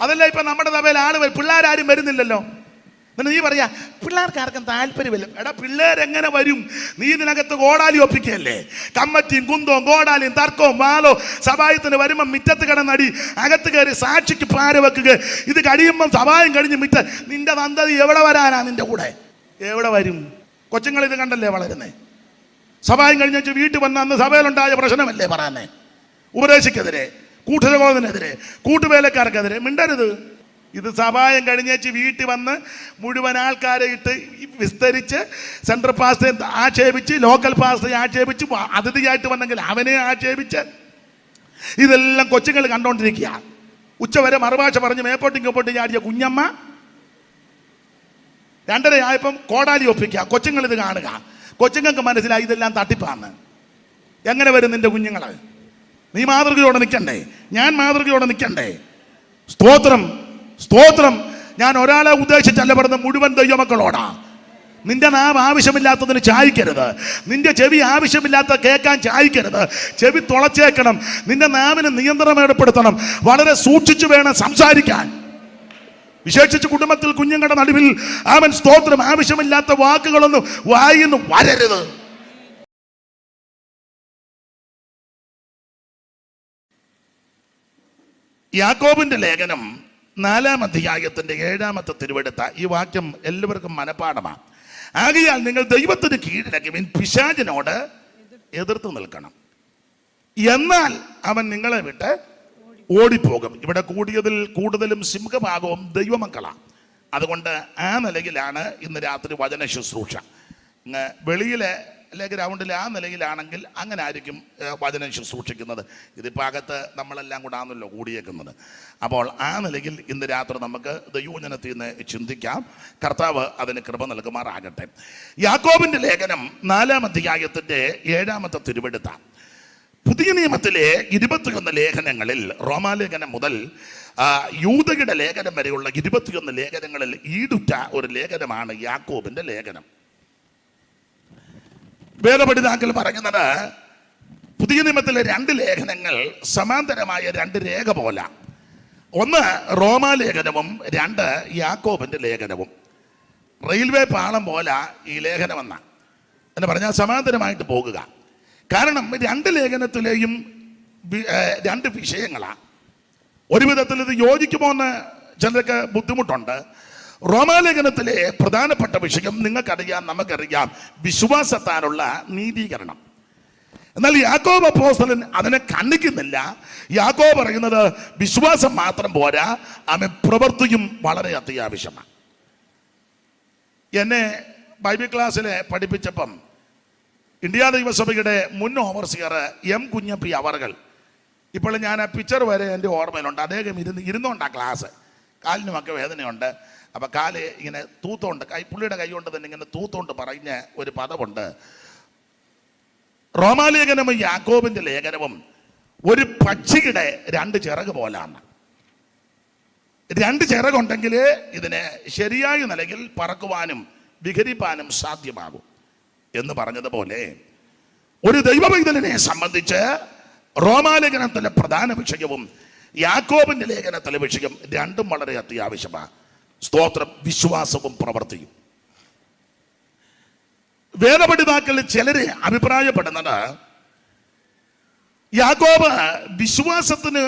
അതല്ല ഇപ്പൊ നമ്മുടെ സഭയിൽ പിള്ളേരാരും വരുന്നില്ലല്ലോ. എന്നിട്ട് നീ പറയാ പിള്ളേർക്കാർക്കും താല്പര്യമില്ല. എടാ പിള്ളേരെങ്ങനെ വരും? നീ ഇതിനകത്ത് കോടാലി ഒപ്പിക്കല്ലേ? കമ്മറ്റിയും കുന്തവും കോടാലിയും തർക്കവും വാലോ സഭായത്തിന് വരുമ്പം മിറ്റത്ത് കിടന്നടി, അകത്ത് കയറി സാക്ഷിക്ക് പാര വെക്കുക. ഇത് കഴിയുമ്പം സഭായം കഴിഞ്ഞ് നിന്റെ വന്തതി എവിടെ വരാനാ? നിന്റെ കൂടെ എവിടെ വരും? കൊച്ചുങ്ങൾ ഇത് കണ്ടല്ലേ വളരുന്നേ. സഭായം കഴിഞ്ഞ വീട്ടിൽ വന്ന അന്ന് സഭയിലുണ്ടായ പ്രശ്നമല്ലേ പറയുന്നേ? ഉപദേശിക്കെതിരെ, കൂട്ടുസഹോദരനെതിരെ, കൂട്ടുവേലക്കാർക്കെതിരെ മിണ്ടരുത്. ഇത് സഭായം കഴിഞ്ഞേച്ച് വീട്ടിൽ വന്ന് മുഴുവൻ ആൾക്കാരെ ഇട്ട് വിസ്തരിച്ച് സെൻട്രൽ പാസ്റ്ററെ ആക്ഷേപിച്ച്, ലോക്കൽ പാസ്റ്ററെ ആക്ഷേപിച്ച്, അതിഥിയായിട്ട് വന്നെങ്കിൽ അവനെ ആക്ഷേപിച്ച് ഇതെല്ലാം കൊച്ചുങ്ങൾ കണ്ടോണ്ടിരിക്കുക. ഉച്ചവരെ മറുഭാഷ പറഞ്ഞ് മേപ്പോട്ടും ഇങ്ങോട്ടും ചാടിയ കുഞ്ഞമ്മ 2:30 ആയപ്പം കോടാലി ഒപ്പിക്കുക. കൊച്ചുങ്ങൾ ഇത് കാണുക. കൊച്ചുങ്ങൾക്ക് മനസ്സിലായി ഇതെല്ലാം തട്ടിപ്പാന്ന്. എങ്ങനെ വരും നിന്റെ കുഞ്ഞുങ്ങൾ? നീ മാതൃകയോടെ നിൽക്കണ്ടേ? ഞാൻ മാതൃകയോടെ നിൽക്കണ്ടേ? സ്തോത്രം, സ്തോത്രം. ഞാൻ ഒരാളെ ഉദ്ദേശിച്ചല്ല പറഞ്ഞ മുഴുവൻ ദൈവമക്കളോടാ. നിന്റെ നാവ് ആവശ്യമില്ലാത്തതിന് ചായ്ക്കരുത്. നിന്റെ ചെവി ആവശ്യമില്ലാത്ത കേൾക്കാൻ ചായ്ക്കരുത്. ചെവി തുളച്ചേക്കണം. നിന്റെ നാവിന് നിയന്ത്രണം ഏർപ്പെടുത്തണം. വളരെ സൂക്ഷിച്ചു വേണം സംസാരിക്കാൻ. വിശേഷിച്ച് കുടുംബത്തിൽ കുഞ്ഞുങ്ങളുടെ നടുവിൽ അവൻ സ്തോത്രം ആവശ്യമില്ലാത്ത വാക്കുകളൊന്നും വായിന്ന് വരരുത്. യാക്കോബിന്റെ ലേഖനം 4-ാം അധ്യായത്തിന്റെ 7-ാമത്തെ തിരുവെടുത്ത ഈ വാക്യം എല്ലാവർക്കും മനഃപാഠമാണ്. ആകയാൽ നിങ്ങൾ ദൈവത്തിന് കീഴടങ്ങുവിൻ, പിശാചിനോട് എതിർത്ത് നിൽക്കണം, എന്നാൽ അവൻ നിങ്ങളെ വിട്ട് ഓടിപ്പോകും. ഇവിടെ കൂടിയതിൽ കൂടുതലും സിംഹഭാഗവും ദൈവമക്കളാണ്. അതുകൊണ്ട് ആ നിലയിലാണ് ഇന്ന് രാത്രി വചന ശുശ്രൂഷ. വെളിയിലെ അല്ലെങ്കിൽ ഗ്രൗണ്ടിൽ ആ നിലയിലാണെങ്കിൽ അങ്ങനെ ആയിരിക്കും വചനം ശുശ്രൂഷിക്കുന്നത്. ഇതിപ്പോൾ അകത്ത് നമ്മളെല്ലാം കൂടെ ആണല്ലോ കൂടിയേക്കുന്നത്. അപ്പോൾ ആ നിലയിൽ ഇന്ന് രാത്രി നമുക്ക് ദൈവവചനത്തിൽ നിന്ന് ചിന്തിക്കാം. കർത്താവ് അതിന് കൃപ നൽകുമാറാകട്ടെ. യാക്കോബിന്റെ ലേഖനം 4-ാം അധ്യായത്തിന്റെ 7-ാമത്തെ തിരുവെടുത്ത പുതിയ നിയമത്തിലെ 21 ലേഖനങ്ങളിൽ, റോമാലേഖനം മുതൽ യൂദയുടെ ലേഖനം വരെയുള്ള 21 ലേഖനങ്ങളിൽ ഈടുറ്റ ഒരു ലേഖനമാണ് യാക്കോബിന്റെ ലേഖനം. വേദപഠിതാക്കൾ പറയുന്നത് പുതിയ നിയമത്തിലെ 2 ലേഖനങ്ങൾ സമാന്തരമായ 2 രേഖ പോലെ. ഒന്ന് റോമാലേഖനവും 2 യാക്കോബിന്റെ ലേഖനവും. റെയിൽവേ പാളം പോലെ ഈ ലേഖനം എന്ന് പറഞ്ഞാൽ സമാന്തരമായിട്ട് പോകുക. കാരണം 2 ലേഖനത്തിലെയും 2 വിഷയങ്ങളാണ്. ഒരു വിധത്തിൽ ഇത് യോജിക്കുമോ എന്ന് ചിലർക്ക് ബുദ്ധിമുട്ടുണ്ട്. റോമാലേഖനത്തിലെ പ്രധാനപ്പെട്ട വിഷയം നിങ്ങൾക്കറിയാം, നമുക്കറിയാം, വിശ്വാസത്താലുള്ള നീതീകരണം. എന്നാൽ യാക്കോബ് അപ്പോസ്തലൻ അതിനെ ഖണ്ഡിക്കുന്നില്ല. യാക്കോബ് പറയുന്നത് വിശ്വാസം മാത്രം പോരാ, അവൻ പ്രവൃത്തിയും വളരെ അത്യാവശ്യമാണ്. എന്നെ ബൈബിൾ ക്ലാസ്സിൽ പഠിപ്പിച്ചപ്പം ഇന്ത്യ ദൈവസഭയുടെ മുൻ ഓവർസിയർ എം കുഞ്ഞപ്പി അവർകൾ, ഇപ്പോൾ ഞാൻ ആ പിക്ചർ വരെ എൻ്റെ ഓർമ്മയിലുണ്ട്. അദ്ദേഹം ഇരുന്നുകൊണ്ടാണ് ക്ലാസ്. കാലിനുമൊക്കെ വേദനയുണ്ട്. അപ്പം കാല് ഇങ്ങനെ തൂത്തോണ്ട്, പുള്ളിയുടെ കൈ കൊണ്ട് തന്നെ ഇങ്ങനെ തൂത്തോണ്ട് പറഞ്ഞ ഒരു പദമുണ്ട്. റോമാലേഖനവും യാക്കോബിന്റെ ലേഖനവും ഒരു പക്ഷിയുടെ 2 ചിറക് പോലാണ്. 2 ചിറകുണ്ടെങ്കിൽ ഇതിനെ ശരിയായ നിലയിൽ പറക്കുവാനും വിഹരിപ്പാനും സാധ്യമാകും എന്ന് പറഞ്ഞതുപോലെ ഒരു ദൈവവൈതലിനെ സംബന്ധിച്ച് റോമാലേഖനത്തിലെ പ്രധാന വിഷയവും യാക്കോബിന്റെ ലേഖനത്തിലെ വിഷയം 2 വളരെ അത്യാവശ്യമാണ്. സ്തോത്രം, വിശ്വാസവും പ്രവൃത്തിയും. വേദപഠിതാക്കളിൽ ചിലര് അഭിപ്രായപ്പെടുന്നത് യാക്കോബ് വിശ്വാസത്തിന്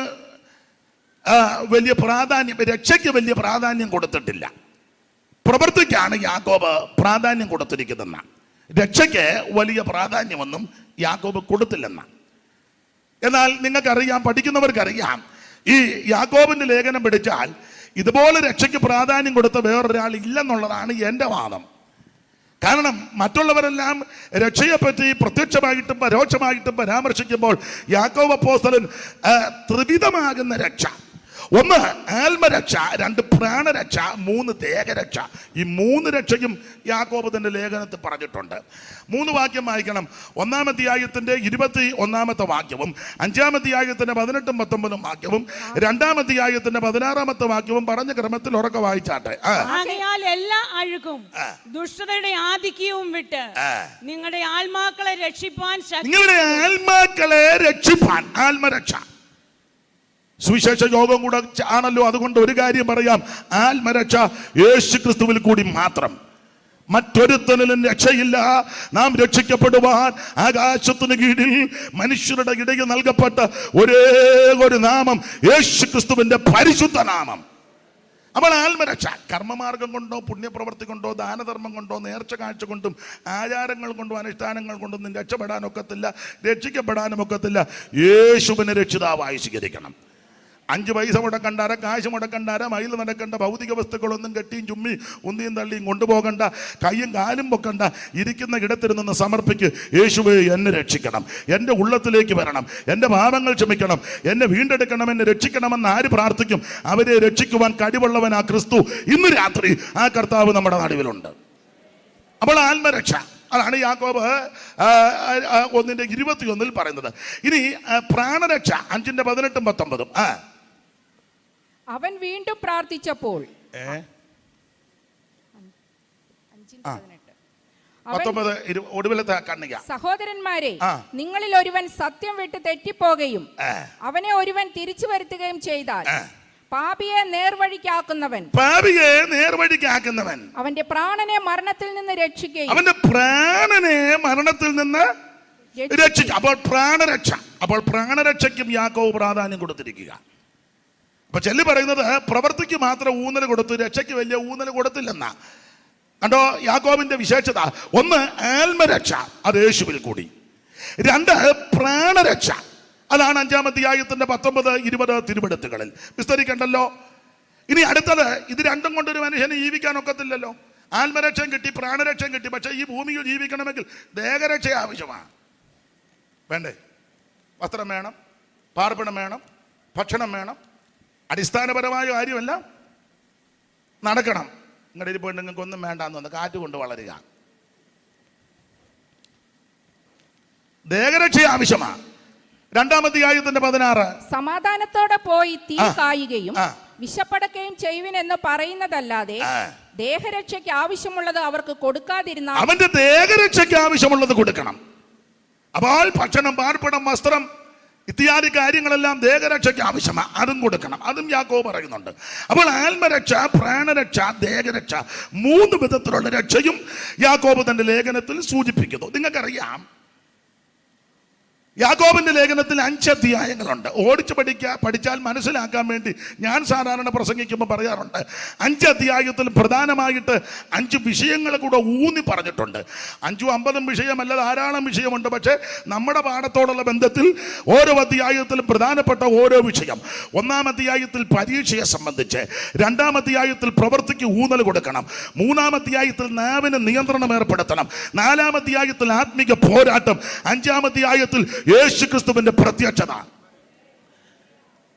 വലിയ പ്രാധാന്യം, രക്ഷയ്ക്ക് വലിയ പ്രാധാന്യം കൊടുത്തിട്ടില്ല. പ്രവൃത്തിക്കാണ് യാക്കോബ് പ്രാധാന്യം കൊടുത്തിരിക്കുന്നതെന്നാണ്. രക്ഷയ്ക്ക് വലിയ പ്രാധാന്യമൊന്നും യാക്കോബ് കൊടുത്തില്ലെന്നാണ്. എന്നാൽ നിങ്ങൾക്കറിയാം, പഠിക്കുന്നവർക്കറിയാം, ഈ യാക്കോബിന്റെ ലേഖനം പഠിച്ചാൽ ഇതുപോലെ രക്ഷയ്ക്ക് പ്രാധാന്യം കൊടുത്ത വേറൊരാൾ ഇല്ലെന്നുള്ളതാണ് എൻ്റെ വാദം. കാരണം മറ്റുള്ളവരെല്ലാം രക്ഷയെപ്പറ്റി പ്രത്യക്ഷമായിട്ടും പരോക്ഷമായിട്ടും പരാമർശിക്കുമ്പോൾ യാക്കോബ് അപ്പോസ്തലൻ ത്രിവിധമാകുന്ന രക്ഷ, 1 ആത്മരക്ഷ, 2 പ്രാണരക്ഷ, 3 ദേഹരക്ഷ, ഈ 3 രക്ഷയും യാക്കോബ് തന്റെ ലേഖനത്തിൽ പറഞ്ഞിട്ടുണ്ട്. 3 വാക്യം വായിക്കണം. 1-ാം അധ്യായത്തിന്റെ 21-ാമത്തെ വാക്യവും 5-ാം അധ്യായത്തിന്റെ 18-ഉം 19-ഉം വാക്യവും 2-ാം അധ്യായത്തിന്റെ 16-ാമത്തെ വാക്യവും പറഞ്ഞ ക്രമത്തിൽ ഉറക്കെ വായിച്ചാട്ടെ. എല്ലാ അഴുക്കും ദുഷ്ടതയുടെ ആധിക്യവും വിട്ട് നിങ്ങളുടെ ആത്മാക്കളെ രക്ഷിപ്പാൻ, ആത്മരക്ഷ, സുവിശേഷ യോഗം കൂടെ ആണല്ലോ. അതുകൊണ്ട് ഒരു കാര്യം പറയാം, ആത്മരക്ഷ യേശു ക്രിസ്തുവിൽ കൂടി മാത്രം, മറ്റൊരുത്തനിലും രക്ഷയില്ല. നാം രക്ഷിക്കപ്പെടുവാൻ ആകാശത്തിന് കീഴിൽ മനുഷ്യരുടെ ഇടയിൽ നൽകപ്പെട്ട ഒരേ ഒരു നാമം യേശു ക്രിസ്തുവിന്റെ പരിശുദ്ധ നാമം. അപ്പോൾ ആത്മരക്ഷ കർമ്മമാർഗം കൊണ്ടോ പുണ്യപ്രവർത്തി കൊണ്ടോ ദാനധർമ്മം കൊണ്ടോ നേർച്ച കാഴ്ച കൊണ്ടും ആചാരങ്ങൾ കൊണ്ടോ അനുഷ്ഠാനങ്ങൾ കൊണ്ടൊന്നും രക്ഷപ്പെടാനൊക്കത്തില്ല, രക്ഷിക്കപ്പെടാനും ഒക്കത്തില്ല. യേശുവിനെ രക്ഷിതാവായി സ്വീകരിക്കണം. 5 പൈസ മുടക്കണ്ട, അര കാശ് മുടക്കണ്ട, അര മൈൽ നടക്കണ്ട, ഭൗതിക വസ്തുക്കളൊന്നും കെട്ടിയും ചുമ്മി ഉന്തിയും തള്ളിയും കൊണ്ടുപോകണ്ട, കയ്യും കാലും പൊക്കണ്ട, ഇരിക്കുന്ന ഇടത്തിരുന്ന് സമർപ്പിക്ക്. യേശുവേ എന്നെ രക്ഷിക്കണം, എൻ്റെ ഉള്ളത്തിലേക്ക് വരണം, എൻ്റെ പാപങ്ങൾ ക്ഷമിക്കണം, എന്നെ വീണ്ടെടുക്കണം, എന്നെ രക്ഷിക്കണമെന്ന് ആര് പ്രാർത്ഥിക്കും അവരെ രക്ഷിക്കുവാൻ കഴിവുള്ളവൻ ആ ക്രിസ്തു. ഇന്ന് രാത്രി ആ കർത്താവ് നമ്മുടെ നടുവിലുണ്ട്. അപ്പോൾ ആത്മരക്ഷ അതാണ് യാക്കോബ് 1:21 പറയുന്നത്. ഇനി പ്രാണരക്ഷ 5:18-19. അവൻ വീണ്ടും പ്രാർത്ഥിച്ചപ്പോൾ 19 ഒടുവിലത്തെ കണ്ണിക, സഹോദരന്മാരെ, നിങ്ങളിൽ ഒരുവൻ സത്യം വിട്ട് തെറ്റിപ്പോകുകയും അവനെ ഒരുവൻ തിരിച്ചു വരുത്തുകയും ചെയ്താൽ പാപിയെ നേർവഴിക്കാക്കുന്നവൻ അവന്റെ പ്രാണനെ മരണത്തിൽ നിന്ന് രക്ഷിക്കുകയും രക്ഷിക്കും. അപ്പോൾ പ്രാണരക്ഷയ്ക്കും യാക്കോബ് പ്രാധാന്യം കൊടുത്തിരിക്കുക. അപ്പൊ ചെല്ലി പറയുന്നത് പ്രവൃത്തിക്ക് മാത്രം ഊന്നൽ കൊടുത്തു, രക്ഷയ്ക്ക് വലിയ ഊന്നൽ കൊടുത്തില്ലെന്നാ. കണ്ടോ യാക്കോബിന്റെ വിശേഷത? 1 ആത്മരക്ഷ, അത് യേശുവിൽ കൂടി. 2 പ്രാണരക്ഷ, അതാണ് 5-ാം അധ്യായത്തിന്റെ 19-20 തിരുവെടുത്തുകളിൽ വിസ്തരിക്കണ്ടല്ലോ. ഇനി അടുത്തത്, ഇത് രണ്ടും കൊണ്ടൊരു മനുഷ്യന് ജീവിക്കാൻ ഒക്കത്തില്ലല്ലോ. ആത്മരക്ഷയും കിട്ടി, പ്രാണരക്ഷയും കിട്ടി. പക്ഷെ ഈ ഭൂമിയിൽ ജീവിക്കണമെങ്കിൽ ദേഹരക്ഷ ആവശ്യമാണ്. വേണ്ടേ? വസ്ത്രം വേണം, പാർപ്പിടം വേണം, ഭക്ഷണം വേണം, അടിസ്ഥാനപരമായ കാര്യമല്ല നടക്കണം. നിങ്ങളുടെ പോയിട്ട് നിങ്ങൾക്കൊന്നും വേണ്ടാന്ന് വന്ന് കാറ്റ് കൊണ്ട് വളരുക. ദേഹരക്ഷ ആവശ്യമാണ്. 2-ാം അധ്യായത്തിന്റെ 16, സമാധാനത്തോടെ പോയി തീ കായുകയും വിശപ്പടക്കുകയും ചെയ്യുവിനെന്ന് പറയുന്നതല്ലാതെ ദേഹരക്ഷയ്ക്ക് ആവശ്യമുള്ളത് അവർക്ക് കൊടുക്കാതിരുന്നാൽ അവന്റെ ദേഹരക്ഷയ്ക്ക് ആവശ്യമുള്ളത് കൊടുക്കണം. അപ്പോൾ ഭക്ഷണം, പാർപ്പിടം, വസ്ത്രം ഇത്യാദി കാര്യങ്ങളെല്ലാം ദേഹരക്ഷയ്ക്ക് ആവശ്യമാണ്, അതും കൊടുക്കണം. അതും യാക്കോബ് പറയുന്നുണ്ട്. അപ്പോൾ ആത്മരക്ഷ, പ്രാണരക്ഷ, ദേഹരക്ഷ, 3 വിധത്തിലുള്ള രക്ഷയും യാക്കോബ് തന്റെ ലേഖനത്തിൽ സൂചിപ്പിക്കുന്നു. നിങ്ങൾക്കറിയാം, യാക്കോബിന്റെ ലേഖനത്തിൽ 5 അധ്യായങ്ങളുണ്ട്. ഓടിച്ച് പഠിച്ചാൽ മനസ്സിലാക്കാൻ വേണ്ടി ഞാൻ സാധാരണ പ്രസംഗിക്കുമ്പോൾ പറയാറുണ്ട്, 5 അധ്യായത്തിൽ പ്രധാനമായിട്ട് 5 വിഷയങ്ങൾ കൂടെ ഊന്നി പറഞ്ഞിട്ടുണ്ട്. 5-50 വിഷയമല്ല, ധാരാളം വിഷയമുണ്ട്. പക്ഷേ നമ്മുടെ പാഠത്തോടുള്ള ബന്ധത്തിൽ ഓരോ അധ്യായത്തിലും പ്രധാനപ്പെട്ട ഓരോ വിഷയം. 1-ാം അധ്യായത്തിൽ പരീക്ഷയെ സംബന്ധിച്ച്, 2-ാം അധ്യായത്തിൽ പ്രവൃത്തിക്ക് ഊന്നൽ കൊടുക്കണം, 3-ാം അധ്യായത്തിൽ നാവിന് നിയന്ത്രണം ഏർപ്പെടുത്തണം, 4-ാം അധ്യായത്തിൽ ആത്മിക പോരാട്ടം, 5-ാം അധ്യായത്തിൽ യേശു ക്രിസ്തുവിന്റെ പ്രത്യക്ഷത.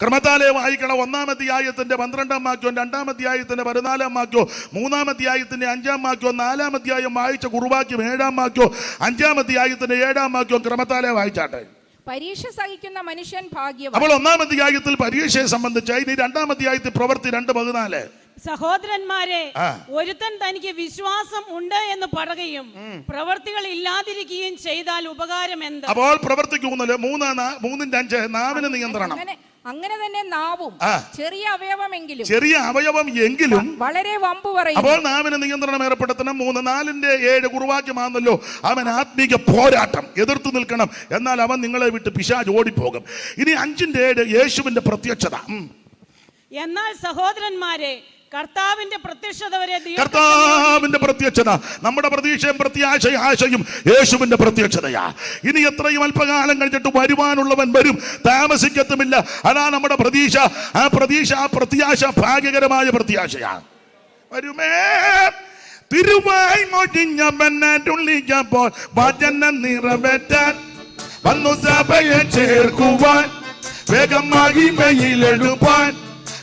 ക്രമത്താലെ വായിക്കണം. 1-ാം അധ്യായത്തിന്റെ 12-ാം വാക്യവും, 2-ാം അധ്യായത്തിന്റെ 14-ാം വാക്യവും, 3-ാം അധ്യായത്തിന്റെ 5-ാം വാക്യവും, 4-ാം അധ്യായം വായിച്ച കുറുവാക്യം 7-ാം വാക്യവും, 5-ാം അധ്യായത്തിന്റെ 7-ാം വാക്യവും ക്രമത്താലെ വായിച്ചാട്ടെ. പരീക്ഷ സഹിക്കുന്ന മനുഷ്യൻ ഭാഗ്യവാൻ. അപ്പോൾ 1-ാം അധ്യായത്തിൽ പരീക്ഷയെ സംബന്ധിച്ച്, ഇനി 2-ാം അധ്യായത്തിൽ പ്രവൃത്തി 2:14. സഹോദരന്മാരെ, ഒരുത്തൻ തനിക്ക് വിശ്വാസം ഉണ്ട് എന്ന് പറയുകയും പ്രവർത്തികൾ ഇല്ലാതിരിക്കുകയും ചെയ്താൽ ഉപകാരം എന്താ? അപ്പോൾ പ്രവർത്തിക്ക് ഊന്നല് 3:5 നാവിന് നിയന്ത്രണം. അങ്ങനെ തന്നെ നാവും ചെറിയ അവയവം എങ്കിലും വളരെ വമ്പ് പറയും. അപ്പോൾ നാവിന് നിയന്ത്രണം ഏർപ്പെടുത്തണം. 3-4-7 കുറുവാക്യമാണല്ലോ. അവൻ ആത്മീക പോരാട്ടം എതിർത്തു നിൽക്കണം, എന്നാൽ അവൻ നിങ്ങളെ വിട്ട് പിശാച് ഓടിപ്പോകും. ഇനി 5-7 യേശുവിന്റെ പ്രത്യക്ഷത. എന്നാൽ സഹോദരന്മാരെ, കർത്താവിന്റെ പ്രത്യക്ഷത നമ്മുടെ പ്രതീക്ഷയും പ്രത്യാശയും ആശയും യേശുവിന്റെ പ്രത്യക്ഷതയാ. ഇനി എത്രയും അല്പകാലം കഴിഞ്ഞിട്ട് വരുവാനുള്ളവൻ വരും, താമസിക്കത്തുമില്ല. അതാണ് നമ്മുടെ പ്രതീക്ഷ. ആ പ്രത്യാശ ഭാഗ്യകരമായ പ്രത്യാശയാണ്. വരുമേ തിരുവായി മൊഴിഞ്ഞപ്പോൾ വചനം നിറവേറ്റാൻ വന്നു സഭയെ ചേർക്കുവാൻ, വേഗം മഹിമയിലെടുപ്പാൻ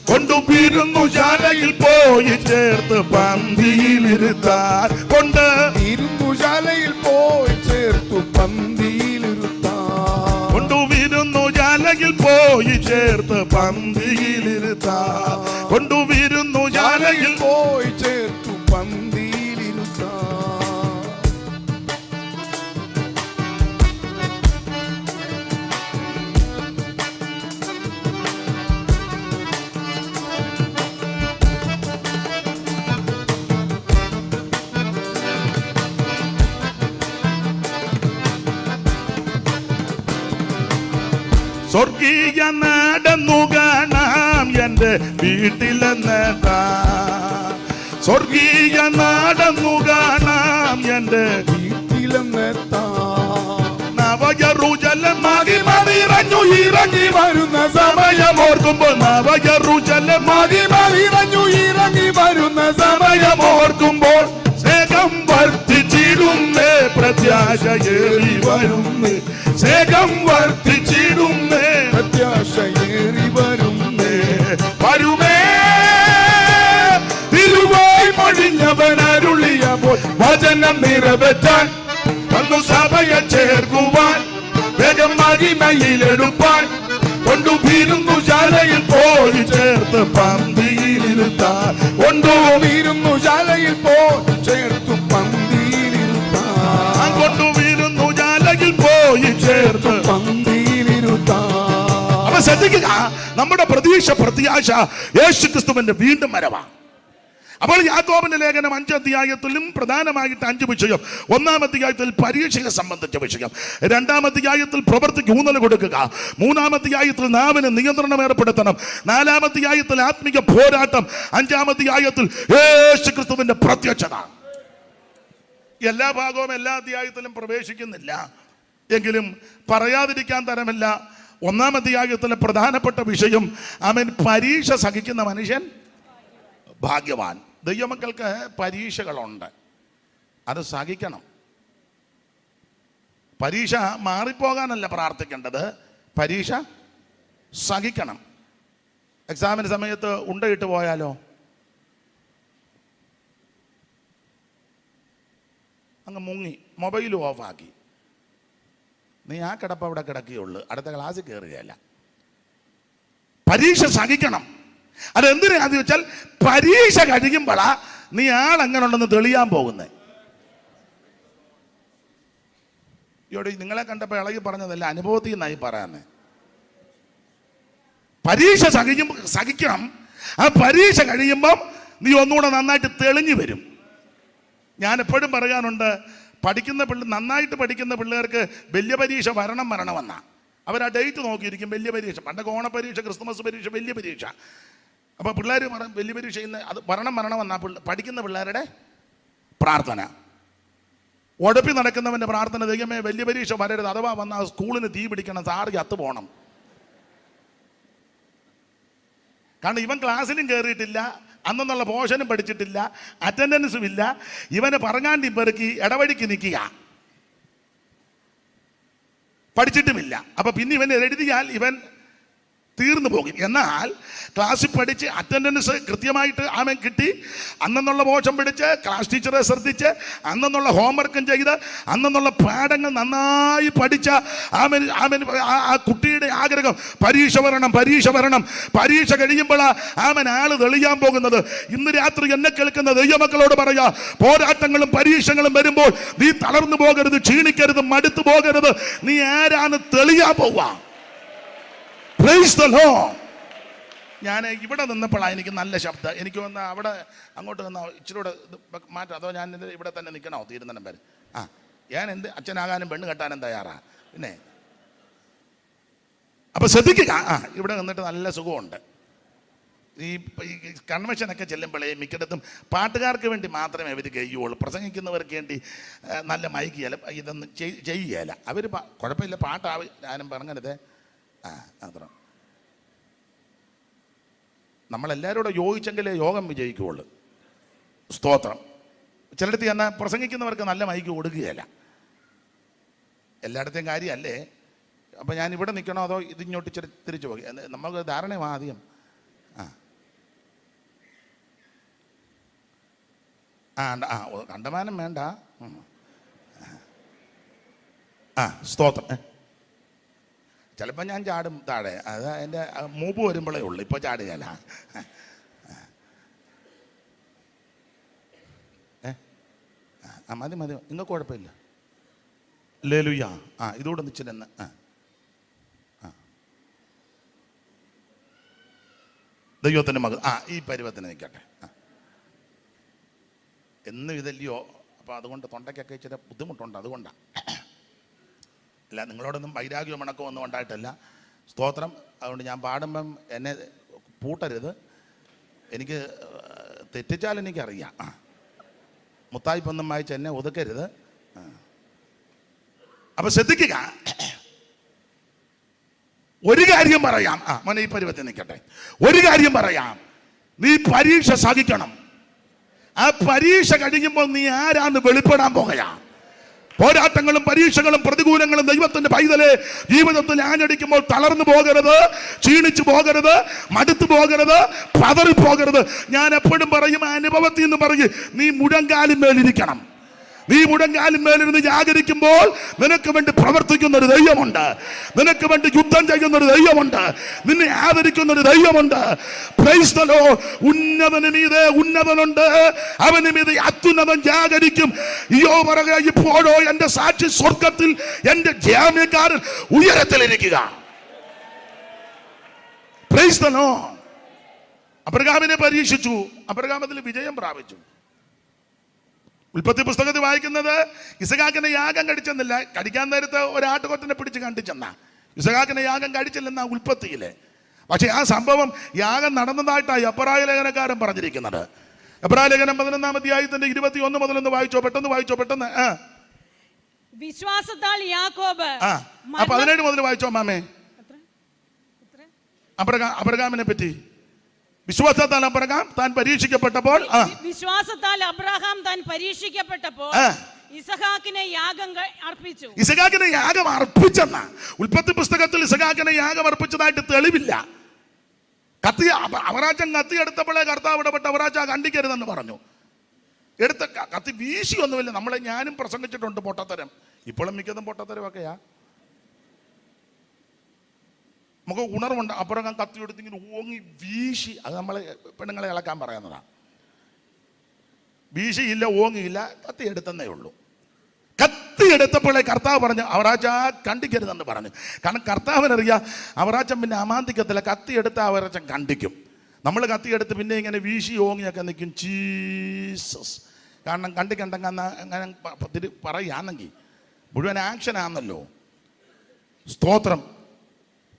കൊണ്ടുപിരുന്നു ശാലയിൽ പോയി ചേർത്ത് പന്തിയിലിരുത്താൻ. ശാലയിൽ പോയി ചേർത്തു പന്തിയിലിരുത്താൻ. കൊണ്ടുവിരുന്നു ശാലയിൽ പോയി ചേർത്ത് പന്തിയിലിരുത്താൻ. കൊണ്ടുവിരുന്നു ശാലയിൽ പോയി ചേർത്തു പന്തിയിലിരുത്താൻ. സ്വർഗീയ നാടെന്നു കാണാം എൻ്റെ വീട്ടിലെന്നതാ. സ്വർഗീയ നാടെന്നു കാണാം എൻ്റെ നവയറുജലം മഹിമനിറഞ്ഞു ഇറങ്ങി വരുന്ന സമയമോർക്കുമ്പോൾ നവയറുജലം മഹിമനിറഞ്ഞു ഇറങ്ങി വരുന്ന സമയമോർക്കുമ്പോൾ സ്നേഹം വർദ്ധിച്ചിടുന്നേ, പ്രത്യാശയേറി വരുന്നേ. സ്നേഹം വർദ്ധിച്ചിടുന്നേ, പ്രത്യാശയേറി വരുന്നേ. വരുമേ തിരുവായി മൊഴിഞ്ഞവൻ അരുളിയപ്പോൾ വചനം നിറവേറ്റാൻ വന്നു സഭയെ ചേർക്കുവാൻ, വേഗം മഹിമയിലെടുപ്പാൻ കൊണ്ടുവീരുന്നു ശാലയിൽ പോയി ചേർത്ത് പന്തിയിലിരുത്താൻ. കൊണ്ടുവീരുന്നു ശാലയിൽ പോയി ചേർത്തു പന്തിയിലിരുത്താൻ. കൊണ്ടുവീരുന്നു ശാലയിൽ പോയി ചേർത്ത് പന്തിയിലിരുത്താൻ. അപ്പൊ ശ്രദ്ധിക്കുക, നമ്മുടെ പ്രത്യാശ യേശുക്രിസ്തുവിന്റെ വീണ്ടും വരവാ. അപ്പോൾ യാക്കോബിന്റെ ലേഖനം 5 അധ്യായത്തിലും പ്രധാനമായിട്ട് 5 വിഷയം. 1-ാം അധ്യായത്തിൽ പരീക്ഷയെ സംബന്ധിച്ച വിഷയം, 2-ാം അധ്യായത്തിൽ പ്രവൃത്തിക്ക് ഊന്നൽ കൊടുക്കുക, 3-ാം അധ്യായത്തിൽ നാവിന് നിയന്ത്രണം ഏർപ്പെടുത്തണം, 4-ാം അധ്യായത്തിൽ ആത്മീയ പോരാട്ടം, 5-ാം അധ്യായത്തിൽ യേശുക്രിസ്തുവിന്റെ പ്രത്യക്ഷത. എല്ലാ ഭാഗവും എല്ലാ അധ്യായത്തിലും പ്രവേശിക്കുന്നില്ല എങ്കിലും പറയാതിരിക്കാൻ തരമില്ല. 1-ാം അധ്യായത്തിലെ പ്രധാനപ്പെട്ട വിഷയം, അവൻ പരീക്ഷ സഹിക്കുന്ന മനുഷ്യൻ ഭാഗ്യവാൻ. ദൈവമക്കൾക്ക് പരീക്ഷകളുണ്ട്, അത് സഹിക്കണം. പരീക്ഷ മാറിപ്പോകാനല്ല പ്രാർത്ഥിക്കേണ്ടത്, പരീക്ഷ സഹിക്കണം. എക്സാമിന് സമയത്ത് ഉണ്ടയിട്ട് പോയാലോ? അങ്ങ് മുങ്ങി മൊബൈലും ഓഫാക്കി, നീ ആ കിടപ്പ് അവിടെ കിടക്കുകയുള്ളൂ, അടുത്ത ക്ലാസ്സിൽ കയറുകയല്ല. പരീക്ഷ സഹിക്കണം. അതെന്തിനാന്ന് വെച്ചാൽ പരീക്ഷ കഴിയുമ്പോഴാ നീ ആളെങ്ങനെ ഉണ്ടെന്ന് തെളിയാൻ പോകുന്നത്. ഇവിടെ നിങ്ങളെ കണ്ടപ്പോൾ ഇളകി പറഞ്ഞതല്ല, അനുഭവത്തിൽ നിന്നായി പറയാന്ന്. പരീക്ഷ സഹിക്കണം. ആ പരീക്ഷ കഴിയുമ്പം നീ ഒന്നുകൂടെ നന്നായിട്ട് തെളിഞ്ഞു വരും. ഞാൻ എപ്പോഴും പറയാനുണ്ട്, നന്നായിട്ട് പഠിക്കുന്ന പിള്ളേർക്ക് വലിയ പരീക്ഷ വരണമെന്നാ. അവർ ആ ഡേറ്റ് നോക്കിയിരിക്കും. വലിയ പരീക്ഷ, പണ്ടൊക്കെ ഓണപരീക്ഷ, ക്രിസ്മസ് പരീക്ഷ, വലിയ പരീക്ഷ. അപ്പോൾ പിള്ളേർ വലിയ പരീക്ഷ അത് വരണമെന്നാ പഠിക്കുന്ന പിള്ളേരുടെ പ്രാർത്ഥന. ഉഴപ്പി നടക്കുന്നവൻ്റെ പ്രാർത്ഥന, ദൈവമേ വലിയ പരീക്ഷ വരരുത്, അഥവാ വന്നാൽ സ്കൂളിന് തീ പിടിക്കണം, സാറ് ചത്തു പോകണം. കാരണം ഇവൻ ക്ലാസ്സിലും കയറിയിട്ടില്ല, അന്നെന്നുള്ള പോഷനും പഠിച്ചിട്ടില്ല, അറ്റൻഡൻസും ഇല്ല, ഇവനെ പറഞ്ഞാണ്ടി പെറുക്കി ഇടവഴിക്ക് നിൽക്കുക, പഠിച്ചിട്ടുമില്ല. അപ്പൊ പിന്നെ ഇവൻ എഴുതിയാൽ ഇവൻ തീർന്നു പോകും. എന്നാൽ ക്ലാസ്സിൽ പഠിച്ച് അറ്റൻഡൻസ് കൃത്യമായിട്ട് അവൻ കിട്ടി, അന്നെന്നുള്ള മോശം പിടിച്ച് ക്ലാസ് ടീച്ചറെ ശ്രദ്ധിച്ച് അന്നെന്നുള്ള ഹോംവർക്കും ചെയ്ത് അന്നെന്നുള്ള പാഠങ്ങൾ നന്നായി പഠിച്ച ആ കുട്ടിയുടെ ആഗ്രഹം പരീക്ഷ വരണം. പരീക്ഷ കഴിയുമ്പോഴാണ് അവൻ ആള് തെളിയാൻ പോകുന്നത്. ഇന്ന് രാത്രി എന്നെ കേൾക്കുന്ന ദൈവമക്കളോട് പറയാ, പോരാട്ടങ്ങളും പരീക്ഷകളും വരുമ്പോൾ നീ തളർന്നു പോകരുത്, ക്ഷീണിക്കരുത്, മടുത്തു പോകരുത്. നീ ആരാണ് തെളിയാൻ പോവാ. Price the Lord. ഞാൻ ഇവിടെ നിന്നപ്പോഴാണ് എനിക്ക് നല്ല ശബ്ദം. എനിക്ക് വന്ന അവിടെ അങ്ങോട്ട് നിന്ന ഇച്ചിരി കൂടെ മാറ്റാം, അതോ ഞാൻ ഇവിടെ തന്നെ നിൽക്കണോ തീരുന്നിടം വരെ? ഞാൻ എന്ത് അച്ഛനാകാനും പെണ്ണ് കെട്ടാനും തയ്യാറാ. പിന്നെ അപ്പൊ ശ്രദ്ധിക്കുക, ഇവിടെ നിന്നിട്ട് നല്ല സുഖമുണ്ട്. ഈ കൺവെൻഷനൊക്കെ ചെല്ലുമ്പോഴേ മിക്കയിടത്തും പാട്ടുകാർക്ക് വേണ്ടി മാത്രമേ അവർ കഴിയുള്ളൂ. പ്രസംഗിക്കുന്നവർക്ക് വേണ്ടി നല്ല മൈക്കിയല്ല, ഇതൊന്നും ചെയ്യുകയല്ല. അവർ കുഴപ്പമില്ല, പാട്ടാവും. ഞാനും പറഞ്ഞത് അത്ര നമ്മളെല്ലാവരോടും യോജിച്ചെങ്കിലേ യോഗം വിജയിക്കുകയുള്ളൂ. സ്തോത്രം. ചിലയിടത്ത് എന്നാൽ പ്രസംഗിക്കുന്നവർക്ക് നല്ല മൈക്ക് കൊടുക്കുകയല്ല. എല്ലായിടത്തെയും കാര്യമല്ലേ. അപ്പം ഞാൻ ഇവിടെ നിൽക്കണോ അതോ ഇതിങ്ങോട്ട് തിരിച്ചു പോയി? നമുക്ക് ധാരണയും ആദ്യം കണ്ടമാനം വേണ്ട. സ്തോത്രം. ചിലപ്പോൾ ഞാൻ ചാടും താഴെ, അത് എൻ്റെ മൂപ്പ് വരുമ്പോഴേ ഉള്ളൂ, ഇപ്പോൾ ചാടുകയല്ല. മതി നിങ്ങൾക്ക് കുഴപ്പമില്ല. ലേലുയ്യ. ഇതോടെ നിശ്ചിലെന്ന് ദൈവത്തിൻ്റെ മകൾ ഈ പരുവത്തിന് നിൽക്കട്ടെ. എന്നും ഇതല്ലയോ. അപ്പോൾ അതുകൊണ്ട് തൊണ്ടയ്ക്കൊക്കെ ഇച്ചിരി ബുദ്ധിമുട്ടുണ്ട്. അതുകൊണ്ടാണ്. അല്ല, നിങ്ങളോടൊന്നും വൈരാഗ്യമോ മണക്കോ ഒന്നും ഉണ്ടായിട്ടല്ല. സ്തോത്രം. അതുകൊണ്ട് ഞാൻ പാടുമ്പം എന്നെ പൂട്ടരുത്, എനിക്ക് തെറ്റിച്ചാൽ എനിക്കറിയാം. മുത്തായിപ്പൊന്നും വായിച്ച് എന്നെ ഒതുക്കരുത്. അപ്പൊ ശ്രദ്ധിക്കുക, ഒരു കാര്യം പറയാം. മോനെ ഈ പരുവത്തിൽ നിൽക്കട്ടെ. ഒരു കാര്യം പറയാം, നീ പരീക്ഷ സഹിക്കണം. ആ പരീക്ഷ കഴിയുമ്പോൾ നീ ആരാന്ന് വെളിപ്പെടാൻ പോകുകയാ. പോരാട്ടങ്ങളും പരീക്ഷകളും പ്രതികൂലങ്ങളും ദൈവത്തിന്റെ പൈതലെ ജീവിതത്തിൽ ആഞ്ഞടിക്കുമ്പോൾ തളർന്നു പോകരുത്, ക്ഷീണിച്ചു പോകരുത്, മടുത്തു പോകരുത്, പതറി പോകരുത്. ഞാൻ എപ്പോഴും പറയും, അനുഭവത്തിൽ നിന്ന് പറയും, നീ മുഴങ്കാലിൻ മേലിരിക്കണം. നീ മുഴങ്കാലിൻ മേലിരുന്ന് ജാഗരിക്കുമ്പോൾ നിനക്ക് വേണ്ടി പ്രവർത്തിക്കുന്ന ഒരു ദൈവമുണ്ട്, നിനക്ക് വേണ്ടി യുദ്ധം ചെയ്യുന്ന ഒരു ദൈവമുണ്ട്, നിന്നെ ആദരിക്കുന്ന ഒരു ദൈവമുണ്ട്. Price the Lord. ഉന്നതന് മീതെ ഉന്നതനുണ്ട്, അവന് മീതെ അത്യുന്നതൻ ജാഗരിക്കും. അയ്യോ പറയുക, ഇപ്പോഴോ എന്റെ സാക്ഷി സ്വർഗത്തിൽ, എന്റെ ജാമ്യക്കാരൻ ഉയരത്തിലിരിക്കുക. Praise the Lord. അബ്രഹാമിനെ പരീക്ഷിച്ചു, അബ്രഹാമത്തിൽ വിജയം പ്രാപിച്ചു. ഉൽപ്പത്തി പുസ്തകത്തിൽ വായിക്കുന്നത്, ഇസഹാക്കിനെ യാഗം കഴിച്ചെന്നില്ല, കടിക്കാൻ നേരത്ത് ഒരാട്ടുകൊറ്റനെ പിടിച്ച് കണ്ടിച്ചെന്നാ. ഇസഹാക്കിനെ യാഗം കഴിച്ചില്ലെന്നാ ഉൽപ്പത്തിയിലെ. പക്ഷെ ആ സംഭവം യാഗം നടന്നതായിട്ടാണ് എബ്രായ ലേഖനക്കാരൻ പറഞ്ഞിരിക്കുന്നത്. എബ്രായ ലേഖനം 11-ാം അധ്യായത്തിന്റെ 21 മുതൽ ഒന്ന് വായിച്ചോ, പെട്ടെന്ന്. വിശ്വാസത്താൽ യാക്കോബ് 17 മുതൽ വായിച്ചോ മാമേ. അബ്രഹാമിനെ പറ്റി. വിശ്വാസത്താൽ അബ്രഹാം താൻ പരീക്ഷിക്കപ്പെട്ടപ്പോൾ, വിശ്വാസത്താൽ അബ്രഹാം താൻ പരീക്ഷിക്കപ്പെട്ടപ്പോൾ ഇസഹാക്കിനെ യാഗം അർപ്പിച്ചു. ഇസഹാക്കിനെ യാഗം അർപ്പിച്ചെന്ന ഉൽപ്പത്തി പുസ്തകത്തിൽ ഇസഹാക്കിനെ യാഗം അർപ്പിച്ചതായിട്ട് തെളിവില്ല. അവറാച്ചൻ കത്തി എടുത്തപ്പോഴേ കർത്താവ് ഇടപെട്ട് അവറാച്ച കണ്ടിക്കരുതെന്ന് പറഞ്ഞു. എടുത്ത കത്തി വീശിയൊന്നുമില്ല. നമ്മളെ ഞാനും പ്രസംഗിച്ചിട്ടുണ്ട് പൊട്ടത്തരം. ഇപ്പോഴും മിക്കതും പൊട്ടത്തരമൊക്കെയാ. നമുക്ക് ഉണർവുണ്ട്. അപ്പുറം കത്തി എടുത്ത് ഇങ്ങനെ ഓങ്ങി വീശി, അത് നമ്മളെ പെണ്ണുങ്ങളെ ഇളക്കാൻ പറയുന്നതാണ്. വീശിയില്ല, ഓങ്ങിയില്ല, കത്തി എടുത്തന്നേ ഉള്ളൂ. കത്തി എടുത്തപ്പോഴേ കർത്താവ് പറഞ്ഞു അവറാച്ച കണ്ടിക്കരുതെന്ന് പറഞ്ഞു. കാരണം കർത്താവിനറിയാം അവറാച്ചൻ പിന്നെ അമാന്തിക്കത്തില്ല. കത്തി എടുത്ത അവറാച്ചൻ കണ്ടിക്കും. നമ്മൾ കത്തി എടുത്ത് പിന്നെ ഇങ്ങനെ വീശി ഓങ്ങിയൊക്കെ നിൽക്കും. ജീസസ്. കാരണം കണ്ടിക്കണ്ടെങ്കിൽ അങ്ങനെ പറയുകയാണെങ്കിൽ മുഴുവൻ ആക്ഷൻ ആണല്ലോ. സ്തോത്രം.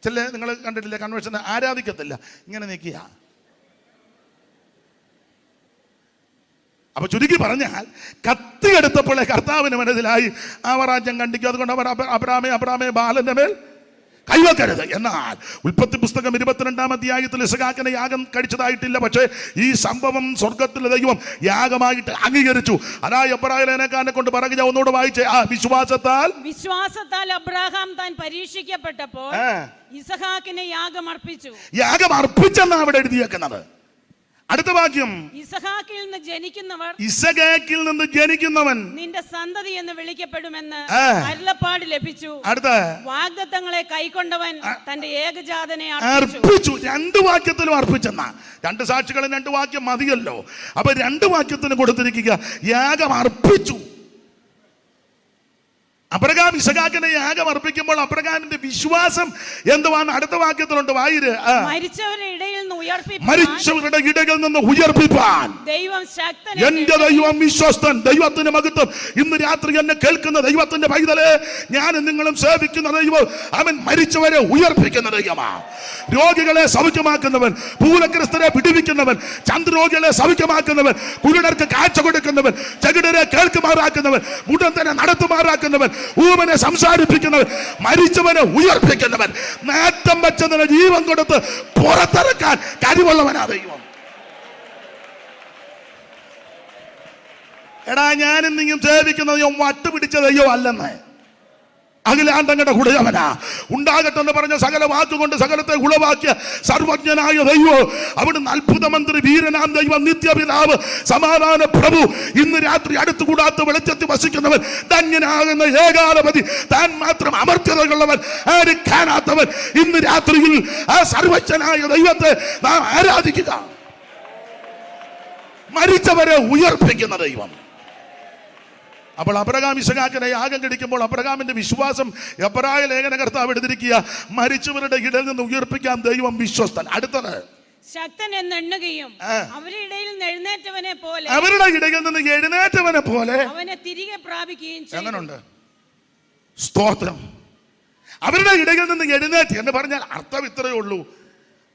ചില നിങ്ങൾ കണ്ടിട്ടില്ല, കൺവെൻഷൻ ആരാധിക്കത്തില്ല, ഇങ്ങനെ നിൽക്കുക. അപ്പൊ ചുരുക്കി പറഞ്ഞാൽ കത്തി എടുത്തപ്പോഴേ കർത്താവിന് മനസ്സിലായി അവറാജ്യം കണ്ടിക്കും. അതുകൊണ്ട് അവർ അബ്രാമേ ബാലന്റെ മേൽ കൈവക്കരുത്. എന്നാൽ ഉൽപ്പത്തി പുസ്തകം 22-ാം അധ്യായത്തിൽ ഇസഹാക്കിനെ യാഗം കഴിച്ചതായിട്ടില്ല. പക്ഷേ ഈ സംഭവം സ്വർഗത്തിലെ ദൈവം യാഗമായിട്ട് അംഗീകരിച്ചു. അതായത് എബ്രായ ലേഖനക്കാരനെ കൊണ്ട് പറയുക, ഞാൻ ഒന്നുകൂടെ വായിച്ചേ. വിശ്വാസത്താൽ അബ്രഹാം താൻ പരീക്ഷിക്കപ്പെട്ടപ്പോൾ ഇസഹാക്കിനെ യാഗം അർപ്പിച്ചെന്നാണ് അവിടെ എഴുതിയേക്കുന്നത്. അടുത്ത വാക്യം, ഇസഹാക്കിൽ നിന്ന് ജനിക്കുന്നവൻ നിന്റെ സന്തതി എന്ന് വിളിക്കപ്പെടുമെന്ന് അരുളപ്പാട് ലഭിച്ചു. അടുത്ത വാഗ്ദത്തങ്ങളെ കൈക്കൊണ്ടവൻ തന്റെ ഏകജാതനെ അർപ്പിച്ചു. 2 വാക്യത്തിലും അർപ്പിച്ചെന്ന. 2 സാക്ഷികളും 2 വാക്യം മതിയല്ലോ. അപ്പൊ 2 വാക്യത്തിന് കൊടുത്തിരിക്കുക, യാഗം അർപ്പിച്ചു. അബ്രഹാം ഇസഹാക്കിനെ യാഗം അർപ്പിക്കുമ്പോൾ അബ്രഹാമിന്റെ വിശ്വാസം എന്തുവാണ്? അടുത്ത വാക്യത്തിലുണ്ട്, വായിര്. മരിച്ചവരുടെ ഇടയിൽ നിന്ന് ഉയർപ്പിപ്പാൻ എന്റെ ദൈവം വിശ്വസ്തൻ. ദൈവത്തിന്റെ മഹത്വം. ഇന്ന് രാത്രി എന്നെ കേൾക്കുന്ന ദൈവത്തിന്റെ പൈതലേ, ഞാനും നിങ്ങളും സേവിക്കുന്ന ദൈവം അവൻ മരിച്ചവരെ ഉയർപ്പിക്കുന്ന ദൈവമാണ്. രോഗികളെ സൗഖ്യമാക്കുന്നവൻ, ഭൂതഗ്രസ്തരെ വിടുവിക്കുന്നവൻ, ചന്ദ്രോഗികളെ സൗഖ്യമാക്കുന്നവൻ, കുരുടർക്ക് കാഴ്ച കൊടുക്കുന്നവൻ, ചെകിടരെ കേൾക്കുമാറാക്കുന്നവൻ, മുടന്തനെ നടത്തുമാറാക്കുന്നവൻ, ഊമനെ സംസാരിപ്പിക്കുന്നവൻ, മരിച്ചവനെ ഉയർപ്പിക്കുന്നവൻ, നേട്ടം വെച്ചതിന് ജീവൻ കൊടുത്ത് പുറത്തിറക്കാൻ കഴിവുള്ളവനാ ദൈവം. എടാ, ഞാനും നീയും സേവിക്കുന്ന ദൈവം വട്ടുപിടിച്ച ദൈവം അല്ലെന്ന്. അഖിലാണ്ടങ്ങളുടെ ഉടയവനാ. ഉണ്ടാകട്ടെന്ന് പറഞ്ഞ സകല വാക്കുകൊണ്ട് സകലത്തെ ഉളവാക്കിയ സർവജ്ഞനായ ദൈവം, അവിടുന്ന് അത്ഭുത മന്ത്രി, വീരനാം ദൈവം, നിത്യപിതാവ്, സമാധാന പ്രഭു, ഇന്ന് രാത്രി അടുത്തുകൂടാത്ത വെളിച്ചത്തിൽ വസിക്കുന്നവൻ, ധന്യനാകുന്ന ഏകാലപതി, താൻ മാത്രം അമർത്യതയുള്ളവൻ, ആരും കാണാത്തവൻ. ഇന്ന് രാത്രിയിൽ ആ സർവജ്ഞനായ ദൈവത്തെ നാം ആരാധിക്കുക. മരിച്ചവരെ ഉയർപ്പിക്കുന്ന ദൈവം. അപ്പോൾ അബ്രഹാം ഇസഹാക്കിനെ യാഗം കഴിക്കുമ്പോൾ അബ്രഹാമിന്റെ വിശ്വാസം എബ്രായ ലേഖനകർത്താവ് എടുത്തിരിക്കുക, മരിച്ചവരുടെ ഇടയിൽ നിന്ന് ഉയർപ്പിക്കാൻ ദൈവം വിശ്വസ്തൻ. അടുത്തത്, ശക്തൻ എന്നെണ്ണുകയും അവരുടെ ഇടയിൽ നിന്ന് എഴുന്നേറ്റവനെ പോലെ അവനെ തിരികെ പ്രാപിക്കുകയും ചെയ്യും. എങ്ങനുണ്ട്? സ്തോത്രം. അവരുടെ ഇടയിൽ നിന്ന് എഴുന്നേറ്റ് എന്ന് പറഞ്ഞാൽ അർത്ഥം ഇത്രയേ ഉള്ളൂ.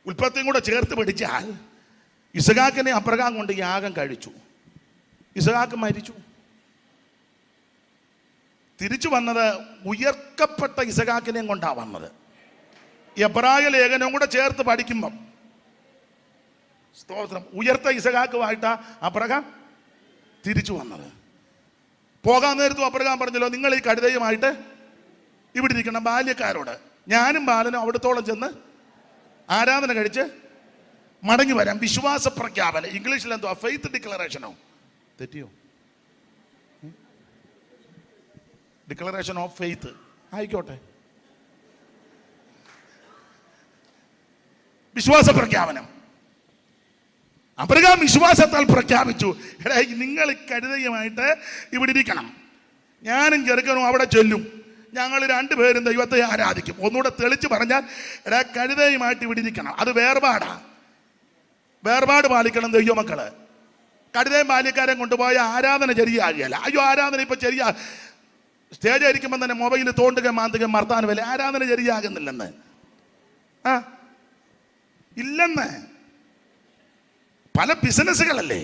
ഉൽപ്പത്തിയും കൂടെ ചേർത്ത് പഠിച്ചാൽ ഇസഹാക്കിനെ അബ്രഹാം കൊണ്ട് യാഗം കഴിച്ചു. ഇസഹാക്ക് മരിച്ചു. തിരിച്ചു വന്നത് ഉയർക്കപ്പെട്ട ഇസഹാക്കിനെയും കൊണ്ടാണ് വന്നത്. എബ്രായ ലേഖനവും കൂടെ ചേർത്ത് പഠിക്കുമ്പം സ്തോത്രം, ഉയർത്ത ഇസഹാക്കുമായിട്ടാ അബ്രഹാം തിരിച്ചു വന്നത്. പോകാൻ നേരത്തും അബ്രഹാം പറഞ്ഞല്ലോ, നിങ്ങൾ ഈ കഴുതയുമായിട്ട് ഇവിടെ ഇരിക്കണം. ബാല്യക്കാരോട് ഞാനും ബാലനും അവിടത്തോളം ചെന്ന് ആരാധന കഴിച്ച് മടങ്ങി വരാം. വിശ്വാസ പ്രഖ്യാപനം, ഇംഗ്ലീഷിൽ എന്തോ ഫെയ്ത്ത് ഡിക്ലറേഷനോ, തെറ്റിയോ? ഡിക്ലറേഷൻ ഓഫ് ഫെയ്ത്ത് ആയിക്കോട്ടെ. വിശ്വാസ പ്രഖ്യാപനം. അബ്രഹാം വിശ്വാസത്താൽ പ്രഖ്യാപിച്ചു, എടാ നിങ്ങൾ കഴുതയുമായിട്ട് ഇവിടെ ഇരിക്കണം. ഞാനും ചെറുക്കനും അവിടെ ചെല്ലും. ഞങ്ങൾ രണ്ടുപേരും ദൈവത്തെ ആരാധിക്കും. ഒന്നുകൂടെ തെളിച്ച് പറഞ്ഞാൽ, എടാ കഴുതയുമായിട്ട് ഇവിടെ ഇരിക്കണം. അത് വേർപാടാ. വേർപാട് പാലിക്കണം ദൈവമക്കള്. കഴുതയും ബാല്യക്കാരെ കൊണ്ടുപോയ ആരാധന ശരിയാകില്ല. അയ്യോ ആരാധന ഇപ്പൊ ശരിയാ, സ്റ്റേജ് ആയിരിക്കുമ്പോൾ തന്നെ മൊബൈൽ തോണ്ടുകയും മാന്തുകയും മർത്താൻ വില. ആരാധന ശരിയാകുന്നില്ലെന്ന് ഇല്ലെന്ന്. പല ബിസിനസ്സുകളല്ലേ,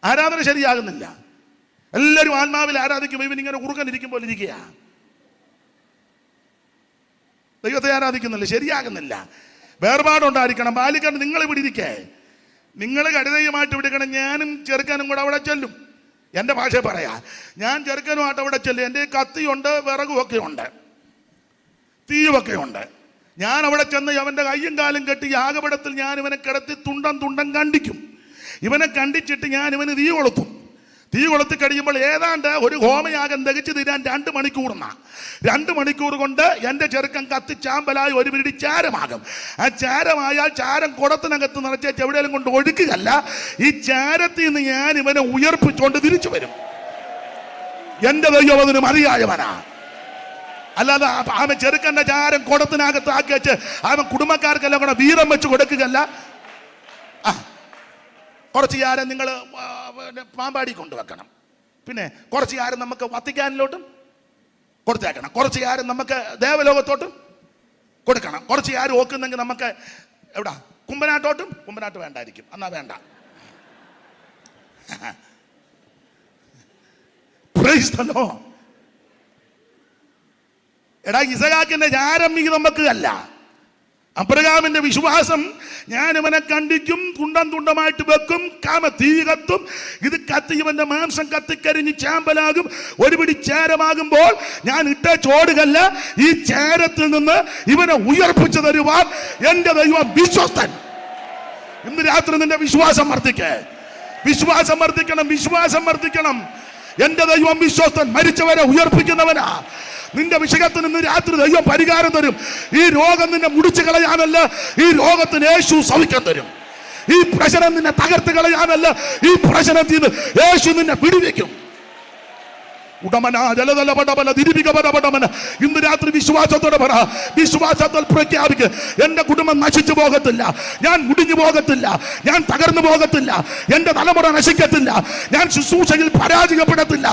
ആരാധന ശരിയാകുന്നില്ല. എല്ലാവരും ആത്മാവിൽ ആരാധിക്കുമ്പോൾ ഇവൻ ഇങ്ങനെ ഉറുകനിരിക്കുമ്പോൾ ഇരിക്കുക. ദൈവത്തെ ആരാധിക്കുന്നില്ല, ശരിയാകുന്നില്ല. വേർപാടുണ്ടായിരിക്കണം. ബാലിക്കാണ്ട് നിങ്ങൾ ഇവിടെ ഇരിക്കേ, നിങ്ങൾ കഴുതയുമായിട്ട് വിടുക്കണം. ഞാനും ചെറുക്കാനും കൂടെ അവിടെ ചെല്ലും. എൻ്റെ ഭാഷ പറയാ, ഞാൻ ചെറുക്കനുമായിട്ട് അവിടെ ചെല്ലും. എൻ്റെ കത്തിയുണ്ട്, വിറകുമൊക്കെ ഉണ്ട്, തീയുമൊക്കെ ഉണ്ട്. ഞാൻ അവിടെ ചെന്ന് അവൻ്റെ കയ്യും കാലും കെട്ടി യാഗപീഠത്തിൽ ഞാൻ ഇവനെ കിടത്തി തുണ്ടം തുണ്ടം കണ്ടിക്കും. ഇവനെ കണ്ടിച്ചിട്ട് ഞാൻ ഇവന് തീ കൊളുത്തും. തീ കൊളുത്തി കഴിയുമ്പോൾ ഏതാണ്ട് ഒരു ഹോമയാഗം തികച്ചു തീരാൻ 2 മണിക്കൂറിനാ. 2 മണിക്കൂർ കൊണ്ട് എൻ്റെ ചെറുക്കൻ കത്തിച്ചാമ്പലായി ഒരു പിടി ചാരമാകും. ആ ചാരമായാൽ ചാരം കുടത്തിനകത്ത് നിറച്ച എവിടെയെങ്കിലും കൊണ്ട് ഒഴുക്കുകയല്ല, ഈ ചാരത്തിൽ നിന്ന് ഞാൻ ഇവനെ ഉയർപ്പിച്ചുകൊണ്ട് തിരിച്ചു വരും. എൻ്റെ ദൈവം അതിന് മതിയായവനാ. അല്ലാതെ അവൻ ചെറുക്കൻ്റെ ചാരം കുടത്തിനകത്ത് ആക്കി വെച്ച് അവൻ കുടുംബക്കാർക്കെല്ലാം കൂടെ വീരം വെച്ച് കൊടുക്കുകയല്ല. കുറച്ച് ചാരം നിങ്ങൾ പാമ്പാടി കൊണ്ടുവെക്കണം. പിന്നെ കുറച്ച് ചാരം നമുക്ക് വത്തിക്കാനിലോട്ടും കൊടുത്തേക്കണം. കുറച്ച് ചാരം നമുക്ക് ദേവലോകത്തോട്ടും കൊടുക്കണം. കുറച്ച് ചാരം ഓക്കുന്നെങ്കിൽ നമുക്ക് എവിടാ കുമ്പനാട്ടോട്ടും. കുമ്പനാട്ട് വേണ്ടായിരിക്കും, എന്നാ വേണ്ട. Price the Lord. എടാ ഇസഹാക്കിന്റെ ചാരം ഇത് നമുക്ക് അല്ല. അബ്രഹാമിന്റെ വിശ്വാസം, ഞാൻ ഇവനെ കണ്ടിക്കും, തുണ്ടം തുണ്ടമായിട്ട് വെക്കും, തീ കത്തും, ഇത് കത്തി ഇവന്റെ മാംസം കത്തിക്കരിഞ്ഞ് ചാമ്പലാകും, ഒരു പിടി ചാരമാകുമ്പോൾ ഞാൻ ഇട്ട ചോടുകല്ല, ഈ ചാരത്തിൽ നിന്ന് ഇവനെ ഉയർപ്പിച്ചു തരുവാൻ എന്റെ ദൈവം വിശ്വസ്തൻ. ഇന്ന് രാത്രി നിന്റെ വിശ്വാസം വർദ്ധിക്കേ. വിശ്വാസം വർദ്ധിക്കണം, വിശ്വാസം വർദ്ധിക്കണം. എന്റെ ദൈവം വിശ്വസ്തൻ, മരിച്ചവരെ ഉയർപ്പിക്കുന്നവനാ. നിന്റെ വിഷയത്തിന് ഇന്ന് രാത്രി ദൈവം പരിഹാരം തരും. ഈ രോഗം നിന്നെ മുടിച്ചു കളയാനല്ല, ഈ രോഗത്തിന് യേശു സൗഖ്യം തരും. ഈ പ്രശ്നം നിന്നെ തകർത്ത് കളയാനല്ല, ഈ പ്രശ്നത്തിൽ നിന്ന് യേശു നിന്നെ പിടിവെക്കും. ഉടമന ജലതലപടമന ദിരിപികപടപടമന. ഇന്ന് രാത്രി വിശ്വാസത്തോടെ പറ, വിശ്വാസത്താൽ പ്രഖ്യാപിക്കുക, എന്റെ കുടുംബം നശിച്ചു പോകത്തില്ല, ഞാൻ മുടിഞ്ഞു പോകത്തില്ല, ഞാൻ തകർന്നു പോകത്തില്ല, എന്റെ തലമുറ നശിക്കത്തില്ല, ഞാൻ ശുശ്രൂഷയിൽ പരാജയപ്പെടത്തില്ല.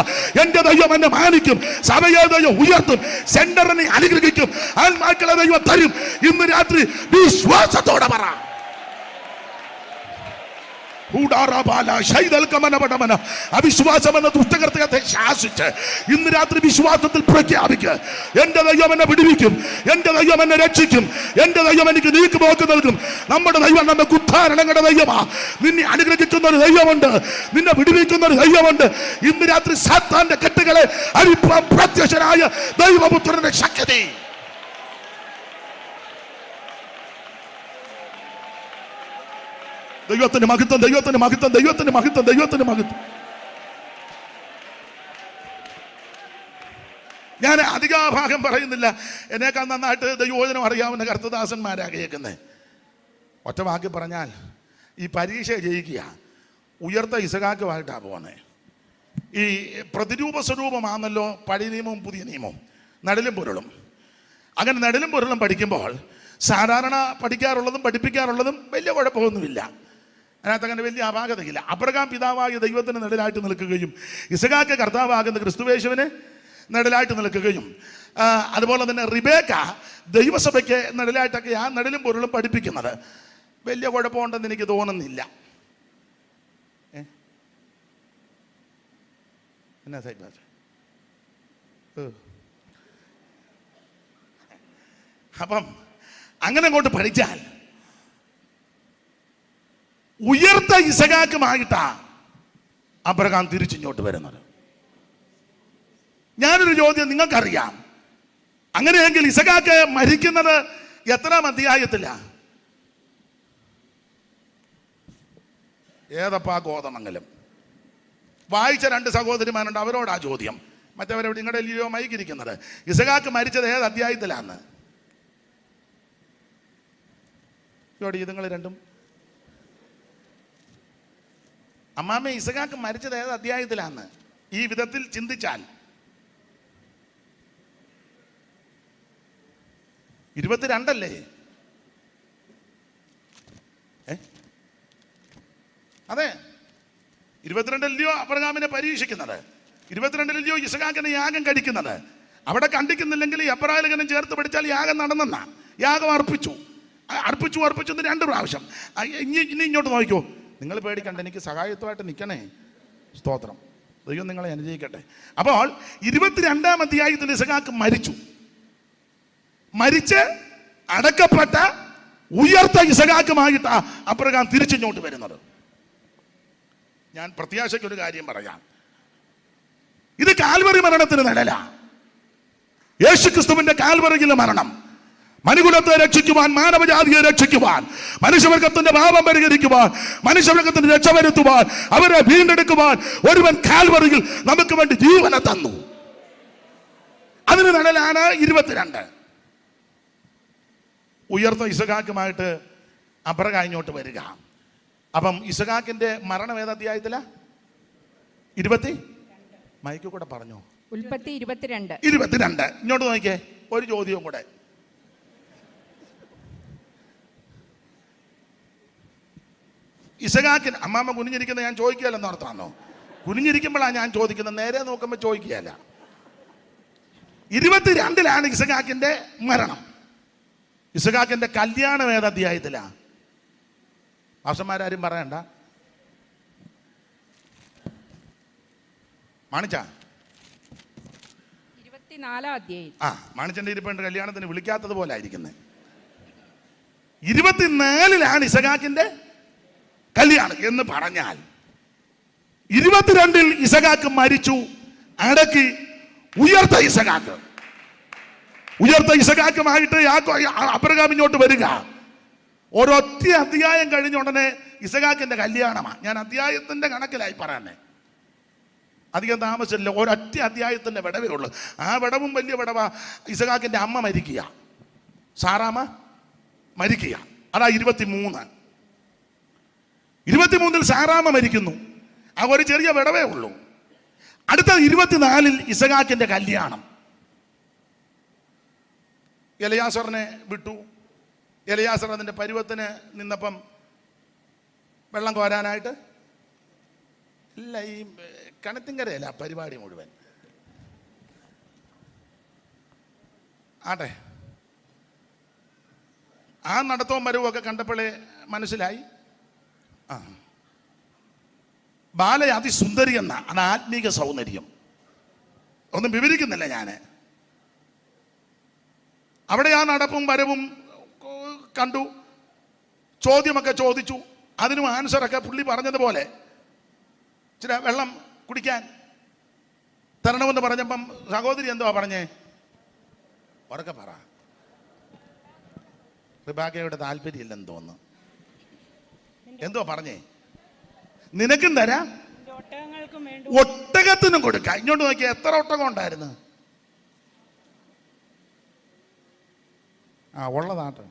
എന്റെ ദൈവം എന്നെ മാനിക്കും, സഭയെ ദൈവം ഉയർത്തും, സെന്ററിനെ അനുഗ്രഹിക്കും, ആത്മാക്കളെ ദൈവം തരും. ഇന്ന് രാത്രി വിശ്വാസത്തോടെ പറ. അവിശ്വാസം എന്ന ദുഷ്ടകൃത്യത്തെ ശാസിച്ച് ഇന്ന് രാത്രി വിശ്വാസത്തിൽ പ്രഖ്യാപിക്കുക, എന്റെ ദൈവം എന്നെ വിടുവിക്കും, എന്റെ ദൈവം എന്നെ രക്ഷിക്കും, എന്റെ ദൈവം എനിക്ക് നീക്കുപോക്ക് നൽകും. നമ്മുടെ ദൈവം നമുക്ക് ഉദ്ധാരണങ്ങളുടെ ദൈവമാ. നിന്നെ അനുഗ്രഹിക്കുന്ന ഒരു ദൈവമുണ്ട്, നിന്നെ വിടുവിക്കുന്ന ഒരു ദൈവമുണ്ട്. ഇന്ന് രാത്രി സാത്താന്റെ കെട്ടുകളെ അഴിപ്പാൻ പ്രത്യക്ഷനായ ദൈവപുത്രന്റെ ശക്തി. ദൈവത്തിന്റെ മഹത്വം, ദൈവത്തിന്റെ മഹത്വം, ദൈവത്തിന്റെ മഹത്വം, ദൈവത്തിന്റെ മഹത്വം. ഞാൻ അധികാഭാഗം പറയുന്നില്ല, എന്നേക്കാൾ നന്നായിട്ട് ദൈവവചനം അറിയാവുന്ന കർത്തദാസന്മാരാ കേൾക്കുന്നത്. ഒറ്റ വാക്കി പറഞ്ഞാൽ, ഈ പരീക്ഷ ജയിക്കുക ഉയർത്ത ഇസഹാക്കുമായിട്ടാണ് പോകുന്നത്. ഈ പ്രതിരൂപ സ്വരൂപമാണല്ലോ പഴയ നിയമവും പുതിയ നിയമവും, നടിലും പൊരുളും. അങ്ങനെ നടിലും പൊരുളും പഠിക്കുമ്പോൾ സാധാരണ പഠിക്കാറുള്ളതും പഠിപ്പിക്കാറുള്ളതും വലിയ കുഴപ്പമൊന്നുമില്ല. അതിനകത്ത് അങ്ങനെ വലിയ അപാകതയില്ല. അബ്രഹാം പിതാവായ ദൈവത്തിന് നിഴലായിട്ട് നിൽക്കുകയും ഇസഹാക്ക് കർത്താവാകുന്ന ക്രിസ്തുവേശുവിന് നിഴലായിട്ട് നിൽക്കുകയും അതുപോലെ തന്നെ റിബേക്ക ദൈവസഭയ്ക്ക് നിഴലായിട്ടൊക്കെ ആ നിഴലും പൊരുളും പഠിപ്പിക്കുന്നത്. വലിയ കുഴപ്പമുണ്ടെന്ന് എനിക്ക് തോന്നുന്നില്ല. എന്നാ സൈഡ് അപ്പം അങ്ങനെ അങ്ങോട്ട് പഠിച്ചാൽ ഉയർത്ത ഇസഹാക്കുമായിട്ടാ അബ്രഹാം തിരിച്ചിങ്ങോട്ട് വരുന്നത്. ഞാനൊരു ചോദ്യം നിങ്ങൾക്കറിയാം. അങ്ങനെയെങ്കിൽ ഇസഹാക്ക് മരിക്കുന്നത് എത്രാം അധ്യായത്തിലാ? ഏതപ്പാ ഗോതമംഗലം വായിച്ച 2 സഹോദരിമാരുണ്ട്, അവരോടാ ചോദ്യം. മറ്റവരെവിടെ നിങ്ങളുടെ ലിയോ മൈക്കിരിക്കുന്നത്. ഇസഹാക്ക് മരിച്ചത് ഏത് അധ്യായത്തിലാന്ന്? നിങ്ങൾ രണ്ടും അമ്മാമ്മ, ഇസഹാക്ക് മരിച്ചത് ഏത് അധ്യായത്തിലാന്ന് ഈ വിധത്തിൽ ചിന്തിച്ചാൽ? 22 അതെ, 22 അബ്രഹാമിനെ പരീക്ഷിക്കുന്നത്, 22 ഇസഹാക്കിനെ യാഗം കഴിക്കുന്നത്. അവിടെ കണ്ടിക്കുന്നില്ലെങ്കിൽ എബ്രാഹിം ചേർത്ത് പഠിച്ചാൽ യാഗം നടന്നെന്നാ. യാഗം അർപ്പിച്ചു 2 പ്രാവശ്യം. ഇനി ഇങ്ങോട്ട് നോക്കിക്കോ. നിങ്ങൾ പേടിക്കണ്ട, എനിക്ക് സഹായത്വമായിട്ട് നിൽക്കണേ. സ്തോത്രം, ദൈവം നിങ്ങളെ അനുഗ്രഹിക്കട്ടെ. അപ്പോൾ 22-ാം അധ്യായത്തിൽ ഇസഹാക്ക് മരിച്ച് അടക്കപ്പെട്ട ഉയർത്ത ഇസഹാക്കുമായിട്ടാ അബ്രഹാം തിരിച്ചിങ്ങോട്ട് വരുന്നത്. ഞാൻ പ്രത്യാശയ്ക്ക് ഒരു കാര്യം പറയാം. ഇത് കാൽവറി മരണത്തിന് നിഴലാ. യേശുക്രിസ്തുവിന്റെ കാൽവറിയിലെ മരണം മനുകുലത്തെ രക്ഷിക്കുവാൻ, മാനവജാതിയെ രക്ഷിക്കുവാൻ, മനുഷ്യവർഗത്തിന്റെ പാപം പരിഹരിക്കുവാൻ, മനുഷ്യവർഗത്തിന് രക്ഷ വരുത്തുവാൻ, അവരെ വീണ്ടെടുക്കുവാൻ ഒരുവൻ കാൽവറിയിൽ നമുക്ക് വേണ്ടി ജീവനെ തന്നു. അതിന് നിഴലാണ് 22. ഉയർത്ത ഇസഹാക്കുമായിട്ട് അബ്രഹാം ഇങ്ങോട്ട് വരിക. അപ്പം ഇസഹാക്കിന്റെ മരണം ഏത് അധ്യായത്തിലാ? 20 മൈക്ക് കൂടെ പറഞ്ഞു. ഉൽപ്പത്തി 22. ഇങ്ങോട്ട് നോക്കിയേ, ഒരു ചോദ്യവും കൂടെ. ഇസഹാക്കിന് അമ്മാമ്മ കുനിഞ്ഞിരിക്കുന്നത് ഞാൻ ചോദിക്കുകയല്ലെന്ന് ഓർത്താണോ? കുനിഞ്ഞിരിക്കുമ്പോഴാണ് ഞാൻ ചോദിക്കുന്നത്, നേരെ നോക്കുമ്പോൾ ചോദിക്കുകയല്ല. 22-ലാണ് ഇസഹാക്കിന്റെ മരണം. ഇസഹാക്കിന്റെ കല്യാണം ഏത് അധ്യായത്തിലാ? മാഷന്മാരും പറയണ്ട. മാണിച്ച 24-ാം അധ്യായം. മാണിച്ചന്റെ ഇരിപ്പുണ്ട്, കല്യാണത്തിന് വിളിക്കാത്തത് പോലെ ആയിരിക്കുന്നത്. 24-ലാണ് ഇസഹാക്കിന്റെ കല്യാണം എന്ന് പറഞ്ഞാൽ 22-ൽ ഇസഹാക്ക് മരിച്ചു, അടക്കി. ഉയർത്ത ഇസഹാക്കുമായിട്ട് അബ്രഹാം ഇങ്ങോട്ട് വരിക. ഒരൊറ്റ അധ്യായം കഴിഞ്ഞ ഉടനെ ഇസഹാക്കിന്റെ കല്യാണമാണ്. ഞാൻ അധ്യായത്തിന്റെ കണക്കിലായി പറയാനേ, അധികം താമസമില്ല. ഒരൊറ്റ അധ്യായത്തിന്റെ വിടവേ ഉള്ളൂ. ആ വിടവും വലിയ വിടവാ. ഇസഹാക്കിന്റെ അമ്മ മരിക്കുക, സാറാമ മരിക്കുക. അതാ 23-ൽ സാറാമ മരിക്കുന്നു. ആ ഒരു ചെറിയ വിടവേ ഉള്ളൂ. അടുത്ത 24-ൽ ഇസഹാക്കിന്റെ കല്യാണം. എലയാസറിനെ വിട്ടു. എലയാസർ അതിന്റെ പരുവത്തിന് നിന്നപ്പം വെള്ളം കോരാനായിട്ട് ഇല്ല, ഈ കണത്തിങ്കരയല്ല പരിപാടി മുഴുവൻ. ആട്ടെ, ആ നടത്തവും വരവും ഒക്കെ കണ്ടപ്പോഴേ മനസ്സിലായി, ബാല അതിസുന്ദരി എന്ന അത് ആത്മീക സൗന്ദര്യം. ഒന്നും വിവരിക്കുന്നില്ല ഞാൻ. അവിടെ ആ നടപ്പും വരവും കണ്ടു, ചോദ്യമൊക്കെ ചോദിച്ചു. അതിനും ആൻസറൊക്കെ പുള്ളി പറഞ്ഞതുപോലെ ചില വെള്ളം കുടിക്കാൻ തരണമെന്ന് പറഞ്ഞപ്പം സഹോദരി എന്തുവാ പറഞ്ഞേ? ഉറക്കെ പറ. റിബാക്കയുടെ താല്പര്യമില്ലെന്ന് തോന്നുന്നു. എന്തുവാ പറഞ്ഞേ? നിനക്കും തരാം, ഒട്ടകത്തിനും കൊടുക്കാം. ഇങ്ങോട്ട് നോക്കിയാ എത്ര ഒട്ടകം ഉണ്ടായിരുന്നു? ഉള്ളതാട്ട്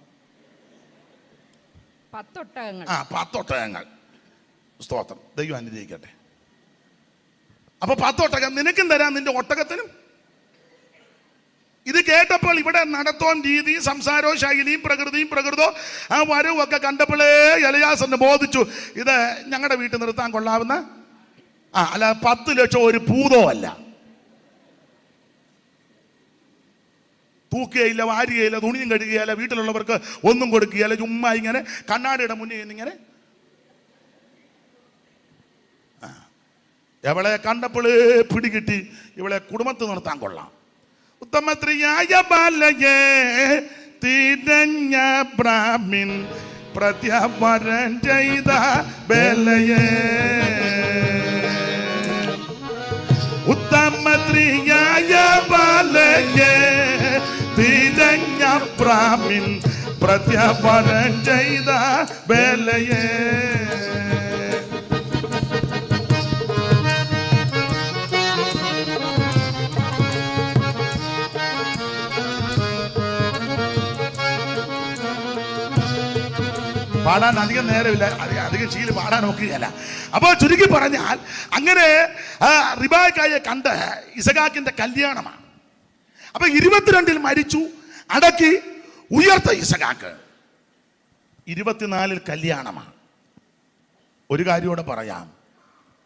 10 ഒട്ടകങ്ങൾ. 10 ഒട്ടകങ്ങൾ. സ്തോത്രം, ദൈവം അനുഗ്രഹിക്കട്ടെ. അപ്പൊ 10 ഒട്ടകം നിനക്കും തരാം, നിന്റെ ഒട്ടകത്തിനും. ഇത് കേട്ടപ്പോൾ ഇവിടെ നടത്തോം രീതിയും സംസാരവും ശൈലിയും പ്രകൃതോ ആ വരവും ഒക്കെ കണ്ടപ്പോഴേ എലയാസറിന് ബോധിച്ചു, ഇത് ഞങ്ങളുടെ വീട്ടിൽ നിർത്താൻ കൊള്ളാവുന്ന അല്ല 10 ലക്ഷം ഒരു ഭൂതോ അല്ല. തൂക്കുകയില്ല, വാരുകയില്ല, തുണിയും കഴുകുകയില്ല, വീട്ടിലുള്ളവർക്ക് ഒന്നും കൊടുക്കുകയില്ല. ചുമ്മാ ഇങ്ങനെ കണ്ണാടിയുടെ മുന്നിൽ നിന്നിങ്ങനെ എവളെ കണ്ടപ്പോൾ പിടികിട്ടി ഇവളെ കുടുംബത്തിൽ നിർത്താൻ കൊള്ളാം. ഉത്തമത്രിയായ ബാലയെ തിരഞ്ഞ ബ്രാഹ്മിൻ പ്രത്യാവരൻ ചെയ്ത ബലയെ. ഉത്തമത്രിയായ ബാലയെ തിരഞ്ഞ ബ്രാഹ്മിൻ പ്രത്യാവരൻ ചെയ്ത ബലയെ. പാടാൻ അധികം നേരമില്ല, അധികം ശീലം പാടാൻ നോക്കുകയല്ല. അപ്പോൾ ചുരുക്കി പറഞ്ഞാൽ അങ്ങനെ റിബേക്കായെ കണ്ട് ഇസഹാക്കിന്റെ കല്യാണമാണ്. അപ്പൊ 22 മരിച്ചു, അടക്കി, ഉയർത്ത ഇസഹാക്ക് 24 കല്യാണമാണ്. ഒരു കാര്യം കൂടെ പറയാം,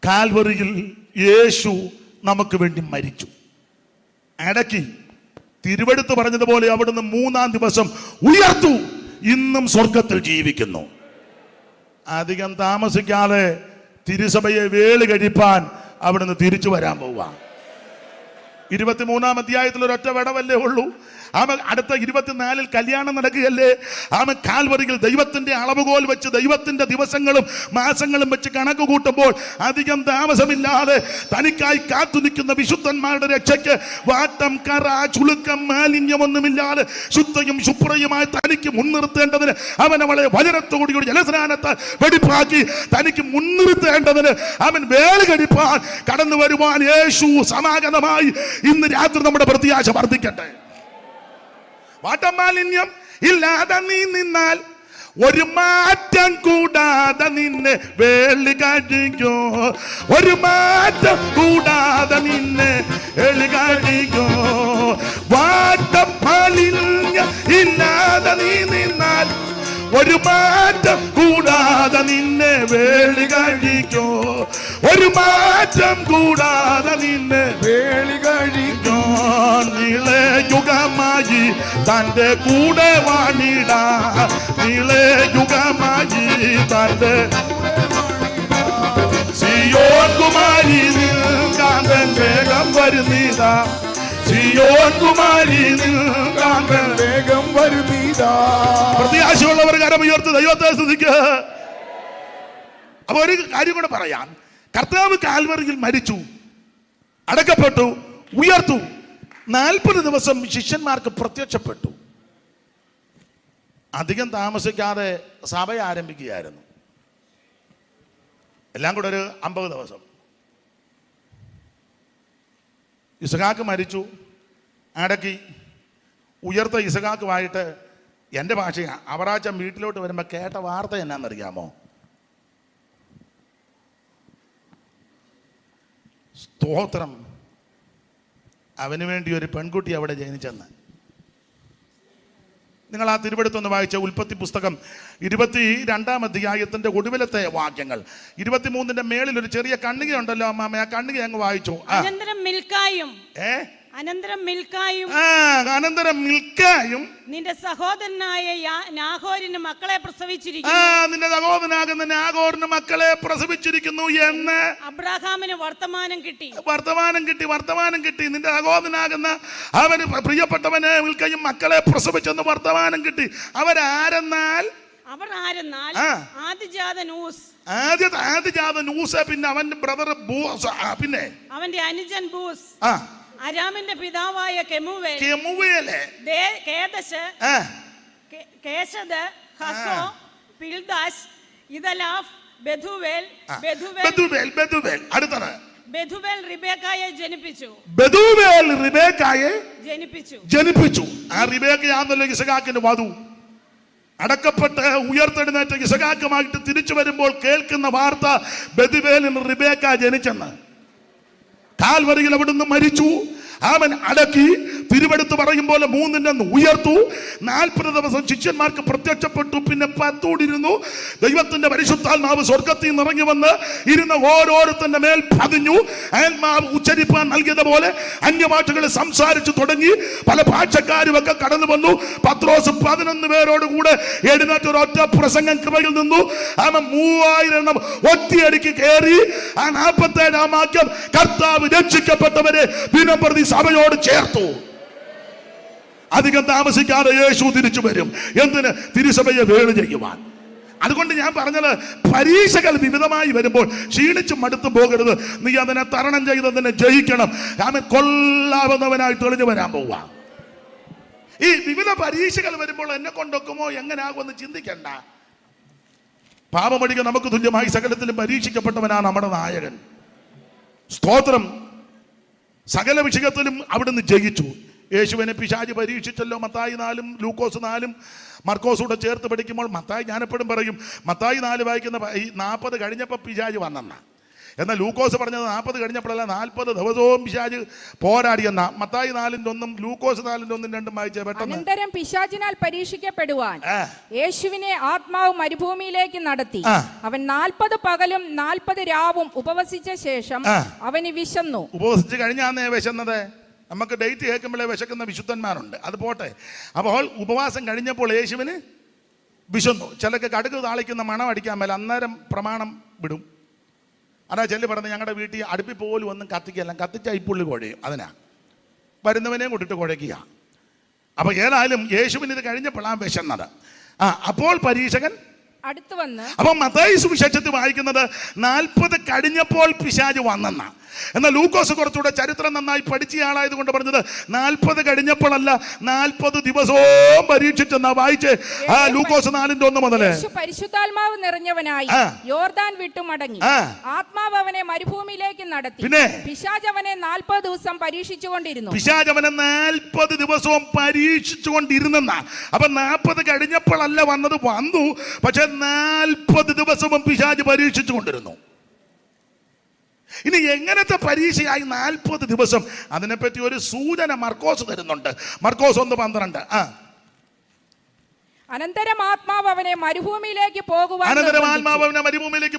കാൽവറിയിൽ യേശു നമുക്ക് വേണ്ടി മരിച്ചു, അടക്കി, തിരുവെടുത്ത് പറഞ്ഞതുപോലെ അവിടുന്ന് 3-ാം ദിവസം ഉയർത്തു, ഇന്നും സ്വർഗത്തിൽ ജീവിക്കുന്നു. അധികം താമസിക്കാതെ തിരുസഭയെ വേളി കഴിപ്പാൻ അവിടുന്ന് തിരിച്ചു വരാൻ പോവാ. 23-ാം അധ്യായത്തിൽ ഒരൊറ്റ വിടവല്ലേ ഉള്ളൂ. അടുത്ത 24 കല്യാണം നടക്കുകയല്ലേ. കാൽവറിയിൽ ദൈവത്തിന്റെ അളവുകോൽ വെച്ച് ദൈവത്തിന്റെ ദിവസങ്ങളും മാസങ്ങളും വെച്ച് കണക്ക് കൂട്ടുമ്പോൾ അധികം താമസമില്ലാതെ തനിക്കായി കാത്തു നിൽക്കുന്ന വിശുദ്ധന്മാരുടെ രക്ഷയ്ക്ക് വാട്ടം, കറ, ചുളുക്കം, മാലിന്യമൊന്നുമില്ലാതെ ശുദ്ധയും ശുഭ്രയുമായി തനിക്ക് മുൻനിർത്തേണ്ടതിന് അവൻ അവളെ വചനത്തോടുകൂടി ജലസ്നാനത്താൽ വെടിപ്പാക്കി തനിക്ക് മുൻനിർത്തേണ്ടതിന് അവൻ വേളി കഴിപ്പാൻ കടന്നു വരുവാൻ യേശു സമാഗതമായി ഇന്ന് രാത്രി നമ്മുടെ പ്രത്യാശ വർദ്ധിക്കട്ടെ. വാട്ടമാലിന്യം ഇല്ലാതെ നീ നിന്നാൽ ഒരു മാറ്റം കൂടാതെ നിന്നെ വേളി കഴിക്കോ. ഒരു മാറ്റം കൂടാതെ നിന്നെ വേളി കഴിക്കോ. വാട്ടമാലിന്യം ഇല്ലാതെ നീ നിന്നാൽ ഒരു മാറ്റം കൂടാതെ നിന്നെ വേളി കഴിക്കോ. ഒരു മാറ്റം കൂടാതെ നിന്നെ വേളി കഴിക്കോ. നീളെ യുഗമായി തന്റെ കൂടെ വാണിടാ. നീളെ യുഗമായി തന്റെ സിയോൻ കുമാരി കാന്തൻ വേഗം വരുന്നീതാ. സിയോൻ കുമാരി കാന്തൻ വേഗം വരുന്നീതാ. പ്രത്യാശയുള്ളവർ കരമുയർത്ത് ദൈവത്തെ സ്തുതിക്കുക. അപ്പൊ ഒരു കാര്യം കൂടെ പറയാം, കർത്താവ് കാൽവറിയിൽ മരിച്ചു, അടക്കപ്പെട്ടു, ഉയർത്തു, 40 ദിവസം ശിഷ്യന്മാർക്ക് പ്രത്യക്ഷപ്പെട്ടു. അധികം താമസിക്കാതെ സഭ ആരംഭിക്കുകയായിരുന്നു. എല്ലാം കൂടെ ഒരു 50 ദിവസം. ഇസഹാക്ക് മരിച്ചു, അടക്കി, ഉയർത്ത ഇസഹാക്കുമായിട്ട് എൻ്റെ ഭാഷയാണ്. അവറാച്ചൻ വീട്ടിലോട്ട് വരുമ്പോൾ കേട്ട വാർത്ത എന്നാണെന്നറിയാമോ? സ്തോത്രം, അവന് വേണ്ടി ഒരു പെൺകുട്ടി അവിടെ ജനിച്ചെന്ന്. നിങ്ങൾ ആ തിരുവെടുത്തൊന്ന് വായിച്ച ഉൽപ്പത്തി പുസ്തകം 22-ാം അധ്യായത്തിന്റെ ഒടുവിലത്തെ വാക്യങ്ങൾ. 23-ന്റെ മേളിൽ ഒരു ചെറിയ കണ്ണിക ഉണ്ടല്ലോ അമ്മാമ, ആ കണ്ണിക അങ്ങ് വായിച്ചു. അനന്തരം മിൽക്കായും നിന്റെ സഹോദരനായ നാഹോരിന് മക്കളെ പ്രസവിച്ചിരിക്കുന്നു. നിന്റെ സഹോദരനാകുന്ന നാഹോറിന് മക്കളെ പ്രസവിച്ചിരിക്കുന്നു എന്ന് അബ്രാഹാമിന് വർത്തമാനം കിട്ടി. നിന്റെ സഹോദരനാകുന്ന അവന് പ്രിയപ്പെട്ടവന് മിൽക്കയും മക്കളെ പ്രസവിച്ചെന്ന് വർത്തമാനം കിട്ടി. അവർ ആരെന്നാൽ ആദ്യജാതൻ ഊസ്, പിന്നെ അവന്റെ ബ്രദർ ബൂസ്, പിന്നെ അവന്റെ അനുജൻ ബൂസ്, അരാമിന്റെ പിതാവായ കെമുവേല്, കേശദ്, ഹസോ, പിൽദാശ്, ഇദലാഫ്, ബെഥുവേൽ. അടുത്തത് ബെഥുവേൽ റിബേക്കായെ ജനിപ്പിച്ചു. ആ റിബേക്കയാണല്ലോ ഇസഹാക്കിന്റെ വധു. അടക്കപ്പെട്ട് ഉയർത്തെഴുന്നേറ്റ ഇസഹാക്കുമായിട്ട് തിരിച്ചു വരുമ്പോൾ കേൾക്കുന്ന വാർത്ത ബെഥുവേലിന് റിബേക്ക ജനിച്ചെന്ന്. കാൽവറിയിൽ അവിടുന്ന് മരിച്ചു, അവൻ അടക്കി. തിരുവെടുത്ത് പറയും പോലെ 3 ഉയർത്തു. 40 ദിവസം ശിഷ്യന്മാർക്ക് പ്രത്യക്ഷപ്പെട്ടു. പിന്നെ 10 കൂടിയിരുന്നു. ദൈവത്തിന്റെ പരിശുദ്ധാത്മാവ് സ്വർഗത്തിൽ നിന്ന് ഇറങ്ങി വന്ന് ഇരുന്ന ഓരോരുത്തന്റെ മേൽ പതിഞ്ഞു. ആത്മാവ് ഉച്ചരിപ്പാൻ നൽകിയതുപോലെ അന്യഭാഷകൾ സംസാരിച്ചു തുടങ്ങി. പല ഭാഷക്കാരും ഒക്കെ കടന്നു വന്നു. പത്രോസ് 11 പേരോട് കൂടെ എഴുന്നേറ്റ് ഒരൊറ്റ പ്രസംഗം കൃപയിൽ നിന്നു. അവൻ 3000 എണ്ണം ഒറ്റയടിക്ക് കയറി. ആ 47-ാം വാക്യം, കർത്താവ് രക്ഷിക്കപ്പെട്ടവരെ ദിനംപ്രതി സഭയോട് ചേർത്തു. അധികം താമസിക്കാതെ യേശു തിരിച്ചു വരും. എന്തിന്? തിരുസഭയെ വേണു ചെയ്യുവാൻ. അതുകൊണ്ട് ഞാൻ പറഞ്ഞത്, പരീക്ഷകൾ വിവിധമായി വരുമ്പോൾ ക്ഷീണിച്ചും മടുത്തും പോകരുത്. നീ അതിനെ തരണം ചെയ്തതിനെ ജയിക്കണം. അവൻ കൊല്ലാവുന്നവനായി തെളിഞ്ഞു വരാൻ പോവാ. ഈ വിവിധ പരീക്ഷകൾ വരുമ്പോൾ എന്നെ കൊണ്ടൊക്കുമോ എങ്ങനെയാകുമെന്ന് ചിന്തിക്കണ്ട. പാപമടിക്ക് നമുക്ക് തുല്യമായി സകലത്തിലും പരീക്ഷിക്കപ്പെട്ടവനാണ് നമ്മുടെ നായകൻ. സ്തോത്രം. സകല വിഷയത്തിലും അവിടുന്ന് ജയിച്ചു. യേശുവിനെ പിശാച് പരീക്ഷിച്ചല്ലോ. മത്തായി 4-ഉം ലൂക്കോസ് 4-ഉം മർക്കോസൂടെ ചേർത്ത് പഠിക്കുമ്പോൾ മത്തായി, ഞാനെപ്പോഴും പറയും, മത്തായി 4 വായിക്കുന്ന ഈ 40 കഴിഞ്ഞപ്പോൾ പിശാച് വന്നെന്ന. എന്നാൽ ലൂക്കോസ് പറഞ്ഞത് 40 കഴിഞ്ഞപ്പോഴല്ല, 40 ദിവസവും പിശാച് പോരാടിയെന്ന. മത്തായി 4-ന്റെ 1-ഉം ലൂക്കോസ് 4-ന്റെ 1-2 വായിച്ച പെട്ടെന്ന്. അനന്തരം പിശാചിനാൽ പരീക്ഷിക്കപ്പെടുവാൻ യേശുവിനെ ആത്മാവ് മരുഭൂമിയിലേക്ക് നടത്തി. അവൻ 40 പകലും 40 രാവും ഉപവസിച്ച ശേഷം അവന് വിശന്നു. ഉപവസിച്ച് കഴിഞ്ഞാന്നേ വിശന്നത്. നമുക്ക് ഡേറ്റ് കേൾക്കുമ്പോഴേ വിശക്കുന്ന വിശുദ്ധന്മാരുണ്ട്. അത് പോട്ടെ. അപ്പോൾ ഉപവാസം കഴിഞ്ഞപ്പോൾ യേശുവിന് വിശന്നു. ചിലക്ക് കടുക് താളിക്കുന്ന മണം അടിക്കാൻ മേല, അന്നേരം പ്രമാണം വിടും. അതാ ചെല്ലി പറഞ്ഞ്, ഞങ്ങളുടെ വീട്ടിൽ അടുപ്പിൽ പോലും ഒന്നും കത്തിക്കല്ല, കത്തിച്ച ഇപ്പുള്ളി കുഴയും. അതിനാ വരുന്നവനെയും കൊണ്ടിട്ട് കുഴയ്ക്കുക. അപ്പൊ ഏതായാലും യേശുവിന് ഇത് കഴിഞ്ഞപ്പോഴാണ് വിശന്നത്. അപ്പോൾ പരീക്ഷകൻ അടുത്ത് വന്ന്. അപ്പൊ മത്തായി സുവിശേഷത്തിൽ വായിക്കുന്നത് 40 കഴിഞ്ഞപ്പോൾ പിശാച് വന്നെന്ന. എന്നാൽ ലൂക്കോസ് കുറച്ചുകൂടെ ചരിത്രം നന്നായി പഠിച്ച ആളായത് കൊണ്ട് പറഞ്ഞത് 40 കഴിഞ്ഞപ്പോഴല്ല, 40 ദിവസവും പരീക്ഷിച്ചെന്നാ വായിച്ച്. ലൂക്കോസ് 4-ന്റെ 1 മുതൽ. പരിശുദ്ധാത്മാവ് നിറഞ്ഞവനായി യോർദാൻ വിട്ടു മടങ്ങി. ആത്മാവ് അവനെ മരുഭൂമിയിലേക്ക് നടത്തി. പിന്നെ പിശാച് അവനെ 40 ദിവസം പരീക്ഷിച്ചുകൊണ്ടിരുന്നു. പിശാച് അവനെ 40 ദിവസവും പരീക്ഷിച്ചുകൊണ്ടിരുന്നെന്ന. അപ്പൊ 40 കഴിഞ്ഞപ്പോഴല്ല വന്നത്, വന്നു. പക്ഷെ 40 ദിവസവും പിശാച് പരീക്ഷിച്ചുകൊണ്ടിരുന്നു. ഇനി എങ്ങനത്തെ പരീക്ഷയായി 40 ദിവസം? അതിനെപ്പറ്റി ഒരു സൂചന മർക്കോസ് തരുന്നുണ്ട്. മർക്കോസ് 1:12. അനന്തരം ആത്മാവ് അവനെ മരുഭൂമിയിലേക്ക്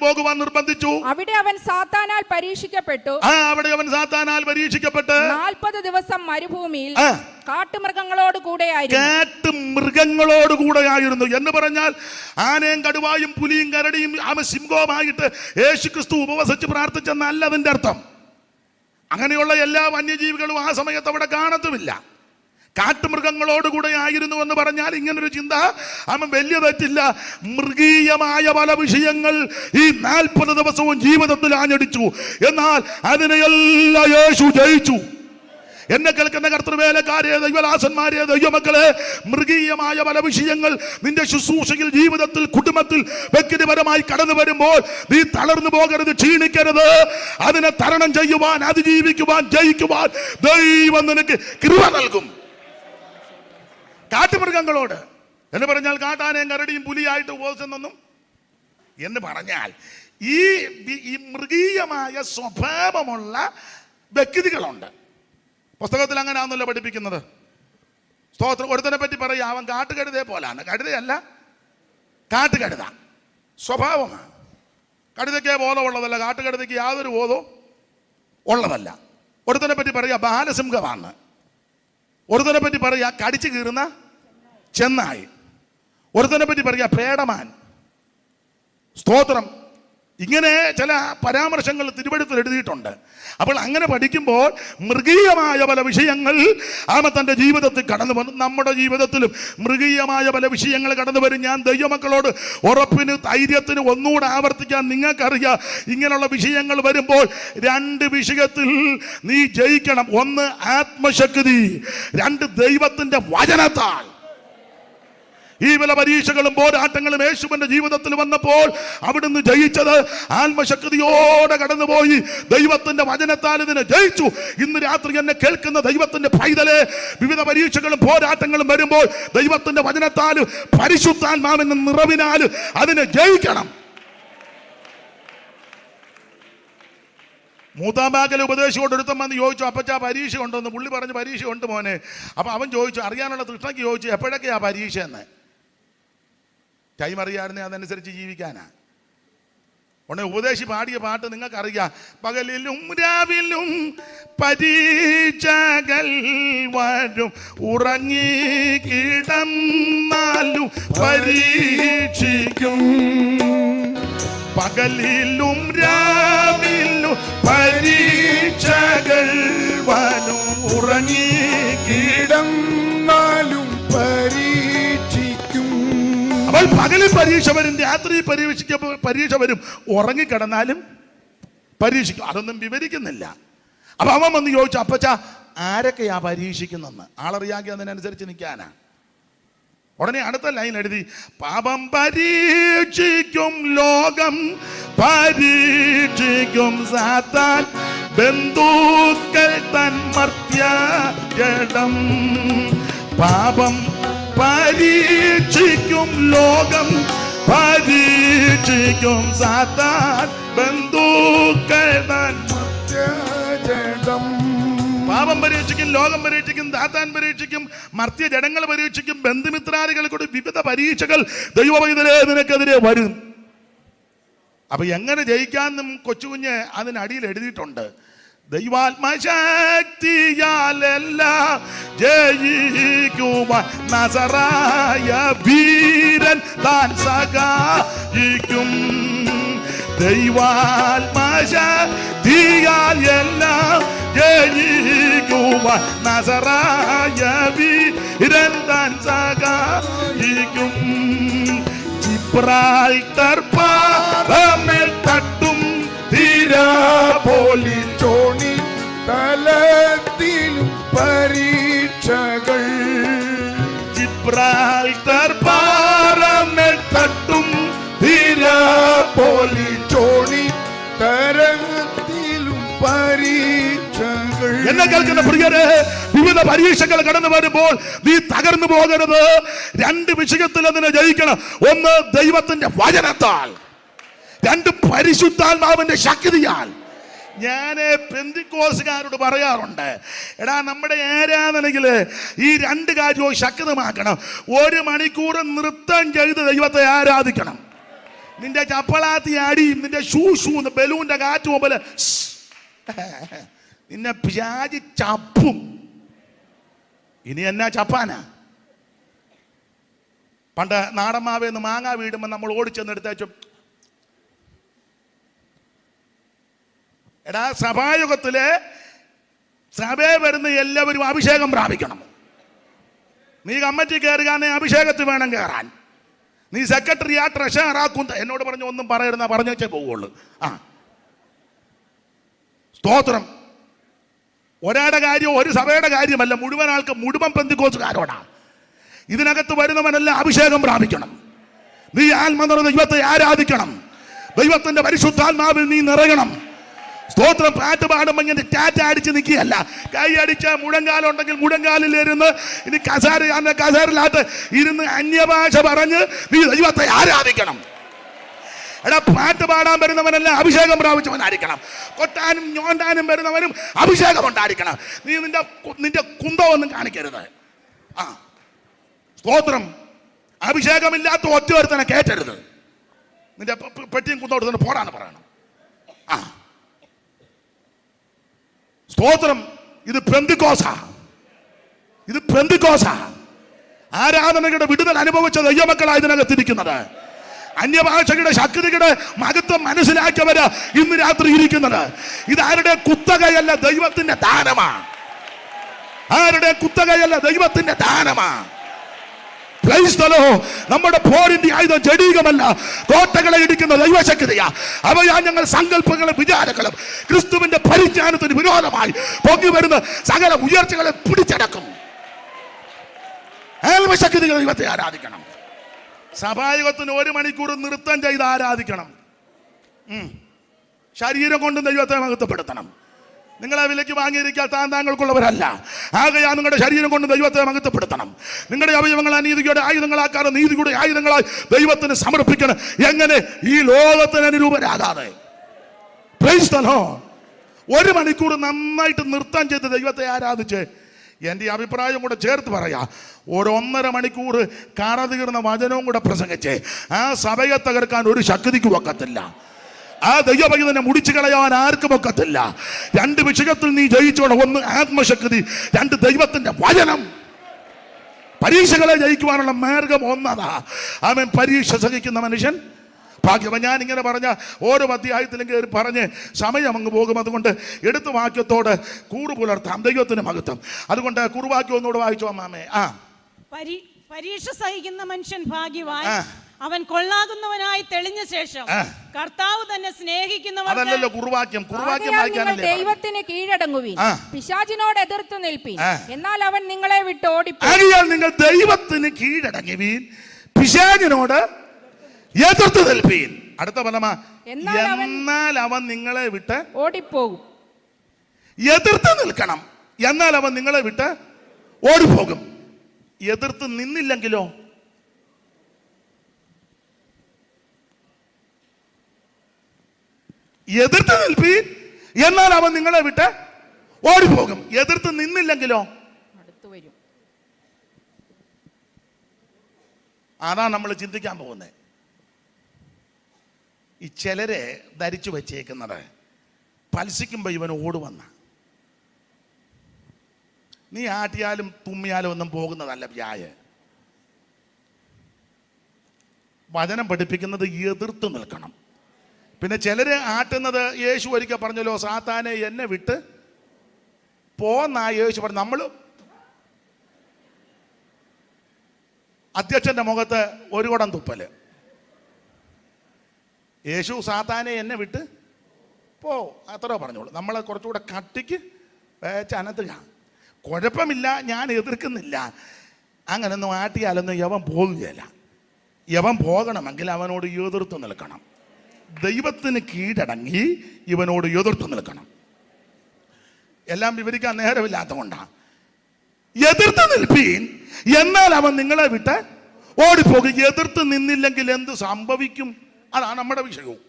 പോകുവാൻ നിർബന്ധിച്ചു. അവിടെ അവൻ സാത്താനാൽ പരീക്ഷിക്കപ്പെട്ടു. 40 ദിവസം മരുഭൂമിയിൽ കാട്ടുമൃഗങ്ങളോട് കൂടെയായിരുന്നു. എന്ന് പറഞ്ഞാൽ ആനയും കടുവായും പുലിയും കരടിയും സിംഹവുമായിട്ട് യേശുക്രിസ്തു ഉപവസിച്ച് പ്രാർത്ഥിച്ചെന്നല്ല അതിന്റെ അർത്ഥം. അങ്ങനെയുള്ള എല്ലാ വന്യജീവികളും ആ സമയത്ത് അവിടെ കാണത്തുമില്ല. കാട്ടുമൃഗങ്ങളോടുകൂടെ ആയിരുന്നു എന്ന് പറഞ്ഞാൽ ഇങ്ങനൊരു ചിന്ത അവൻ വലിയ തെറ്റില്ല. മൃഗീയമായ പല വിഷയങ്ങൾ ഈ 40 ദിവസവും ജീവിതത്തിൽ ആഞ്ഞടിച്ചു. എന്നാൽ അതിനെയെല്ലാം യേശു ജയിച്ചു. എന്നെ കേൾക്കുന്ന കർത്തൃവേലക്കാരെ, ദൈവദാസന്മാരെ, ദൈവമക്കളെ, മൃഗീയമായ പല വിഷയങ്ങൾ നിന്റെ ശുശ്രൂഷയിൽ, ജീവിതത്തിൽ, കുടുംബത്തിൽ, വ്യക്തിപരമായി കടന്നു വരുമ്പോൾ നീ തളർന്നു പോകരുത്, ക്ഷീണിക്കരുത്. അതിനെ തരണം ചെയ്യുവാൻ, അതിജീവിക്കുവാൻ, ജയിക്കുവാൻ ദൈവം നിനക്ക് കൃപ നൽകും. കാട്ടുമൃഗങ്ങളോട് എന്ന് പറഞ്ഞാൽ കാട്ടാനയും കരടിയും പുലിയായിട്ട് ഉപവസിച്ചെന്നൊന്നും എന്ന് പറഞ്ഞാൽ ഈ മൃഗീയമായ സ്വഭാവമുള്ള വ്യക്തികളുണ്ട്. പുസ്തകത്തിൽ അങ്ങനെയാണല്ലോ പഠിപ്പിക്കുന്നത്. സ്തോത്രം. ഒരുത്തനെ പറ്റി പറയുക, അവൻ കാട്ടുകഴുതയെ പോലാണ്. കഴുതയല്ല, കാട്ടുകഴുത സ്വഭാവമാണ്. കഴുതയ്ക്ക് ബോധമുള്ളതല്ല, കാട്ടുകഴുതയ്ക്ക് യാതൊരു ബോധവും ഉള്ളതല്ല. ഒരുത്തനെ പറ്റി പറയുക ബാലസിംഹമാണ്. ഒരുത്തനെ പറ്റി പറയുക കടിച്ചു കീറുന്ന ചെന്നായി. ഒരുത്തനെ പറ്റി പറയുക പേടമാൻ. സ്തോത്രം. ഇങ്ങനെ ചില പരാമർശങ്ങൾ തിരുവെഴുത്തിൽ എഴുതിയിട്ടുണ്ട്. അപ്പോൾ അങ്ങനെ പഠിക്കുമ്പോൾ മൃഗീയമായ പല വിഷയങ്ങൾ തൻ്റെ ജീവിതത്തിൽ കടന്നു വന്നു. നമ്മുടെ ജീവിതത്തിലും മൃഗീയമായ പല വിഷയങ്ങൾ കടന്നു വരും. ഞാൻ ദൈവമക്കളോട് ഉറപ്പിന്, ധൈര്യത്തിന് ഒന്നുകൂടെ ആവർത്തിക്കാൻ നിങ്ങൾക്കറിയാം, ഇങ്ങനെയുള്ള വിഷയങ്ങൾ വരുമ്പോൾ 2 വിഷയത്തിൽ നീ ജയിക്കണം. 1 ആത്മശക്തി, 2 ദൈവത്തിന്റെ വചനത്താൽ. ഈ പല പരീക്ഷകളും പോരാട്ടങ്ങളും യേശുവിന്റെ ജീവിതത്തിൽ വന്നപ്പോൾ അവിടുന്ന് ജയിച്ചത് ആത്മശക്തിയോടെ കടന്നുപോയി. ദൈവത്തിന്റെ വചനത്താൽ ഇതിനെ ജയിച്ചു. ഇന്ന് രാത്രി എന്നെ കേൾക്കുന്ന ദൈവത്തിന്റെ പൈതലെ, വിവിധ പരീക്ഷകളും പോരാട്ടങ്ങളും വരുമ്പോൾ ദൈവത്തിന്റെ വചനത്താൽ, പരിശുദ്ധാത്മാവിന്റെ നിറവിനാൽ അതിനെ ജയിക്കണം. മൂത്താമ്പാക്കൽ ഉപദേശിയോട് ഒരുത്തം വന്ന് ചോദിച്ചു, അപ്പച്ചാ പരീക്ഷ ഉണ്ടോന്ന്. പുള്ളി പറഞ്ഞു പരീക്ഷ ഉണ്ട് മോനെ. അപ്പൊ അവൻ ചോദിച്ചു, അറിയാനുള്ള തൃഷ്ണയ്ക്ക് ചോദിച്ചു, എപ്പോഴൊക്കെയാ പരീക്ഷ എന്ന്. ടൈം അറിയാറുന്നേ അതനുസരിച്ച് ജീവിക്കാനാ. ഉടനെ ഉപദേശി പാടിയ പാട്ട് നിങ്ങൾക്കറിയാം. പകലിലും രാവിലും പരീക്ഷകൾ വരും, ഉറങ്ങി കിടന്നാലും പരീക്ഷിക്കും. പകലിലും രാവിലും പരീക്ഷകൾ വരും, ഉറങ്ങി കിടന്നാലും പരീക്ഷിക്കും. അപ്പോൾ പകലിൽ പരീക്ഷ വരും, രാത്രി പരീക്ഷ വരും, ഉറങ്ങിക്കിടന്നാലും പരീക്ഷിക്കും. അതൊന്നും വിവരിക്കുന്നില്ല. അപ്പൊ അവൻ വന്ന് ചോദിച്ചു, അപ്പച്ചാ ആരൊക്കെയാ പരീക്ഷിക്കുന്നെന്ന്. ആളറിയാമെങ്കിൽ അതിനനുസരിച്ച് നിൽക്കാനാ. ഉടനെ അടുത്ത ലൈൻ എഴുതി, പാപം പരീക്ഷിക്കും ലോകം, പരീക്ഷിക്കും സാത്താൻ, ബന്ധുക്കൾ തൻ മർത്യജഡം. പാപം പരീക്ഷിക്കും ലോകം, പരീക്ഷിക്കും സാത്താൻ, ബന്ധുക്കൾ തൻ മർത്യജഡം. പാപം പരീക്ഷിക്കും, ലോകം പരീക്ഷിക്കും, സാത്താൻ പരീക്ഷിക്കും, മർത്യജഡങ്ങൾ പരീക്ഷിക്കും, ബന്ധുമിത്രാദികളെ കൂടി വിവിധ പരീക്ഷകൾ ദൈവവൈദ്യരെ നിനക്കെതിരെ വരും. അപ്പൊ എങ്ങനെ ജയിക്കാന്നും കൊച്ചുകുഞ്ഞ് അതിനടിയിൽ എഴുതിയിട്ടുണ്ട്. ദൈവാത്മശക്തിയാലെല്ലാം ജയിക്കുവാൻ നസറായ വീരൻ താൻ സഹായിക്കും. ദൈവാത്മശക്തിയാൽ എല്ലാം ജയിക്കുവാൻ നസറായ വീരൻ താൻ സഹായിക്കും. ജിബ്രാൾട്ടർ പാറമേൽ തട്ടും തീരാപോലി ചോണി തലത്തിലും പരീക്ഷകൾ. ജിബ്രാൾട്ടർ പാറമേൽ തട്ടും തീരാപോലി ചോണി തരത്തിലും പരീക്ഷകൾ. എന്നെ കേൾക്കുന്ന പ്രിയരെ, വിവിധ പരീക്ഷകൾ കടന്നു വരുമ്പോൾ നീ തകർന്നു പോകരുത്. രണ്ട് വിഷയത്തിൽ അതിനെ ജയിക്കണം. ഒന്ന് ദൈവത്തിന്റെ വചനത്താൽ, രണ്ട് പരിശുദ്ധാത്മാവിന്റെ ശക്തിയാൽ. ഞാൻ പെന്തിക്കോസുകാരോട് പറയാറുണ്ട്, എടാ നമ്മുടെ ആരാധനയിൽ ഈ രണ്ട് കാര്യവും ശക്തമാക്കണം. 1 മണിക്കൂർ നൃത്തം ചെയ്ത് ദൈവത്തെ ആരാധിക്കണം. നിന്റെ ചപ്പളാത്തി അടിയും നിന്റെ ഷൂ ബലൂന്റെ കാറ്റ് പോലെ നിന്നെ പ്യാജി ചപ്പും. ഇനി എന്നാ ചപ്പാനാ? പണ്ട് നാടന്മാവേന്ന് മാങ്ങ വീടുമ്പോൾ നമ്മൾ ഓടിച്ചെന്നെടുത്തേച്ചു. എടാ സഭായുഗത്തില് സഭയെ വരുന്ന എല്ലാവരും അഭിഷേകം പ്രാപിക്കണം. നീ കമ്മിറ്റി കയറുകയാണെ അഭിഷേകത്തിൽ വേണം കയറാൻ. നീ സെക്രട്ടറി ആ ട്രഷറാക്കും. എന്നോട് പറഞ്ഞു ഒന്നും പറയരുന്ന പറഞ്ഞേ പോവുള്ളൂ. ആ സ്തോത്രം. ഒരാളുടെ കാര്യം ഒരു സഭയുടെ കാര്യമല്ല, മുഴുവൻ ആൾക്ക് മുഴുവൻ പെന്തിക്കോസുകാരോടാ. ഇതിനകത്ത് വരുന്നവനെല്ലാം അഭിഷേകം പ്രാപിക്കണം. നീ ആത്മനിറഞ്ഞ ദൈവത്തെ ആരാധിക്കണം. ദൈവത്തിന്റെ പരിശുദ്ധാത്മാവിൽ നീ നിറയണം. സ്തോത്രം. പാട്ട് പാടുമ്പോൾ ഇങ്ങനെ ടാറ്റ അടിച്ച് നിൽക്കുകയല്ല. കൈ അടിച്ച മുഴങ്കാലുണ്ടെങ്കിൽ മുഴങ്കാലിലിരുന്ന്, ഇനി കസേരയിലാട്ട് ഇരുന്ന് അന്യഭാഷ പറഞ്ഞ് നീ ദൈവത്തെ ആരാധിക്കണം. എടാ പാട്ട് പാടാൻ വരുന്നവനെല്ലാം അഭിഷേകം പ്രാപിച്ചവനായിരിക്കണം. കൊട്ടാനും ഞോണ്ടാനും വരുന്നവനും അഭിഷേകം ഉണ്ടായിരിക്കണം. നീ നിന്റെ കുന്തമൊന്നും കാണിക്കരുത്. ആ സ്തോത്രം. അഭിഷേകമില്ലാത്ത ഒറ്റ ഒരുത്തനെ കേറ്റരുത്. നിന്റെ പെട്ടിയും കുന്തോട് തന്നെ പോടാന്ന് പറയണം. ആ സ്തോത്രം. ഇത് പെന്തിക്കോസാ. ഇത് പെന്തിക്കോസാ. ആരാധനയുടെ വിടുതൽ അനുഭവിച്ച ദൈവമക്കളാണ് ഇതിനകത്തിരിക്കുന്നത്. അന്യഭാഷയുടെ ശക്തിയുടെ മഹത്വം മനസ്സിലാക്കിയവര് ഇന്ന് രാത്രി ഇരിക്കുന്നത്. ഇതാരുടെ കുത്തകയല്ല, ദൈവത്തിന്റെ ദാനമാ. ആരുടെ കുത്തകയല്ല, ദൈവത്തിന്റെ ദാനമാ. നമ്മുടെ പോരിന്റെ ആയുധം ജഡീകമല്ല, കോട്ടകളെ ഇടിക്കുന്ന ദൈവശക്തിയാ. അവയാ ഞങ്ങൾ സങ്കല്പങ്ങളും വിചാരങ്ങളും ക്രിസ്തുവിന്റെ പരിജ്ഞാനത്തിന് വിരോധമായി പൊങ്ങി വരുന്ന സകല ഉയർച്ചകളെ പിടിച്ചടക്കും. ശക്തി ദൈവത്തെ ആരാധിക്കണം. സഭായുഗത്തിന് 1 മണിക്കൂർ നൃത്തം ചെയ്ത് ആരാധിക്കണം. ശരീരം കൊണ്ട് ദൈവത്തെ മഹത്വപ്പെടുത്തണം. നിങ്ങളെ വിലയ്ക്ക് വാങ്ങിയിരിക്കാൻ താങ്കൾക്കുള്ളവരല്ല. ആകയാ നിങ്ങളുടെ ശരീരം കൊണ്ട് ദൈവത്തെ മഹത്വപ്പെടുത്തണം. നിങ്ങളുടെ അവയവങ്ങൾ അനീതിയുടെ ആയുധങ്ങളാക്കാതെ നീതിയുടെ ആയുധങ്ങളായി ദൈവത്തിന് സമർപ്പിക്കണം. എങ്ങനെ? ഈ ലോകത്തിന് അനുരൂപരാകാതെ. Price the Lord. 1 മണിക്കൂർ നന്നായിട്ട് നൃത്തം ചെയ്ത് ദൈവത്തെ ആരാധിച്ച്, എൻ്റെ അഭിപ്രായം കൂടെ ചേർത്ത് പറയാ, 1.5 മണിക്കൂർ കാറതീർന്ന വചനവും കൂടെ പ്രസംഗിച്ച് ആ സഭയെ തകർക്കാൻ ഒരു ശക്തിക്ക് ഒക്കത്തില്ല. ആ ദൈവഭക്തനെ മുടിച്ചു കളയാൻ ആർക്കും ഒക്കത്തില്ല. 2 വിഷയത്തിൽ നീ ജയിച്ചോണം. 1 ആത്മശക്തി, 2 ദൈവത്തിന്റെ വചനം. പരീക്ഷകളെ ജയിക്കുവാനുള്ള മാർഗം ഒന്നതാ. അവൻ പരീക്ഷ സഹിക്കുന്ന മനുഷ്യൻ ഭാഗ്യവാൻ. ഞാൻ ഇങ്ങനെ പറഞ്ഞ ഓരോ അധ്യായത്തിലും കയറി പറഞ്ഞ് സമയം അങ്ങ് പോകും. അതുകൊണ്ട് എടുത്ത വാക്യത്തോട് കൂറു പുലർത്താം. ദൈവത്തിന് മഹത്വം. അതുകൊണ്ട് കുറുവാക്യം ഒന്നുകൂടെ വായിച്ചോ മാമേ. പരീക്ഷ സഹിക്കുന്ന മനുഷ്യൻ ഭാഗ്യവാൻ, അവൻ കൊള്ളാകുന്നവനായി തെളിഞ്ഞ ശേഷം കർത്താവ് തന്നെ സ്നേഹിക്കുന്നവർക്ക്. അതല്ലല്ലോ കുറുവാക്യം. കുറുവാക്യം വായിക്കാനല്ലേ ദൈവത്തിന് കീഴടങ്ങുവീൻ, പിശാചിനോട് എതിർത്ത് നിൽപ്പീൻ, എന്നാൽ അവൻ നിങ്ങളെ വിട്ട് ഓടിപ്പോകും. ആകയാൽ നിങ്ങൾ ദൈവത്തിന് കീഴടങ്ങുവീൻ, പിശാചിനോട് എതിർത്ത് നിൽപ്പീൻ. അടുത്ത പദമാ, എന്നാൽ അവൻ നിങ്ങളെ വിട്ട് ഓടിപ്പോകും. എതിർത്ത് നിൽക്കണം, എന്നാൽ അവൻ നിങ്ങളെ വിട്ട് ഓടിപ്പോകും. എതിർത്ത് നിന്നില്ലെങ്കിലോ? എതിർത്ത് നിൽപ്പീൻ, എന്നാൽ അവൻ നിങ്ങളെ വിട്ട് ഓടിപ്പോകും. എതിർത്ത് നിന്നില്ലെങ്കിലോ? അടുത്തു വരും. അതാണ് നമ്മൾ ചിന്തിക്കാൻ പോകുന്നത്. ഈ ചിലരെ ധരിച്ചു വച്ചേക്കുന്നത് പലിശിക്കുമ്പോൾ ഇവൻ ഓടുവന്ന. നീ ആട്ടിയാലും തുമ്മിയാലും ഒന്നും പോകുന്നതല്ല വ്യായ. വചനം പഠിപ്പിക്കുന്നത് എതിർത്ത് നിൽക്കണം. പിന്നെ ചിലര് ആട്ടുന്നത്, യേശു ഒരിക്കൽ പറഞ്ഞല്ലോ, സാത്താനെ എന്നെ വിട്ട് പോന്നാ യേശു പറഞ്ഞു. നമ്മൾ അധ്യക്ഷന്റെ മുഖത്ത് ഒരു കുടം തുപ്പല്. യേശു സാത്താനെ എന്നെ വിട്ട് പോ, അത്രയോ പറഞ്ഞോളൂ. നമ്മളെ കുറച്ചുകൂടെ കട്ടിക്ക് അനത്തുക. കുഴപ്പമില്ല, ഞാൻ എതിർക്കുന്നില്ല. അങ്ങനൊന്നും ആട്ടിയാലൊന്നും യവൻ പോകുകയില്ല. യവൻ പോകണമെങ്കിൽ അവനോട് എതിർത്ത് നിൽക്കണം. ദൈവത്തിന് കീഴടങ്ങി ഇവനോട് എതിർത്ത് നിൽക്കണം. എല്ലാം വിവരിക്കാൻ നേരമില്ലാത്തതുകൊണ്ടാണ്. എതിർത്ത് നിൽപ്പീൻ, എന്നാൽ അവൻ നിങ്ങളെ വിട്ട് ഓടിപ്പോകും. എതിർത്ത് നിന്നില്ലെങ്കിൽ എന്ത് സംഭവിക്കും? അതാണ് നമ്മുടെ വിഷയവും.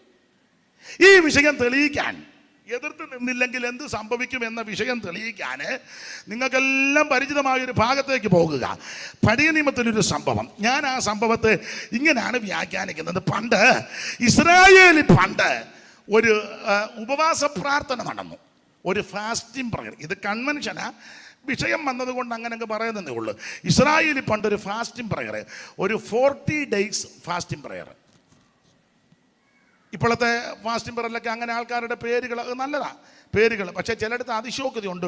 ഈ വിഷയം തെളിയിക്കാൻ, എതിർത്ത് നിന്നില്ലെങ്കിൽ എന്ത് സംഭവിക്കും എന്ന വിഷയം തെളിയിക്കാൻ നിങ്ങൾക്കെല്ലാം പരിചിതമായ ഒരു ഭാഗത്തേക്ക് പോകുക. പഴയ നിയമത്തിലൊരു സംഭവം. ഞാൻ ആ സംഭവത്തെ ഇങ്ങനെയാണ് വ്യാഖ്യാനിക്കുന്നത്. പണ്ട് ഇസ്രായേലിൽ ഒരു ഉപവാസ പ്രാർത്ഥന നടന്നു, ഒരു ഫാസ്റ്റിംഗ് പ്രയർ. ഇത് കൺവെൻഷനാ, വിഷയം വന്നതുകൊണ്ട് അങ്ങനെ പറയുന്നതേ ഉള്ളൂ. ഇസ്രായേലിൽ പണ്ടൊരു ഫാസ്റ്റിംഗ് പ്രയർ, ഒരു 40 days ഫാസ്റ്റിംഗ് പ്രയർ. ഇപ്പോഴത്തെ ഫാസ്റ്റിംഗ് പ്രയറിലൊക്കെ അങ്ങനെ ആൾക്കാരുടെ പേരുകൾ നല്ലതാ പേരുകൾ. പക്ഷേ ചിലയിടത്ത് അതിശോക്തിയുണ്ട്.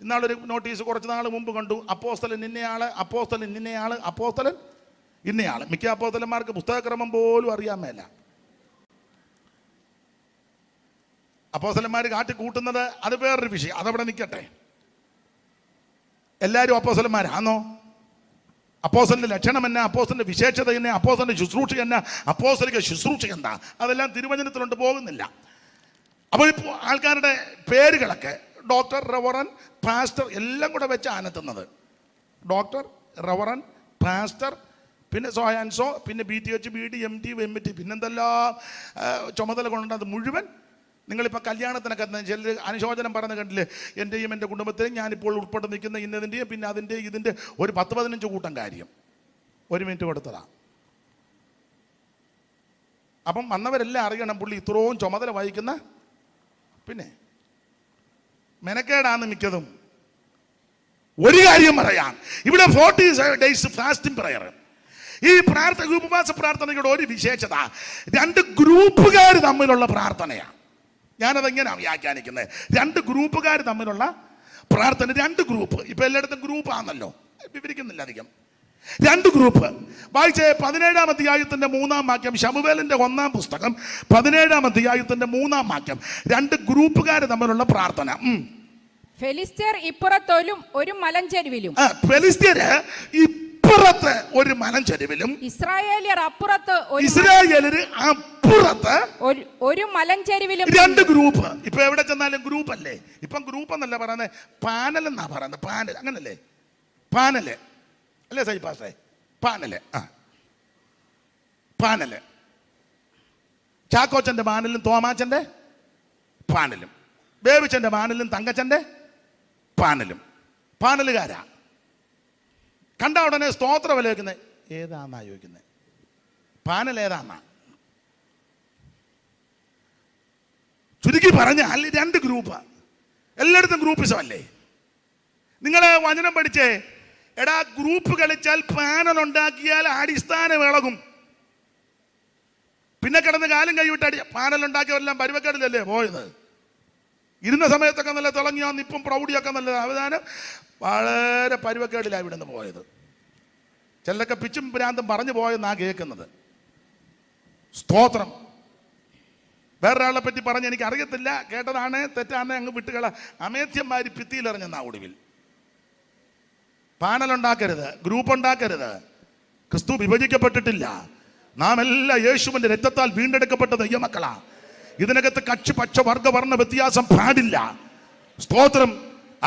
ഇന്നാളൊരു നോട്ടീസ് കുറച്ച് നാൾ മുമ്പ് കണ്ടു, അപ്പോസ്തലൻ ഇന്നയാള്, അപ്പോസ്തലൻ ഇന്നയാള്, അപ്പോസ്തലൻ ഇന്നയാള്. മിക്ക അപ്പോസ്തലന്മാർക്ക് പുസ്തകക്രമം പോലും അറിയാൻ മേല. അപ്പോസ്തലന്മാർ കാട്ടിക്കൂട്ടുന്നത് അത് വേറൊരു വിഷയം, അതവിടെ നിൽക്കട്ടെ. എല്ലാവരും അപ്പോസ്തലന്മാരാണോ? അപ്പോസ്തലന്റെ ലക്ഷണം എന്നാ, അപ്പോസ്തലന്റെ വിശേഷത എന്നാ, അപ്പോസ്തലന്റെ ശുശ്രൂഷ എന്നാ, അപ്പോസ്തലിക ശുശ്രൂഷ എന്താ, അതെല്ലാം തിരുവചനത്തിലുണ്ട്, പോകുന്നില്ല. അപ്പോൾ ഇപ്പോൾ ആൾക്കാരുടെ പേരുകളൊക്കെ ഡോക്ടർ, റവറൻ, പാസ്റ്റർ എല്ലാം കൂടെ വെച്ച് ആനത്തുന്നത്. ഡോക്ടർ, റവറൻ, പാസ്റ്റർ, പിന്നെ സോ ആൻഡ് സോ, പിന്നെ BTH, BD, MD, MT, പിന്നെന്തെല്ലാം ചുമതല കൊണ്ടത് മുഴുവൻ. നിങ്ങളിപ്പോൾ കല്യാണത്തിനൊക്കെ ചിലർ അനുശോചനം പറയുന്നത് കണ്ടില്ലേ, എൻ്റെയും എൻ്റെ കുടുംബത്തെയും ഞാനിപ്പോൾ ഉൾപ്പെട്ട് നിൽക്കുന്ന ഇന്നതിൻ്റെയും പിന്നെ അതിൻ്റെ ഇതിൻ്റെ ഒരു 10-15 കൂട്ടം കാര്യം 1 മിനിറ്റ് കൊടുത്തതാണ്. അപ്പം വന്നവരെല്ലാം അറിയണം പുള്ളി ഇത്രയും ചുമതല വഹിക്കുന്ന. പിന്നെ മെനക്കേടാണ് മിക്കതും. ഒരു കാര്യം പറയാം, ഇവിടെ 40 days ഫാസ്റ്റിംഗ് പ്രയർ. ഈ ഉപവാസ പ്രാർത്ഥനയുടെ ഒരു വിശേഷത, 2 ഗ്രൂപ്പുകാർ തമ്മിലുള്ള പ്രാർത്ഥനയാണ്. ഞാനതെങ്ങനെയാണ് വ്യാഖ്യാനിക്കുന്നത്? 2 ഗ്രൂപ്പുകാർ തമ്മിലുള്ള പ്രാർത്ഥന. 2 ഗ്രൂപ്പ്. ഇപ്പൊ എല്ലായിടത്തും ഗ്രൂപ്പാണല്ലോ, വിവരിക്കുന്നില്ല അധികം. 2 ഗ്രൂപ്പ് വായിച്ചേ. 17-ാം അധ്യായത്തിന്റെ 3-ാം വാക്യം, ശമൂവേലിന്റെ 1-ാം പുസ്തകം 17-ാം അധ്യായത്തിന്റെ 3-ാം വാക്യം. 2 ഗ്രൂപ്പുകാർ തമ്മിലുള്ള പ്രാർത്ഥന. ഫെലിസ്ത്യർ ഇപ്പുറത്തോലും ഒരു മലഞ്ചെരുവിലും, ഫെലിസ്ത്യര് ഇപ്പുറത്ത് ഒരു മലഞ്ചെരുവിലും, ഇസ്രായേലിയർ അപ്പുറത്ത് ഒരു മലഞ്ചെരുവിലും. 2 ഗ്രൂപ്പ്. ഇപ്പൊ എവിടെ ചെന്നാലും ഗ്രൂപ്പ് അല്ലേ? ഇപ്പം ഗ്രൂപ്പ് എന്നല്ല പറയുന്നത്, പാനൽ എന്നാ പറയുന്നത്. പാനൽ അങ്ങനല്ലേ? പാനല് അല്ലേ സൈപാസേ? പാനല്. പാനല്. ചാക്കോച്ചന്റെ പാനലും തോമാച്ചന്റെ പാനലും ബേബിച്ചന്റെ പാനലും തങ്കച്ചന്റെ പാനലും. പാനലുകാരാ. കണ്ട ഉടനെ സ്തോത്രം വില വയ്ക്കുന്നത് ഏതാന്നാ ചോദിക്കുന്നത്. പാനൽ ഏതാന്നാ. ചുരുക്കി പറഞ്ഞാൽ രണ്ട് ഗ്രൂപ്പ്. എല്ലായിടത്തും ഗ്രൂപ്പിസം അല്ലേ. നിങ്ങൾ വചനം പഠിച്ചേ. എടാ, ഗ്രൂപ്പ് കളിച്ചാൽ പാനൽ ഉണ്ടാക്കിയാൽ അടിസ്ഥാനം ഇളകും. പിന്നെ കിടന്ന് കാലും കൈവിട്ട് പാനൽ ഉണ്ടാക്കിയവരെല്ലാം പരുവക്കേടിലല്ലേ പോയത്. ഇരുന്ന സമയത്തൊക്കെ നല്ല തിളങ്ങിയോ, ഇപ്പം പ്രൗഢിയൊക്കെ നല്ല അവസാനം വളരെ പരുവക്കേടിലാണ് ഇവിടെ നിന്ന് പോയത്. ചിലരൊക്കെ പിച്ചും ഭ്രാന്തും പറഞ്ഞു പോയെന്നാ കേൾക്കുന്നത്. സ്തോത്രം. വേറൊരാളെ പറ്റി പറഞ്ഞ് എനിക്ക് അറിയത്തില്ല, കേട്ടതാണ്, തെറ്റാണ്, അങ്ങ് വിട്ടുകള. അമേധ്യന്മാര് ഭിത്തിയിലെറിഞ്ഞെന്നാ ഒടുവിൽ. പാനലുണ്ടാക്കരുത്, ഗ്രൂപ്പ് ഉണ്ടാക്കരുത്. ക്രിസ്തു വിഭജിക്കപ്പെട്ടിട്ടില്ല. നാം എല്ലാം യേശുവിന്റെ രക്തത്താൽ വീണ്ടെടുക്കപ്പെട്ട ദൈവമക്കളാ. ഇതിനകത്ത് കക്ഷി പക്ഷ വർഗ വർണ്ണ വ്യത്യാസം പാടില്ല. സ്തോത്രം.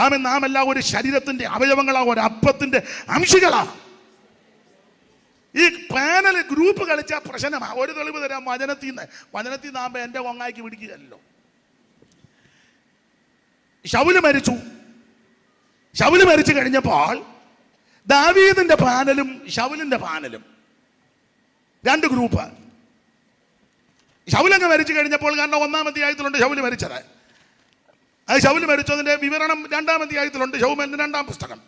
ആമേൻ. നാം എല്ലാം ഒരു ശരീരത്തിന്റെ അവയവങ്ങളാ, ഒരു അപ്പത്തിന്റെ അംശികളാ. ഈ പാനൽ ഗ്രൂപ്പ് കളിച്ചാൽ പ്രശ്നമാ. ഒരു തെളിവ് തരാം. വചനത്തിൽ നിന്നാകുമ്പോ എന്റെ കൊങ്ങായിക്ക് പിടിക്കുകയല്ലോ. ശൗല് മരിച്ചു കഴിഞ്ഞപ്പോൾ ദാവീദിന്റെ പാനലും ശൗലിന്റെ പാനലും രണ്ട് ഗ്രൂപ്പ്. ശൗലങ്ങ് മരിച്ചു കഴിഞ്ഞപ്പോൾ, കാരണം 1-ാം അധ്യായത്തിലുണ്ട് ശൗല് മരിച്ചത്. അത് ശൗല് മരിച്ചതിന്റെ വിവരണം 2-ാം അധ്യായത്തിലുണ്ട്, ശൗലിന്റെ 2-ാം പുസ്തകം.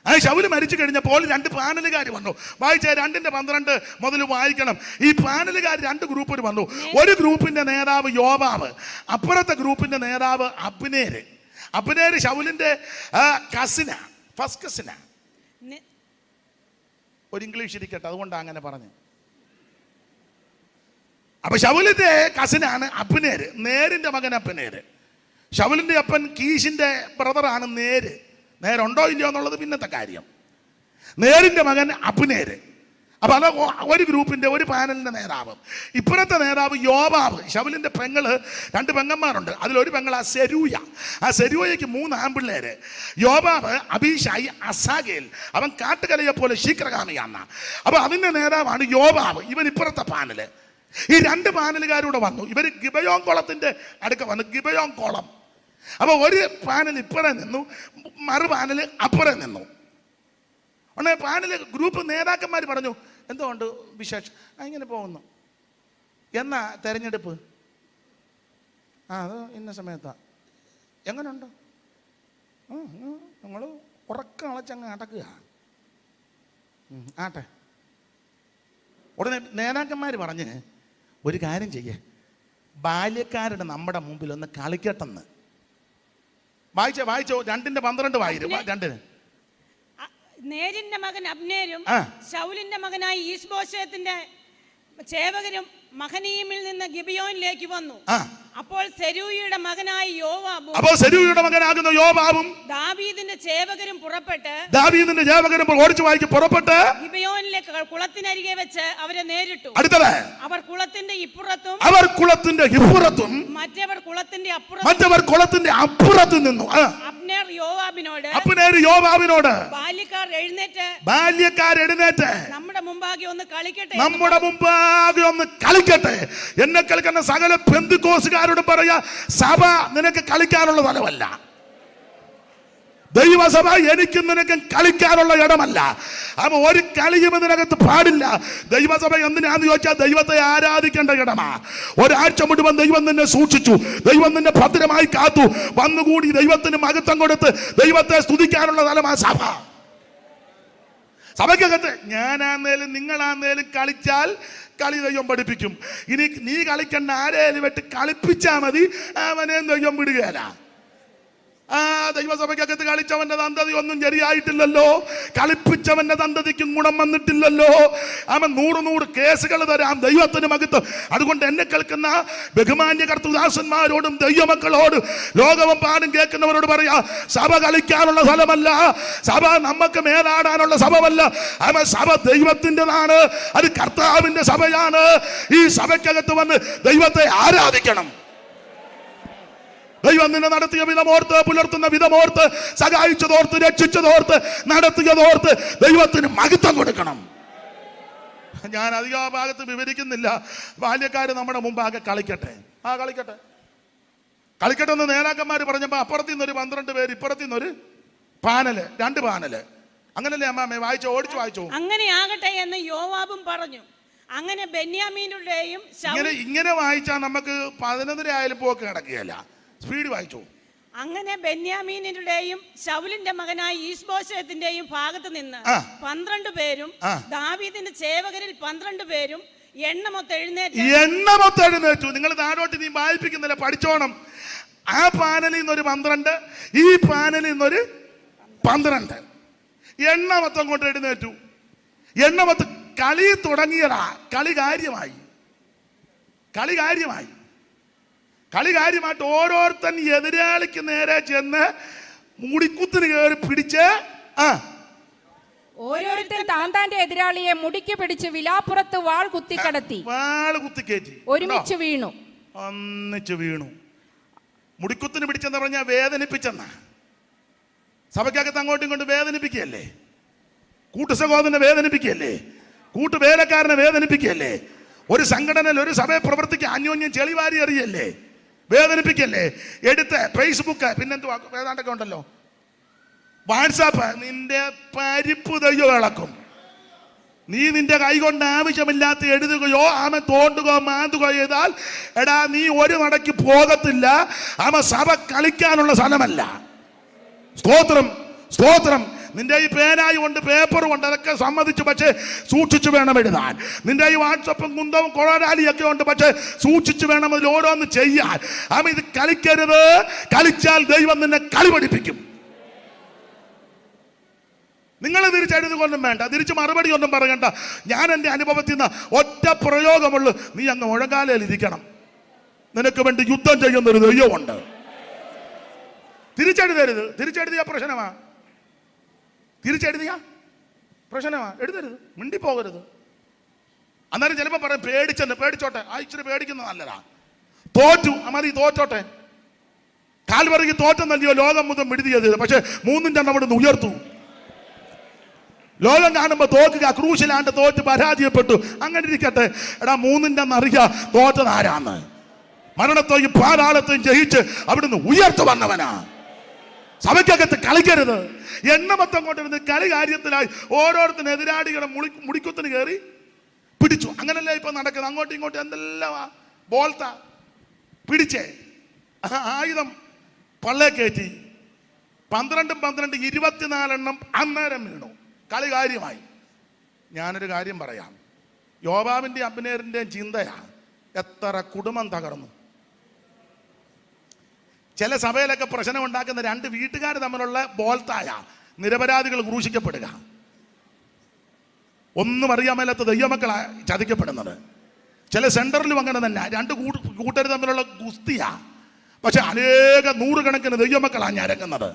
ആ ശൗല് മരിച്ചു കഴിഞ്ഞപ്പോൾ രണ്ട് പാനലുകാർ വന്നു. വായിച്ച 2:12 മുതൽ വായിക്കണം. ഈ പാനലുകാർ രണ്ട് ഗ്രൂപ്പിൽ വന്നു. ഒരു ഗ്രൂപ്പിന്റെ നേതാവ് യോവാബ്, അപ്പുറത്തെ ഗ്രൂപ്പിന്റെ നേതാവ് അബ്നേര്. അബ്നേര് ശൗലിന്റെ കസിനാ, ഫസ്റ്റ് കസിനാ. ഒരു ഇംഗ്ലീഷ് ഇരിക്കട്ടെ, അതുകൊണ്ടാണ് അങ്ങനെ പറഞ്ഞു. അപ്പൊ ശൗലിന്റെ കസിനാണ് അബ്നേര്, നേരിന്റെ മകൻ അബ്നേര്. ശൗലിന്റെ അപ്പൻ കീശിന്റെ ബ്രദറാണ് നേര്. നേരുണ്ടോ ഇല്ലയോ എന്നുള്ളത് പിന്നത്തെ കാര്യം. നേരിന്റെ മകൻ അബ്നേര്. അപ്പൊ അത് ഒരു ഗ്രൂപ്പിന്റെ ഒരു പാനലിന്റെ നേതാവ്. ഇപ്പുറത്തെ നേതാവ് യോവാബ്. ശൗലിന്റെ പെങ്ങള് 2 പെങ്ങന്മാരുണ്ട്. അതിലൊരു പെങ്ങളാ സെരൂയ. ആ സെരൂയയ്ക്ക് 3 ആൺപിള്ളേര്. യോവാബ്, അബീഷായി, അസാഗേൽ. അവൻ കാട്ടുകലയെ പോലെ ശീഘ്രഗാമിയാണ്. അപ്പൊ അതിന്റെ നേതാവാണ് യോവാബ്. ഇവൻ ഇപ്പുറത്തെ പാനല്. ഈ 2 പാനലുകാരൂടെ വന്നു. ഇവര് ഗിബയോൻ കുളത്തിന്റെ അടുക്ക വന്നു. ഗിബയോൻ കുളം. അപ്പൊ ഒരു പാനൽ ഇപ്പുറം നിന്നു, മറു പാനൽ അപ്പുറം നിന്നു. ഉടനെ പാനൽ ഗ്രൂപ്പ് നേതാക്കന്മാർ പറഞ്ഞു, എന്തുകൊണ്ട് വിശേഷം? ഇങ്ങനെ പോകുന്നു. എന്നാ തെരഞ്ഞെടുപ്പ്? അത് ഇന്ന സമയത്താ. എങ്ങനെയുണ്ട്? നിങ്ങൾ ഉറക്കം അളച്ചങ്ങ് അടക്കുക. ആട്ടെ. ഉടനെ നേതാക്കന്മാർ പറഞ്ഞ്, ഒരു കാര്യം ചെയ്യേ, ബാല്യക്കാരുടെ നമ്മുടെ മുമ്പിൽ ഒന്ന് കളിക്കട്ടെന്ന്. വായിച്ചോ 2:12 വായിരും. 2 നേരിന്റെ മകൻ അബ്നേരും ശൗലിന്റെ മകനായ ഈശ്ബോശേത്തിന്റെ ചേവകരും മഹനീമിൽ നിന്ന് ഗിബിയോനിലേക്ക് വന്നു. അപ്പോൾ സെരൂയയുടെ മകനായ യോവാബും ദാവീദിന്റെ ചേവകരും ഓടിച്ചു വായിക്ക് പുറപ്പെട്ട് ഗിബിയോനിലെ കുളത്തിനരികെ വെച്ച് അവരെ നേരിട്ടു. അടുത്തത്, അവർ കുളത്തിന്റെ ഇപ്പുറത്തും മറ്റവർ കുളത്തിന്റെ അപ്പുറത്തും നിന്നു. അബ്നേർ യോവാബിനോട് ബാല്യക്കാർ എഴുന്നേറ്റ് നമ്മുടെ മുമ്പാകെ ഒന്ന് കളിക്കട്ടെ. എന്നെ കളിക്കുന്ന സകല പെന്തിക്കോസുകാരോട് പറയാ, സഭ നിനക്ക് കളിക്കാനുള്ള സ്ഥലമല്ല. ദൈവസഭ എനിക്കും നിനക്കും കളിക്കാനുള്ള ഇടമല്ല. അപ്പൊ ഒരു കളിയും ഇതിനകത്ത് പാടില്ല. ദൈവസഭ എന്തിനാന്ന് ചോദിച്ചാൽ ദൈവത്തെ ആരാധിക്കേണ്ട ഇടമാ. ഒരാഴ്ച മുഴുവൻ ദൈവം നിന്നെ സൂക്ഷിച്ചു, ദൈവം നിന്നെ ഭദ്രമായി കാത്തു. വന്നുകൂടി ദൈവത്തിന് മഹത്വം കൊടുത്ത് ദൈവത്തെ സ്തുതിക്കാനുള്ള സ്ഥലമാ സഭ. സഭയ്ക്കകത്ത് ഞാനാന്നേലും നിങ്ങളാന്നേലും കളിച്ചാൽ കളി ദൈവം പഠിപ്പിക്കും. ഇനി നീ കളിക്കണ്ട, ആരേലും വെട്ട് കളിപ്പിച്ചാ മതി, അവനെ ദൈവം വിടുകയല്ല. ദൈവസഭയ്ക്കകത്ത് കളിച്ചവന്റെ തന്തതി ഒന്നും ശരിയായിട്ടില്ലല്ലോ, കളിപ്പിച്ചവന്റെ തന്തതിക്കും ഗുണം വന്നിട്ടില്ലല്ലോ. അവൻ 100 കേസുകൾ തരാം, ദൈവത്തിന് മഹത്വം. അതുകൊണ്ട് എന്നെ കേൾക്കുന്ന ബഹുമാന്യ കർത്തൃദാസന്മാരോടും ദൈവമക്കളോട് ലോകമെമ്പാടും കേൾക്കുന്നവരോട് പറയാ, സഭ കളിക്കാനുള്ള സ്ഥലമല്ല, സഭ നമുക്ക് മേലാടാനുള്ള സഭമല്ല. അവൻ സഭ ദൈവത്തിൻ്റെതാണ്, അത് കർത്താവിന്റെ സഭയാണ്. ഈ സഭയ്ക്കകത്ത് വന്ന് ദൈവത്തെ ആരാധിക്കണം. ദൈവം നിന്നെ നടത്തിയ വിധമോർത്ത്, പുലർത്തുന്ന വിധമോർത്ത്, സഹായിച്ചതോർത്ത്, രക്ഷിച്ചതോർത്ത്, നടത്തിയതോർത്ത് ദൈവത്തിന് മഹത്വം കൊടുക്കണം. ഞാൻ അധിക ഭാഗത്ത് വിവരിക്കുന്നില്ല. ബാല്യക്കാര് നമ്മുടെ മുമ്പാകെ കളിക്കട്ടെ. കളിക്കട്ടെ. കളിക്കട്ടെന്ന് നേതാക്കന്മാർ പറഞ്ഞപ്പോൾ അപ്പുറത്തു നിന്നൊരു 12 പേര്, ഇപ്പുറത്തു നിന്നൊരു പാനല്, 2 പാനല്. അങ്ങനല്ലേ അമ്മാമ്മേ? വായിച്ചോ, ഓടിച്ചു വായിച്ചോ. അങ്ങനെയാകട്ടെ എന്ന് യോവാബും പറഞ്ഞു. അങ്ങനെ ബെന്യാമീനുടെയും ഇങ്ങനെ വായിച്ചാൽ നമുക്ക് 11 ആയാലും പോക്ക് കിടക്കുകയല്ല. സ്പീഡ് വായിച്ചോ. അങ്ങനെ ബെന്യാമീനുടെയും ശൗലിന്റെ മകനായ ഈശ്ബോശേത്തിന്റെയും ഭാഗത്ത് നിന്ന് 12 പേരും ദാവീദിന്റെ സേവകരിൽ 12 പേരും എണ്ണമൊത്ത് എഴുന്നേറ്റു. നിങ്ങൾ നാടോട്ട് നീ വായിപ്പിക്കുന്നില്ല, പഠിച്ചോണം. ആ പാനലിൽ നിന്നൊരു 12, ഈ പാനലിൽ നിന്നൊരു 12 എണ്ണമൊത്തം കൊണ്ട് എഴുന്നേറ്റു. എണ്ണമൊത്ത് കളി തുടങ്ങിയതാ. കളി കാര്യമായിട്ട് ഓരോരുത്തൻ എതിരാളിക്ക് നേരെ ചെന്ന് മുടിക്കുത്തിന് കയറി പിടിച്ച് ഓരോരുത്തൻ താന്താന്റെ എതിരാളിയെ മുടിക്ക് പിടിച്ച് വിലാപ്പുറത്ത് വാൾ കുത്തിക്കടത്തി ഒരുമിച്ച് വീണു. മുടിക്കുത്തിന് പിടിച്ചെന്ന് പറഞ്ഞാൽ വേദനിപ്പിച്ചെന്ന. സഭയ്ക്കകത്ത് അങ്ങോട്ടും ഇങ്ങോട്ടും വേദനിപ്പിക്കുകയല്ലേ, കൂട്ടുസഹോദരനെ വേദനിപ്പിക്കുകയല്ലേ, കൂട്ടുവേലക്കാരനെ വേദനിപ്പിക്കുകയല്ലേ, ഒരു സംഘടനയിൽ ഒരു സഭയെ പ്രവർത്തിക്കുക അന്യോന്യം ചെളിവാരി എറിയല്ലേ, വേദനിപ്പിക്കല്ലേ. എടുത്ത് ഫേസ്ബുക്ക്, പിന്നെന്തുവാ ഏതാണ്ടൊക്കെ ഉണ്ടല്ലോ, വാട്സാപ്പ്, നിന്റെ പരിപ്പ് ദൈവം ഇളക്കും. നീ നിന്റെ കൈ കൊണ്ട് ആവശ്യമില്ലാത്ത എഴുതുകയോ തോണ്ടുകയോ മാന്തുകയോ ചെയ്താൽ എടാ നീ ഒരു നടക്ക് പോകത്തില്ല. സഭ കളിക്കാനുള്ള സ്ഥലമല്ല. സ്തോത്രം. നിന്റെ ഈ പേനായി കൊണ്ട് പേപ്പർ കൊണ്ട് അതൊക്കെ സമ്മതിച്ചു, പക്ഷേ സൂക്ഷിച്ചു വേണം എഴുതാൻ. നിന്റെ ഈ വാട്സപ്പും കുന്തവും കൊളരാലിയൊക്കെ ഉണ്ട്, പക്ഷേ സൂക്ഷിച്ചു വേണം അതിൽ ഓരോന്ന് ചെയ്യാൻ. ഇത് കളിക്കരുത്. കളിച്ചാൽ ദൈവം നിന്നെ കളി പഠിപ്പിക്കും. നിങ്ങൾ തിരിച്ചെഴുതുകൊണ്ടും വേണ്ട, തിരിച്ച് മറുപടി ഒന്നും പറയണ്ട. ഞാൻ എൻ്റെ അനുഭവത്തിൽ നിന്ന് ഒറ്റ പ്രയോഗമുള്ളൂ, നീ അങ്ങ് മുഴങ്കാലയിൽ ഇരിക്കണം. നിനക്ക് വേണ്ടി യുദ്ധം ചെയ്യുന്നൊരു ദൈവമുണ്ട്. തിരിച്ചെഴുതിയ പ്രശ്നമാ. എഴുതരുത്, മിണ്ടിപ്പോകരുത്. അന്നേരം ചിലപ്പോൾ പറയും പേടിച്ചോട്ടെ. ഇച്ചിരി പേടിക്കുന്നത് നല്ലതാ. തോറ്റു മതി, തോറ്റോട്ടെ. കാൽവറിക്ക് തോറ്റം നൽകിയോ ലോകം മുതൽ മിടുതിയത്, പക്ഷെ 3 അവിടെ നിന്ന് ഉയർത്തു. ലോകം കാണുമ്പോൾ തോക്കുക, ക്രൂശിലാണ്ട് തോറ്റ് പരാജയപ്പെട്ടു. അങ്ങനെ ഇരിക്കട്ടെ. എടാ 3 അറിയാ തോറ്റത് ആരാന്ന്. മരണത്തെയും പാതാളത്തെയും ജയിച്ച് അവിടുന്ന് ഉയർത്തു വന്നവനാ. സഭയ്ക്കകത്ത് കളിക്കരുത്. എണ്ണമൊത്തം കൊണ്ടിരുന്ന് കളി കാര്യത്തിലായി ഓരോരുത്തരും എതിരാളികളെ മുടിക്കുത്തിന് കയറി പിടിച്ചു. അങ്ങനല്ലേ ഇപ്പൊ നടക്കുന്നത്. അങ്ങോട്ടും ഇങ്ങോട്ടും എന്തെല്ലാം ബോൾത്ത പിടിച്ചേ, ആയുധം പള്ളേ കയറ്റി. 12 24 അന്നേരം വീണു. കളി കാര്യമായി. ഞാനൊരു കാര്യം പറയാം. യോവാബിന്റെ അബ്നേരിന്റെയും ചിന്തയാ എത്ര കുടുംബം തകർന്നു. ചില സഭയിലൊക്കെ പ്രശ്നം ഉണ്ടാക്കുന്ന 2 വീട്ടുകാർ തമ്മിലുള്ള ബോൾത്തായ നിരപരാധികൾ ക്രൂശിക്കപ്പെടുക. ഒന്നും അറിയാൻ മേലാത്ത ദൈവമക്കളാ ചതിക്കപ്പെടുന്നത്. ചില സെന്ററിലും അങ്ങനെ തന്നെ 2 കൂട്ടർ തമ്മിലുള്ള ഗുസ്തിയാ. പക്ഷെ അനേക 100 കണക്കിന് ദൈവമക്കളാ ഞരങ്ങുന്നത്.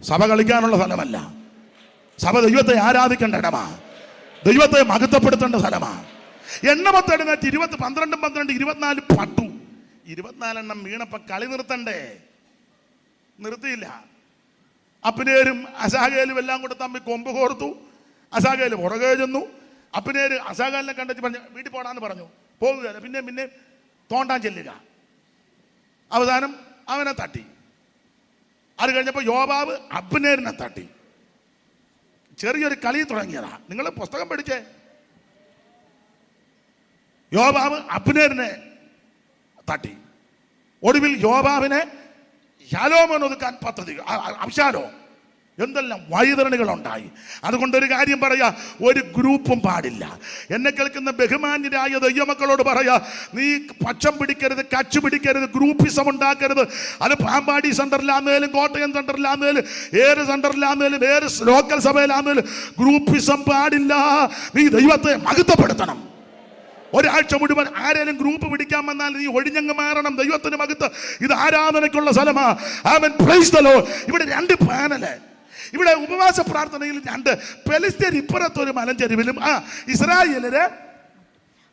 സഭ കളിക്കാനുള്ള സ്ഥലമല്ല. സഭ ദൈവത്തെ ആരാധിക്കേണ്ട ഇടമാ, ദൈവത്തെ മഹത്വപ്പെടുത്തേണ്ട സ്ഥലമാ. എണ്ണമെടുത്ത് 12 24 പട്ടു. 24 വീണപ്പോ കളി നിർത്തണ്ടേ? നിർത്തിയില്ല. അബ്നേരും അസാഹേലും എല്ലാം കൂടെ തമ്മിൽ കൊമ്പ് കോർത്തു. അസാഹേൽ പുറകെ ചെന്നു. അബ്നേര് അസാഹേലിനെ കണ്ടിട്ട് പറഞ്ഞു വീട്ടിൽ പോടാന്ന് പറഞ്ഞു. പോകുകയല്ല, പിന്നെ തോണ്ടാൻ ചെല്ലുക. അവസാനം അവനെ തട്ടി. അത് കഴിഞ്ഞപ്പോൾ യോവാബ് അബ്നേരിനെ തട്ടി. ചെറിയൊരു കളി തുടങ്ങിയതാ. നിങ്ങൾ പുസ്തകം പഠിച്ചേ. യോവാബ് അബ്നേരിനെ തട്ടി. ഒടുവിൽ യോവാബിനെ ശലോമോൻ ഒതുക്കാൻ പദ്ധതി. അബ്ശാലോ എന്തെല്ലാം വഴിതരണികൾ ഉണ്ടായി. അതുകൊണ്ടൊരു കാര്യം പറയാ, ഒരു ഗ്രൂപ്പും പാടില്ല. എന്നെ കേൾക്കുന്ന ബഹുമാന്യരായ ദൈവമക്കളോട് പറയാ, നീ പക്ഷം പിടിക്കരുത്, കച്ചു പിടിക്കരുത്, ഗ്രൂപ്പിസം ഉണ്ടാക്കരുത്. അത് പാമ്പാടി സെന്ററിലാന്നേലും കോട്ടയം സെന്ററിലാന്നേലും ഏത് സെന്ററിലാന്നേലും ഏത് ലോക്കൽ സഭയിലാന്നേലും ഗ്രൂപ്പിസം പാടില്ല. നീ ദൈവത്തെ മഹത്വപ്പെടുത്തണം. ഒരാഴ്ച മുഴുവൻ ആരെങ്കിലും ഗ്രൂപ്പ് പിടിക്കാൻ വന്നാൽ നീ ഒഴിഞ്ഞങ്ങ് മാറണം. ദൈവത്തിന് മഹത്വം. ഇത് ആരാധനയ്ക്കുള്ള സ്ഥലമാ. ആമേൻ, പ്രൈസ് ദി ലോർഡ്. ഇവിടെ 2 പാനല്. ഇവിടെ ഉപവാസ പ്രാർത്ഥനയിൽ 2 ഫെലിസ്ത്യർ ഇപ്പുറത്തൊരു മലഞ്ചെരുവിലും ഇസ്രായേലര്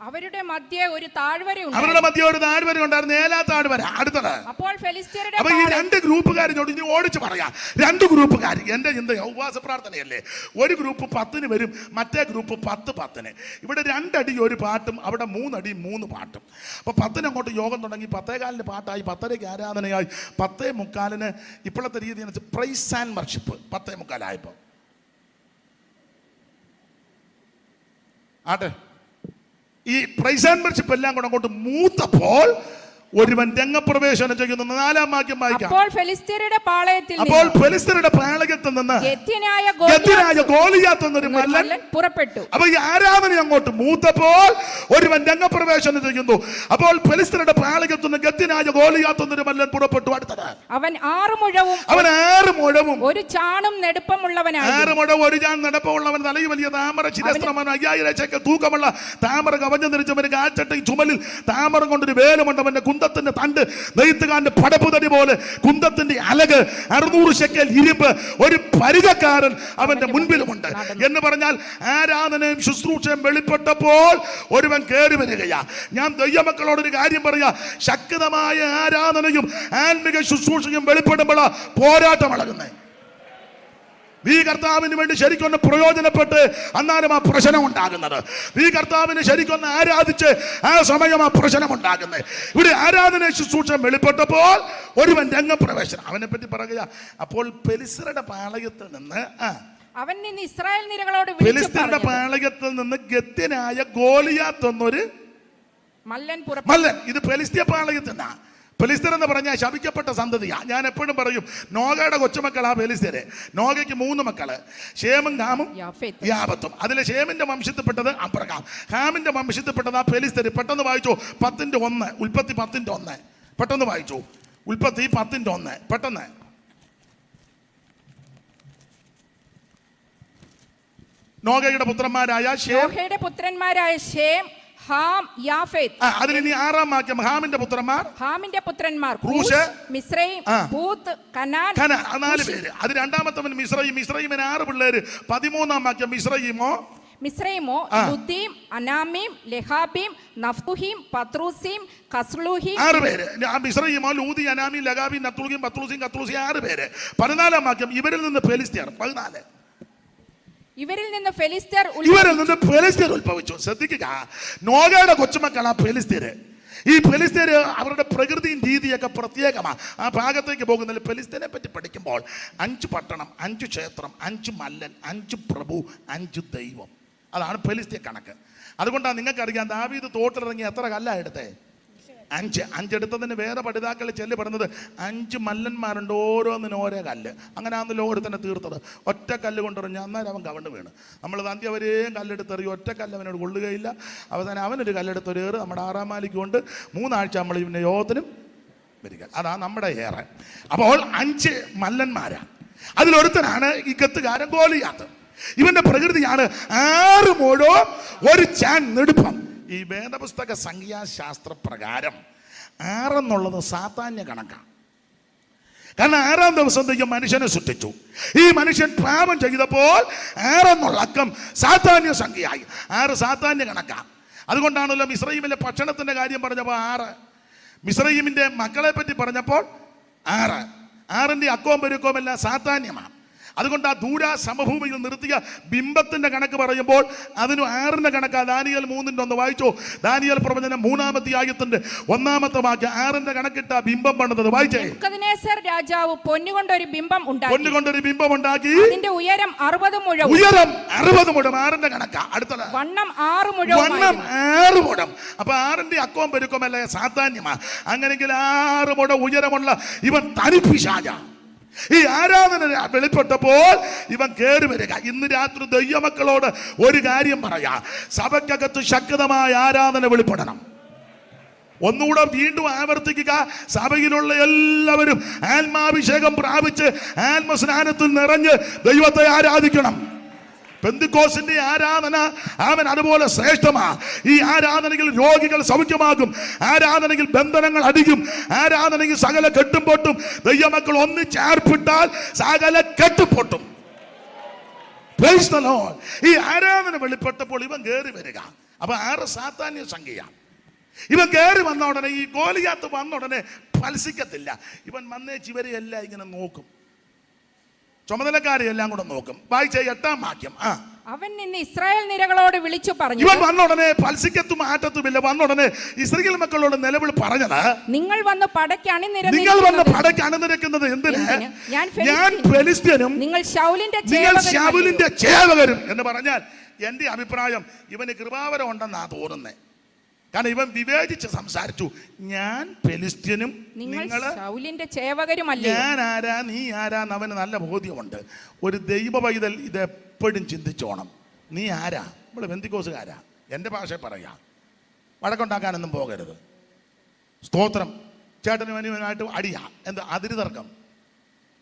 അവരുടെ മധ്യേ ഒരു താഴ്വര അവരുടെ മധ്യ ഒരു താഴ്വര ഉണ്ടായിരുന്നു, ഏലാ താഴ്വര. അടുത്തത്, അപ്പോൾ ഫെലിസ്ത്യരുടെ അപ്പൊ ഈ രണ്ട് ഗ്രൂപ്പുകാരിനോട് ഇനി ഓടിച്ചു പറയാം. രണ്ട് ഗ്രൂപ്പുകാർ, എന്റെ ചിന്ത ഉപവാസ പ്രാർത്ഥനയല്ലേ, ഒരു ഗ്രൂപ്പ് 10 വരും, മറ്റേ ഗ്രൂപ്പ് 10. ഇവിടെ 2 അടി ഒരു പാട്ടും, അവിടെ 3 അടി 3 പാട്ടും. അപ്പൊ 10 അങ്ങോട്ട് യോഗം തുടങ്ങി, 10:15 പാട്ടായി, 10:30 ആരാധനയായി, 10:45 ഇപ്പോഴത്തെ രീതി അനുസരിച്ച് പ്രൈസ് ആൻഡ് വർഷിപ്പ് 10:45 ആട്ടെ. ഈ പ്രൈസ് ആൻഡ് വർഷിപ്പ് എല്ലാം കൂടെ അങ്ങോട്ട് മൂത്തപ്പോൾ ഒരുവൻ രംഗപ്രവേശനം ചെയ്യുന്നു. 4-ാം വാക്യം വായിക്കാം. അപ്പോൾ ഫെലിസ്ത്യരുടെ പാളയത്തിൽ നിന്ന് ഗത്യനായ ഗോലിയാത്ത് എന്നൊരു മല്ലൻ പുറപ്പെട്ടു. അപ്പൊ ഈ ആരാധന അങ്ങോട്ട് മൂത്തപ്പോൾ ഒരുവൻ രംഗപ്രവേശനം ചെയ്യുന്നു. അപ്പോൾ ഫെലിസ്ത്യരുടെ പാളയത്തിൽ നിന്ന് ഗത്യനായ ഗോലിയാത്ത് എന്നൊരു മല്ലൻ പുറപ്പെട്ടു. അടുത്തത്, അവൻ 6 മുഴവും ഒരു ചാണും നെടുപ്പമുള്ളവനായി. 6 മുഴം 1 ചാൺ നെടുപ്പമുള്ളവൻ, തലയിൽ വലിയ താമര, ശിരസ്ത്രമൻ, 5000 ശേക്കൽ തൂക്കമുള്ള താമര കവഞ്ഞു നിറച്ചവന്, കാൽച്ചട്ടയും ചുമലിൽ താമര കൊണ്ടൊരു വേലുമുണ്ടവന്റെ കുന്തത്തിന്റെ തണ്ട്, നെയ്ത്തുകാരന്റെ പടപ്പുതടി പോലെ കുന്തത്തിന്റെ അലക്, 600 ശെക്കൽ ഇരുമ്പ്, ഒരു പരിചക്കാരൻ അവന്റെ മുൻപിലുമുണ്ട് എന്ന് പറഞ്ഞാൽ ആരാധനയും ശുശ്രൂഷയും വെളിപ്പെട്ടപ്പോൾ ഒരുവൻ കയറി വരികയാ. ഞാൻ ദൈവമക്കളോടൊരു കാര്യം പറയാ, ശക്തമായ ആരാധനയും ആത്മിക ശുശ്രൂഷയും വെളിപ്പെടുമ്പോൾ പോരാട്ടം അളകുന്നേ. നീ കർത്താവിന് വേണ്ടി ശരിക്കൊന്ന് പ്രയോജനപ്പെട്ട് അന്നാലും ആ പ്രശ്നം ഉണ്ടാകുന്നത്. നീ കർത്താവിനെ ശരിക്കൊന്ന് ആരാധിച്ച് ആ സമയം ആ പ്രശ്നം ഉണ്ടാകുന്നത്. ഇവിടെ ആരാധന ശുശ്രൂഷ വെളിപ്പെട്ടപ്പോൾ ഒരുവൻ രംഗപ്രവേശനം. അവനെ പറ്റി പറയുക, അപ്പോൾ ഫെലിസ്ത്യരുടെ പാളയത്തിൽ നിന്ന് അവൻ നിന്ന് ഇസ്രായേൽ നിരകളോട് ഫെലിസ്ത്യരുടെ പാളയത്തിൽ നിന്ന് ഗത്യനായ ഗോലിയാത്ത് എന്നൊരു മല്ലൻ. ഇത് ഫെലിസ്ത്യ പാളയത്തിൽ നിന്നാണ്. ഫെലിസ്ത്യർ എന്ന് പറഞ്ഞാൽ ശപിക്കപ്പെട്ട സന്തതിയാ. ഞാൻ എപ്പോഴും പറയും, നോഗയുടെ കൊച്ചുമക്കളാ ഫെലിസ്ത്യര്. നോഗയ്ക്ക് 3 മക്കള്, ഷേമും ഹാമും യാഫത്തും. അതിലെ ഷേമിന്റെ വംശത്തിൽപ്പെട്ടത് അബ്രഹാം, ഹാമിന്റെ വംശത്തിൽപ്പെട്ടത് ആ ഫെലിസ്ത്യര്. പെട്ടെന്ന് വായിച്ചു 10:1, ഉൽപ്പത്തി 10:1. പെട്ടെന്ന് വായിച്ചു ഉൽപ്പത്തി 10:1. പെട്ടെന്ന് നോഗയുടെ പുത്രന്മാരായ ഷേം, ഹാം, യാഫേത്ത്. അതിനി 6-ാം വാക്യം, ഹാമിന്റെ പുത്രന്മാർ കൂശ്, മിസ്രയീം, പൂത്ത്, കനാൻ. 4 പേര്. അത് രണ്ടാമത്തവൻ മിസ്രയീമിന് 6 പിള്ളേര്. 13-ാം വാക്യം, മിസ്രയീമോ ലുദ്ദീം, അനാമീം, ലെഹാബീം, നഫ്തുഹീം, പത്രൂസീം, കസ്ലൂഹീം. 6 പേര്. മിസ്രയീമോ, ലൂദി, അനാമീം, ലഗാബീം, നഫ്തുഹീം, പത്രൂസീം, 6 പേര്. 14-ാം വാക്യം, ഇവരിൽ നിന്ന് ഫെലിസ്ത്യർ 14. ഇവരിൽ നിന്ന് ഫെലിസ്ത്യർ ഉത്ഭവിച്ചു. ശ്രദ്ധിക്കുക, നോഗയുടെ കൊച്ചുമക്കളാ ഫെലിസ്ത്യര്. ഈ ഫെലിസ്ത്യര് അവരുടെ പ്രകൃതിയും രീതിയൊക്കെ പ്രത്യേകമാണ്. ആ ഭാഗത്തേക്ക് പോകുന്നതിൽ ഫെലിസ്ത്യനെ പറ്റി പഠിക്കുമ്പോൾ 5 പട്ടണം, 5 ക്ഷേത്രം, 5 മല്ലൻ, 5 പ്രഭു, 5 ദൈവം. അതാണ് ഫെലിസ്ത്യ കണക്ക്. അതുകൊണ്ടാണ് നിങ്ങൾക്കറിയാം, ദാവീദ് തോട്ടിലിറങ്ങി എത്ര കല്ലാ എടുത്തേ? 5 എടുത്തതിന് വേറെ പഠിതാക്കൾ ചെല്ലുപെടുന്നത് 5 മല്ലന്മാരുണ്ട്, ഓരോന്നിനും ഓരോ കല്ല്. അങ്ങനെ ആണല്ലോ ഒരുത്തന്നെ തീർത്തത്. ഒറ്റ കല്ല് കൊണ്ടെറിഞ്ഞ് അന്നേരം അവൻ കവണ്ട് വീണ്. നമ്മൾ തന്തി അവരെയും കല്ലെടുത്തെറിയും, ഒറ്റ കല്ല് അവനോട് കൊള്ളുകയില്ല. അവസാനം അവനൊരു കല്ലെടുത്തൊരേറ് നമ്മുടെ 6-ാം മാലിക്ക് കൊണ്ട് 3 ആഴ്ച നമ്മൾ ഇവൻ്റെ യോഗത്തിനും വരിക. അതാണ് നമ്മുടെ ഏറെ. അപ്പോൾ 5 മല്ലന്മാരാ. അതിലൊരുത്തനാണ് ഈ കത്തുകാരൻ ഗോലിയാത്ത്. ഇവന്റെ പ്രകൃതിയാണ് 6 മുഴോ 1 ചാൺ നെടുപ്പം. ഈ വേദപുസ്തക സംഖ്യാശാസ്ത്ര പ്രകാരം 6 എന്നുള്ളത് സാത്താന്യ കണക്കാണ്. കാരണം 6-ാം ദിവസം ദൈവം മനുഷ്യനെ സൃഷ്ടിച്ചു. ഈ മനുഷ്യൻ പാപം ചെയ്തപ്പോൾ 6 എന്നുള്ള അക്കം സാത്താന്യ സംഖ്യയായി. 6 സാത്താന്യ കണക്കാണ്. അതുകൊണ്ടാണല്ലോ മിസ്രയീമിലെ ഭക്ഷണത്തിന്റെ കാര്യം പറഞ്ഞപ്പോൾ 6, മിസ്രയീമിന്റെ മക്കളെ പറ്റി പറഞ്ഞപ്പോൾ 6. 6ന്റെ അക്കവും പെരുക്കവും എല്ലാം സാത്താന്യമാണ്. അതുകൊണ്ട് ആ ദൂര സമഭൂമിയിൽ നിർത്തിയ ബിംബത്തിന്റെ കണക്ക് പറയുമ്പോൾ അതിന് 6ന്റെ കണക്കാ. ദാനിയേൽ 3:1 വായിച്ചോ. ദാനിയേൽ പ്രവചനം 3-ാം അധ്യായത്തിന്റെ 1-ാമത്തെ വാക്യം 6ന്റെ കണക്കിട്ട ബിംബം പണിതത് വായിച്ചേ. നെബൂഖദ്നേസർ രാജാവ് പൊന്നുകൊണ്ടൊരു ബിംബം ഉണ്ടാക്കി. അതിന്റെ ഉയരം 60 മുഴം. 60 മുഴം 6ന്റെ കണക്കാ. അടുത്തത് വണ്ണം 6 മുഴം. 6 മുഴം. അപ്പൊ 6ന്റെ അക്കവും പെരുക്കമല്ല സാത്താന്യമാ. അങ്ങനെങ്കിൽ 6 മുഴം ഉയരമുള്ള ഇവൻ തനിപ്പിശാച. ഈ ആരാധന വെളിപ്പെട്ടപ്പോൾ ഇവൻ കയറി വരിക. ഇന്ന് രാത്രി ദൈവമക്കളോട് ഒരു കാര്യം പറയാ, സഭയ്ക്കകത്ത് ശക്തമായ ആരാധന വെളിപ്പെടണം. ഒന്നുകൂടെ വീണ്ടും ആവർത്തിക്കുക, സഭയിലുള്ള എല്ലാവരും ആത്മാഭിഷേകം പ്രാപിച്ച് ആത്മസ്നാനത്തിൽ നിറഞ്ഞ് ദൈവത്തെ ആരാധിക്കണം. പെന്തിക്കോസിന്റെ ആരാധന അവൻ അതുപോലെ ശ്രേഷ്ഠമാ. ഈ ആരാധനയിൽ രോഗികൾ സൗഖ്യമാകും, ആരാധനയിൽ ബന്ധനങ്ങൾ അടിക്കും, ആരാധനയിൽ സകല കെട്ടും പൊട്ടും. ദൈവമക്കൾ ഒന്നിച്ചേർപ്പിട്ടാൽ സകല കെട്ടും പൊട്ടും. ഈ ആരാധന വെളിപ്പെട്ടപ്പോൾ ഇവൻ കയറി വരിക. അപ്പൊ 6 സാത്താന്യ സംഖ്യയാണ്. ഇവൻ കയറി വന്ന ഉടനെ, ഈ ഗോലിയാത്ത് വന്ന ഉടനെ ഫലസിക്കത്തില്ല. ഇവൻ വന്നേച്ച് ഇവരെ എല്ലാം ഇങ്ങനെ നോക്കും, ചുമതലക്കാരെ എല്ലാം കൂടെ നോക്കും. വായിച്ച 8-ാം വാക്യം. അവൻ നിന്ന് ഇസ്രായേൽ നിരകളോട് വിളിച്ചു പറഞ്ഞു. ഇവൻ വന്ന ഉടനെ ഫലസിക്കത്തും ആറ്റത്തുമില്ല. വന്ന ഉടനെ ഇസ്രായേൽ മക്കളോട് നിലവിൽ പറഞ്ഞത്, നിങ്ങൾ വന്ന് പടയ്ക്ക് അണിനിരക്കുന്നത് എന്തിന്? ഞാൻ ഫെലിസ്ത്യനും നിങ്ങൾ ശൗലിന്റെ ചേവകരും എന്ന് പറഞ്ഞാൽ എന്റെ അഭിപ്രായം ഇവന് കൃപാവരം ഉണ്ടെന്നാ തോന്നുന്നേ. കാരണം ഇവൻ വിവേചിച്ച് സംസാരിച്ചു. ഞാൻ ഫെലിസ്ത്യനും നിങ്ങള് ശൗലിന്റെ ചേവകരുമല്ലേ. ഞാൻ ആരാ നീ ആരാന്ന് അവന് നല്ല ബോധ്യമുണ്ട്. ഒരു ദൈവ പൈതൽ ഇത് എപ്പോഴും ചിന്തിച്ചോണം. നീ ആരാ? നമ്മള് പെന്തിക്കോസുകാരാ. എൻ്റെ ഭാഷ പറയാ, വഴക്കുണ്ടാക്കാനൊന്നും പോകരുത്. സ്തോത്രം. ചേട്ടനും അനുവനായിട്ട് അടിയാ, എന്താ അതിര് തർക്കം.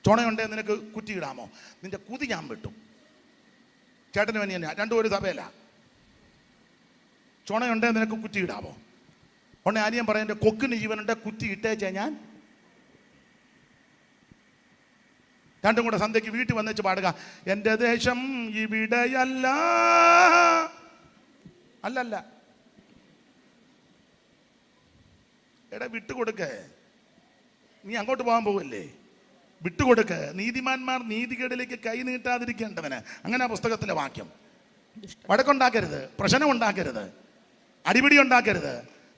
ചുണയുണ്ടേ നിനക്ക് കുറ്റിയിടാമോ? നിന്റെ കുതി ഞാൻ വെട്ടും. ചേട്ടനും അനിയനാ, രണ്ടും ഒരു സഭയില. ചുണയുണ്ടേ നിനക്ക് കുറ്റിയിടാമോ? ഉടനെ അനിയൻ പറയാം, എൻ്റെ കൊക്കിന് ജീവനുണ്ട്, കുറ്റി ഇട്ടേച്ചാ ഞാൻ. രണ്ടും കൂടെ സന്ധ്യയ്ക്ക് വീട്ടിൽ വന്നേച്ച് പാടുക, എൻ്റെ ദേശം ഇവിടെയല്ല. അല്ലല്ല, എടാ വിട്ടുകൊടുക്കേ, നീ അങ്ങോട്ട് പോകാൻ പോവല്ലേ? വിട്ടുകൊടുക്ക്. നീതിമാന്മാർ നീതികേടിലേക്ക് കൈ നീട്ടാതിരിക്കേണ്ടവന്. അങ്ങനെ ആ പുസ്തകത്തിലെ വാക്യം. വഴക്കുണ്ടാക്കരുത്, പ്രശ്നം ഉണ്ടാക്കരുത്, അടിപിടി ഉണ്ടാക്കരുത്,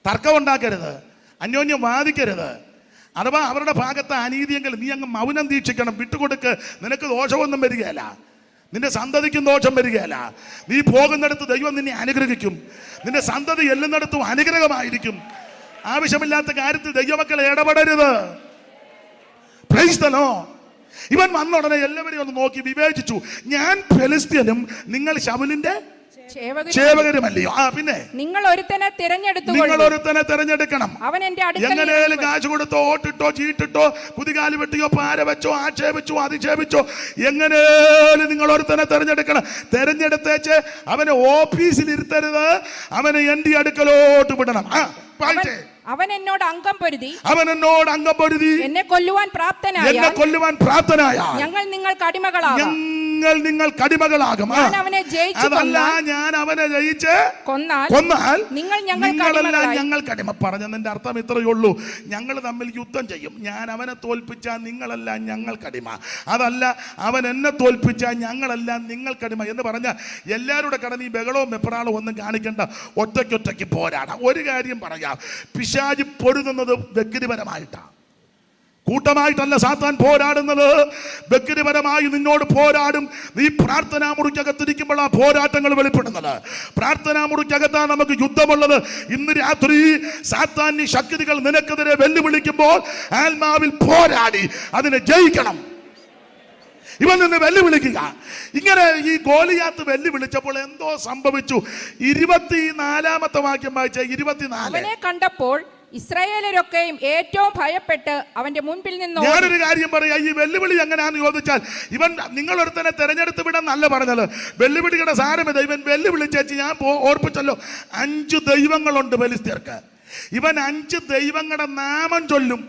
തർക്കം ഉണ്ടാക്കരുത്, അന്യോന്യം വാദിക്കരുത്. അഥവാ അവരുടെ ഭാഗത്ത് അനീതിയെങ്കിൽ നീ അങ്ങ് മൗനം ദീക്ഷിക്കണം. വിട്ടുകൊടുക്ക്. നിനക്ക് ദോഷമൊന്നും വരികയല്ല, നിന്റെ സന്തതിക്കും ദോഷം വരികയല്ല. നീ പോകുന്നിടത്ത് ദൈവം നിന്നെ അനുഗ്രഹിക്കും. നിന്റെ സന്തതി എല്ലുന്നിടത്തും അനുഗ്രഹമായിരിക്കും. ആവശ്യമില്ലാത്ത കാര്യത്തിൽ ദൈവമക്കൾ ഇടപെടരുത്. Price the Lord. ഇവൻ വന്ന ഉടനെ എല്ലാവരെയും ഒന്ന് നോക്കി വിവേചിച്ചു. ഞാൻ ഫെലിസ്ത്യനും നിങ്ങൾ ശൗലിന്റെ ചേവകരുമല്ലയോ? പിന്നെ നിങ്ങൾ ഒരുത്തനെ തിരഞ്ഞെടുക്കണം. എങ്ങനെയും കാശ് കൊടുത്തോ, ഓട്ടിട്ടോ, ചീട്ടിട്ടോ, കുതികാല് വെട്ടിയോ, പാര വെച്ചോ, ആക്ഷേപിച്ചോ, അധിക്ഷേപിച്ചോ, എങ്ങനെയും നിങ്ങൾ ഒരുത്തനെ തിരഞ്ഞെടുക്കണം. തിരഞ്ഞെടുത്തേച്ച് അവനെ ഓഫീസിൽ ഇരുത്തരുത്, അവനെ എന്റെ അടുക്കലോട്ട് വിടണം. അവൻ എന്നോട് അംഗം പൊരുതി എന്നെ കൊല്ലുവാൻ പ്രാപ്തനായ ഞങ്ങൾ നിങ്ങൾക്ക് അടിമകളാകും. അതല്ല, ഞാൻ അവനെ ജയിച്ച് കൊന്നാൽ നിങ്ങളെല്ലാം ഞങ്ങൾക്ക് അടിമ. പറഞ്ഞതിന്റെ അർത്ഥം ഇത്രയേ ഉള്ളൂ, ഞങ്ങൾ തമ്മിൽ യുദ്ധം ചെയ്യും. ഞാൻ അവനെ തോൽപ്പിച്ചാൽ നിങ്ങളെല്ലാം ഞങ്ങൾക്കടിമ. അതല്ല, അവൻ എന്നെ തോൽപ്പിച്ചാൽ ഞങ്ങളെല്ലാം നിങ്ങൾക്കടിമ എന്ന് പറഞ്ഞാൽ എല്ലാവരുടെ കടന്ന് ഈ ബഹളവും വെപ്രാളവും ഒന്നും കാണിക്കേണ്ട, ഒറ്റയ്ക്കൊറ്റയ്ക്ക് പോരാടാം. ഒരു കാര്യം പറയാം, പിശാച് പൊരുതുന്നത് വ്യക്തിപരമായിട്ടാണ്, കൂട്ടമായിട്ടല്ല സാത്താൻ പോരാടുന്നത്. വ്യക്തിപരമായി നിന്നോട് പോരാടും. നീ പ്രാർത്ഥനാ മുറിക്കകത്തിരിക്കുമ്പോൾ ആ പോരാട്ടങ്ങൾ വെളിപ്പെടുന്നത്. പ്രാർത്ഥനാ മുറിക്കകത്താണ് നമുക്ക് യുദ്ധമുള്ളത്. ഇന്ന് രാത്രി സാത്താന്യ ശക്തികൾ നിനക്കെതിരെ വെല്ലുവിളിക്കുമ്പോൾ ആത്മാവിൽ പോരാടി അതിനെ ജയിക്കണം. ഇവൻ നിന്ന് വെല്ലുവിളിക്കുക. ഇങ്ങനെ ഈ ഗോലിയാത്ത് വെല്ലുവിളിച്ചപ്പോൾ എന്തോ സംഭവിച്ചു. 24-ാമത്തെ വാക്യം വായിച്ച 24. അവനെ കണ്ടപ്പോൾ ഇസ്രായേലരൊക്കെയും ഏറ്റവും ഭയപ്പെട്ട് അവന്റെ മുൻപിൽ നിന്ന്. ഞാനൊരു കാര്യം പറയാം, ഈ വെല്ലുവിളി എങ്ങനെയാന്ന് ചോദിച്ചാൽ, ഇവൻ നിങ്ങളൊരുത്തനെ തെരഞ്ഞെടുത്ത് വിടാന്നല്ല പറഞ്ഞത്. വെല്ലുവിളിയുടെ സാരമില്ല. ഇവൻ വെല്ലുവിളിച്ചേച്ച് ഞാൻ ഓർപ്പിച്ചല്ലോ, 5 ദൈവങ്ങളുണ്ട് ഫെലിസ്ത്യർക്ക്. ഇവൻ 5 ദൈവങ്ങളുടെ നാമം ചൊല്ലും.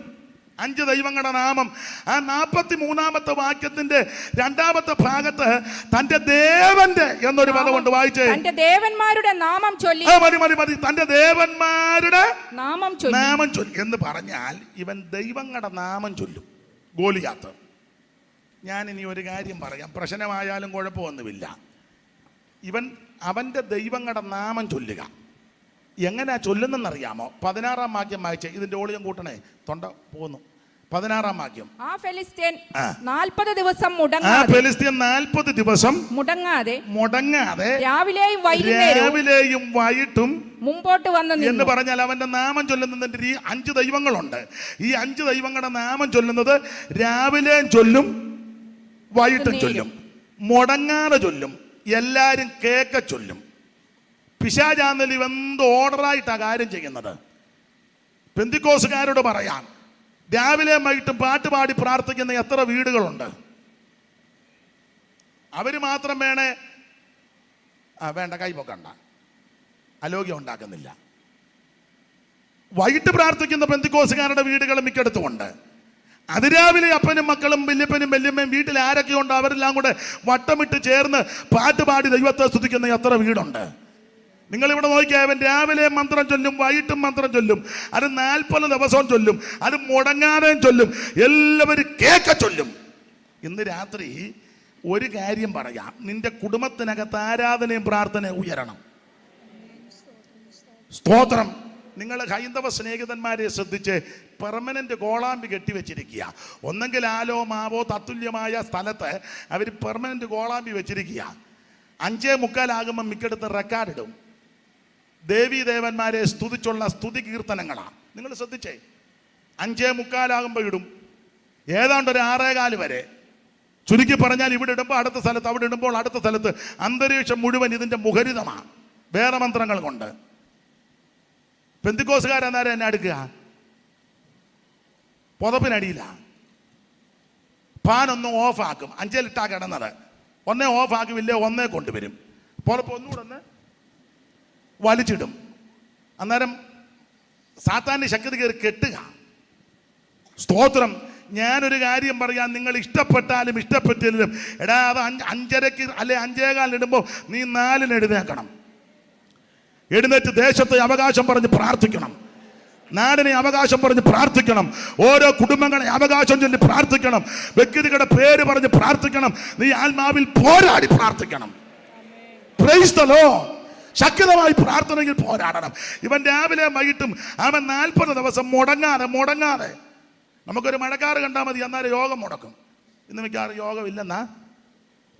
5 ദൈവങ്ങളുടെ നാമം. ആ 43-ാമത്തെ വാക്യത്തിന്റെ 2-ാമത്തെ ഭാഗത്ത് തന്റെ ദേവന്റെ എന്നൊരു പദമുണ്ട്. വായിച്ചേ. തന്റെ ദേവന്മാരുടെ നാമം ചൊല്ലി. മതി. തന്റെ ദേവന്മാരുടെ നാമം ചൊല്ലി എന്ന് പറഞ്ഞാൽ ഇവൻ ദൈവങ്ങളുടെ നാമം ചൊല്ലും. ഗോലിയാത്ത്. ഞാൻ ഇനി ഒരു കാര്യം പറയാം, പ്രശ്നമായാലും കുഴപ്പമൊന്നുമില്ല. ഇവൻ അവന്റെ ദൈവങ്ങളുടെ നാമം ചൊല്ലുക. എങ്ങനെയാ ചൊല്ലുന്നെന്നറിയാമോ? 16-ാം വാക്യം വായിച്ചേ. ഇതിന്റെ ഓളിയം കൂട്ടണേ, തൊണ്ട പോകുന്നു. 16-ാം വാക്യം. ആ ഫെലിസ്ത്യൻ 40 ദിവസം മുടങ്ങാതെ രാവിലെയും വൈകിട്ടും മുമ്പോട്ട് വന്നു എന്ന് പറഞ്ഞാൽ അവന്റെ നാമം ചൊല്ലുന്നതിന്റെ ഈ 5 ദൈവങ്ങളുണ്ട്. ഈ 5 ദൈവങ്ങളുടെ നാമം ചൊല്ലുന്നത് രാവിലെയും ചൊല്ലും, വൈകിട്ടും ചൊല്ലും, മുടങ്ങാതെ ചൊല്ലും, എല്ലാരും കേക്ക ചൊല്ലും. പിശാചാന്നൽ ഇവെന്ത് ഓർഡറായിട്ടാണ് കാര്യം ചെയ്യുന്നത്. പെന്തിക്കോസുകാരോട് പറയാം, രാവിലെ വൈകിട്ടും പാട്ടുപാടി പ്രാർത്ഥിക്കുന്ന എത്ര വീടുകളുണ്ട്? അവര് മാത്രം വേണ്ട കൈപ്പൊക്കണ്ട, അലോഗ്യം ഉണ്ടാക്കുന്നില്ല. വൈകിട്ട് പ്രാർത്ഥിക്കുന്ന പെന്തിക്കോസുകാരുടെ വീടുകൾ മിക്കടത്തുമുണ്ട്. അതിരാവിലെ അപ്പനും മക്കളും വല്യപ്പനും വല്യമ്മയും വീട്ടിൽ ആരൊക്കെയുണ്ടോ അവരെല്ലാം കൂടെ വട്ടമിട്ട് ചേർന്ന് പാട്ടുപാടി ദൈവത്തെ സ്തുതിക്കുന്ന എത്ര വീടുണ്ട്? നിങ്ങൾ ഇവിടെ നോക്കിയാൽ അവൻ രാവിലെ മന്ത്രം ചൊല്ലും, വൈകിട്ടും മന്ത്രം ചൊല്ലും, അത് 40 ദിവസവും ചൊല്ലും, അത് മുടങ്ങാതെ ചൊല്ലും, എല്ലാവരും കേക്ക ചൊല്ലും. ഇന്ന് രാത്രി ഒരു കാര്യം പറയാം, നിന്റെ കുടുംബത്തിനകത്ത് ആരാധനയും പ്രാർത്ഥനയും ഉയരണം. സ്തോത്രം. നിങ്ങൾ ഹൈന്ദവ സ്നേഹിതന്മാരെ ശ്രദ്ധിച്ച് പെർമനന്റ് കോളാമ്പി കെട്ടിവെച്ചിരിക്കുക. ഒന്നെങ്കിൽ ആലോ മാവോ തത്തുല്യമായ സ്ഥലത്ത് അവർ പെർമനന്റ് കോളാമ്പി വെച്ചിരിക്കുക. 5:45 മിക്കടുത്ത് റെക്കോർഡിടും. ദേവീ ദേവന്മാരെ സ്തുതിച്ചുള്ള സ്തുതി കീർത്തനങ്ങളാണ്. നിങ്ങൾ ശ്രദ്ധിച്ചേ, 5:45 ഇടും, ഏതാണ്ട് ഒരു 6:15 വരെ. ചുരുക്കി പറഞ്ഞാൽ ഇവിടെ ഇടുമ്പോൾ അടുത്ത സ്ഥലത്ത്, അവിടെ ഇടുമ്പോൾ അടുത്ത സ്ഥലത്ത്, അന്തരീക്ഷം മുഴുവൻ ഇതിൻ്റെ മുഖരിതമാണ് വേറെ മന്ത്രങ്ങൾ കൊണ്ട്. പെന്തിക്കോസുകാരെന്നാരും എന്നെ അടുക്കുക, പുതപ്പിനടിയില്ല. ഫാനൊന്നും ഓഫാക്കും, 5-ലിട്ടാ കിടന്നത്, ഒന്നേ ഓഫാക്കുമില്ലേ, ഒന്നേ കൊണ്ടുവരും, പുതപ്പ് ഒന്നുകൂടെ ഒന്ന് വലിച്ചിടും. അന്നേരം സാത്താൻ്റെ ശക്തി കയറി കെട്ടുക. സ്തോത്രം. ഞാനൊരു കാര്യം പറയാം, നിങ്ങൾ ഇഷ്ടപ്പെട്ടാലും ഇഷ്ടപ്പെട്ടില്ലെങ്കിലും, എടാ അത് 5:30 അല്ലെ 5:15 ഇടുമ്പോൾ നീ 4-ന് എഴുന്നേക്കണം. എഴുന്നേറ്റ് ദേശത്തെ അവകാശം പറഞ്ഞ് പ്രാർത്ഥിക്കണം, നാടിനെ അവകാശം പറഞ്ഞ് പ്രാർത്ഥിക്കണം, ഓരോ കുടുംബങ്ങളെ അവകാശം ചൊല്ലി പ്രാർത്ഥിക്കണം, വ്യക്തികളുടെ പേര് പറഞ്ഞ് പ്രാർത്ഥിക്കണം, നീ ആത്മാവിൽ പോരാടി പ്രാർത്ഥിക്കണം. Price the Lord. ശക്തമായി പ്രാർത്ഥനയിൽ പോരാടണം. ഇവൻ രാവിലെ വൈകിട്ടും അവൻ 40 ദിവസം മുടങ്ങാതെ. നമുക്കൊരു മഴക്കാറ് കണ്ടാൽ മതി, എന്നാലും യോഗം മുടക്കും. ഇന്ന് മിക്കവാറും യോഗം ഇല്ലെന്നാ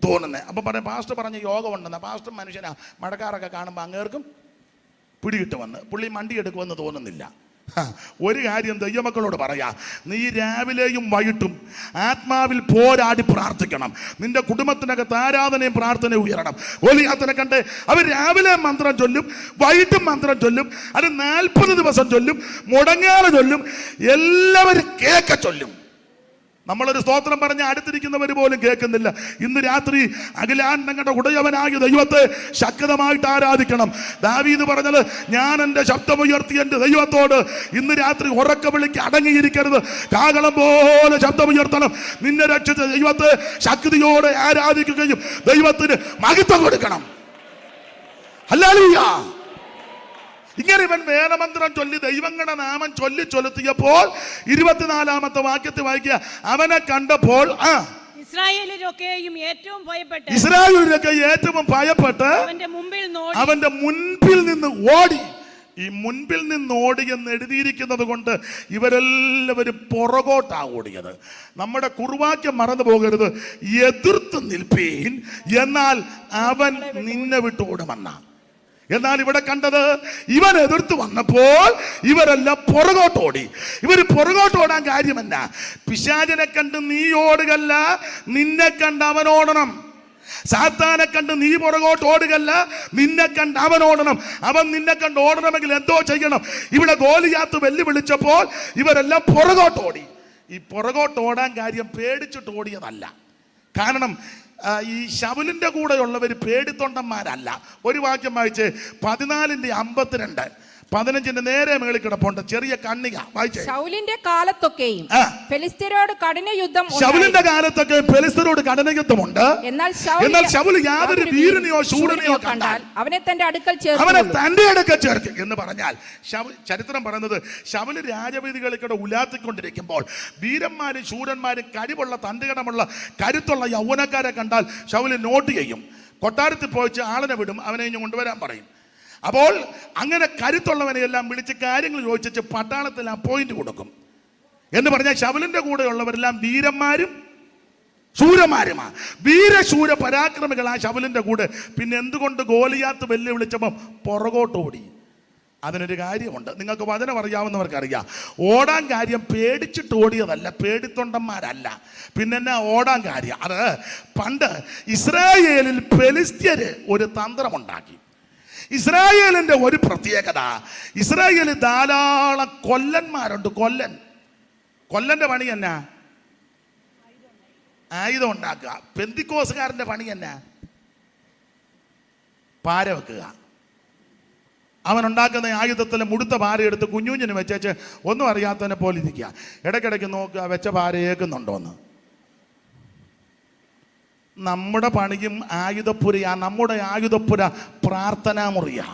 തോന്നുന്നത്. അപ്പം പറയും പാസ്റ്റർ പറഞ്ഞ യോഗം ഉണ്ടെന്നാ. പാസ്റ്റർ മനുഷ്യനാ, മഴക്കാറൊക്കെ കാണുമ്പോൾ അങ്ങേർക്കും പിടികിട്ടുമെന്ന്, പുള്ളി മണ്ടി എടുക്കുമെന്ന് തോന്നുന്നില്ല. ഒരു കാര്യം ദൈവമക്കളോട് പറയാ, നീ രാവിലെയും വൈകിട്ടും ആത്മാവിൽ പോരാടി പ്രാർത്ഥിക്കണം. നിന്റെ കുടുംബത്തിനകത്ത് ആരാധനയും പ്രാർത്ഥനയും ഉയരണം. ഗോലിയാത്തിനെ കണ്ട് അവർ രാവിലെ മന്ത്രം ചൊല്ലും, വൈകിട്ടും മന്ത്രം ചൊല്ലും, അത് 40 ദിവസം ചൊല്ലും, മുടങ്ങാതെ ചൊല്ലും, എല്ലാവരും കേക്ക ചൊല്ലും. നമ്മളൊരു സ്തോത്രം പറഞ്ഞ് അടുത്തിരിക്കുന്നവർ പോലും കേൾക്കുന്നില്ല. ഇന്ന് രാത്രി അഖിലാണ്ടങ്ങളുടെ ഉടയവനായ ദൈവത്തെ ശക്തമായിട്ട് ആരാധിക്കണം. ദാവീദ് പറഞ്ഞത്, ഞാൻ എൻ്റെ ശബ്ദമുയർത്തി എൻ്റെ ദൈവത്തോട് ഇന്ന് രാത്രി ഉറക്ക വിളിക്ക് അടങ്ങിയിരിക്കരുത്, കാഹളം പോലെ ശബ്ദമുയർത്തണം. നിന്നെ രക്ഷിച്ച ദൈവത്തെ ശക്തിയോടെ ആരാധിക്കുകയും ദൈവത്തിന് മഹത്വം കൊടുക്കണം. ഹല്ലേലൂയ. ഇങ്ങനെ ഇവൻ വേദമന്ത്രം ചൊല്ലി ദൈവങ്ങളുടെ നാമം ചൊല്ലിച്ചൊലുത്തിയപ്പോൾ 24-ാമത്തെ വാക്യത്തിൽ വായിക്കുക, അവനെ കണ്ടപ്പോൾ ഇസ്രായേലിലൊക്കെയും ഏറ്റവും ഭയപ്പെട്ട് അവന്റെ മുൻപിൽ നിന്ന് ഓടി. ഈ മുൻപിൽ നിന്ന് ഓടി എന്ന് എഴുതിയിരിക്കുന്നത് കൊണ്ട് ഇവരെല്ലാവരും പുറകോട്ടാ ഓടിയത്. നമ്മുടെ കുറുവാക്യം മറന്നു പോകരുത്, എതിർത്ത് നിൽപ്പീൻ, എന്നാൽ അവൻ നിന്നെ വിട്ട് ഓടുമെന്ന. എന്നാൽ ഇവിടെ കണ്ടത്, ഇവൻ എതിർത്ത് വന്നപ്പോൾ ഇവരെല്ലാം പുറകോട്ടോടി. ഇവർ പുറകോട്ടോടാൻ കാര്യമല്ല, പിശാചിനെ കണ്ട് നീ ഓടുകല്ല, നിന്നെ കണ്ട് അവൻ ഓടണം. സാത്താനെ കണ്ട് നീ പുറകോട്ട് ഓടുകല്ല, നിന്നെ കണ്ട് അവൻ ഓടണം. അവൻ നിന്നെ കണ്ട് ഓടണമെങ്കിൽ എന്തോ ചെയ്യണം. ഇവിടെ ഗോലിയാത്ത് വെല്ലുവിളിച്ചപ്പോൾ ഇവരെല്ലാം പുറകോട്ടോടി. ഈ പുറകോട്ടോടാൻ കാര്യം പേടിച്ചിട്ട് ഓടിയതല്ല. കാരണം ഈ ശൗലിന്റെ കൂടെയുള്ളവർ പേടിത്തൊണ്ടന്മാരല്ല. ഒരു വാക്യം വായിച്ച് 14:52 15 നേരെ മേളിൽ കിടപ്പുണ്ട്, ചെറിയ കണ്ണിക വായിച്ചേ. ശൗലിന്റെ കാലത്തൊക്കെയും ഫെലിസ്ത്യരോട് കഠിന യുദ്ധം, ശൗലിന്റെ കാലത്തൊക്കെ ഫെലിസ്ത്യരോട് കഠിന യുദ്ധമുണ്ട്. എന്നാൽ ശൗൽ യാതൊരു വീരനെയോ ശൂരനെയോ കണ്ടാൽ അവനെ തന്റെ അടുക്കൽ ചേർക്കും എന്ന് പറഞ്ഞാൽ, ചരിത്രം പറയുന്നത്, ശൗല് രാജവീതികളിലൂടെ ഉലാത്തിക്കൊണ്ടിരിക്കുമ്പോൾ വീരന്മാരും ശൂരന്മാരും കഴിവുള്ള തന്റെകടമുള്ള കരുത്തുള്ള യൗവനക്കാരെ കണ്ടാൽ ശൗല് നോട്ട് ചെയ്യും. കൊട്ടാരത്തിൽ പോയിച്ച് ആളിനെ വിടും, അവനെ ഇനി കൊണ്ടുവരാൻ പറയും. അപ്പോൾ അങ്ങനെ കരുത്തുള്ളവനെ എല്ലാം വിളിച്ച് കാര്യങ്ങൾ ചോദിച്ച് പട്ടാളത്തിൽ അപ്പോയിന്റ് കൊടുക്കും. എന്ന് പറഞ്ഞാൽ ശൗലിന്റെ കൂടെയുള്ളവരെല്ലാം വീരന്മാരും ശൂരന്മാരുമാണ്. വീരശൂര പരാക്രമികളാ ശൗലിന്റെ കൂടെ. പിന്നെ എന്തുകൊണ്ട് ഗോലിയാത്ത് വെല്ലുവിളിച്ചപ്പം പുറകോട്ടോടി? അതിനൊരു കാര്യമുണ്ട്. നിങ്ങൾക്ക് വചനം അറിയാവുന്നവർക്കറിയാം. ഓടാൻ കാര്യം പേടിച്ചിട്ട് ഓടിയതല്ല, പേടിത്തൊണ്ടന്മാരല്ല. പിന്നെ ഓടാൻ കാര്യം, അത് പണ്ട് ഇസ്രായേലിൽ ഫെലിസ്ത്യര് ഒരു തന്ത്രമുണ്ടാക്കി. ഇസ്രായേലിന്റെ ഒരു പ്രത്യേകത, ഇസ്രായേലിൽ ധാരാളം കൊല്ലന്മാരുണ്ട്. കൊല്ലന്റെ പണി എന്നാ? ആയുധം ഉണ്ടാക്കുക. പെന്തിക്കോസുകാരന്റെ പണി എന്നാ? പാര വെക്കുക. അവൻ ഉണ്ടാക്കുന്ന ആയുധത്തിലെ മുടുത്ത പാര എടുത്ത് കുഞ്ഞുഞ്ഞിന് വെച്ചേച്ച് ഒന്നും അറിയാത്തവനെ പോലെ ഇരിക്കുക. ഇടയ്ക്കിടയ്ക്ക് നോക്കുക, വെച്ച പാര ഏക്കുന്നുണ്ടോന്ന്. നമ്മുടെ പണിയും ആയുധപ്പുരയാ. നമ്മുടെ ആയുധപ്പുര പ്രാർത്ഥനാ മുറിയാ.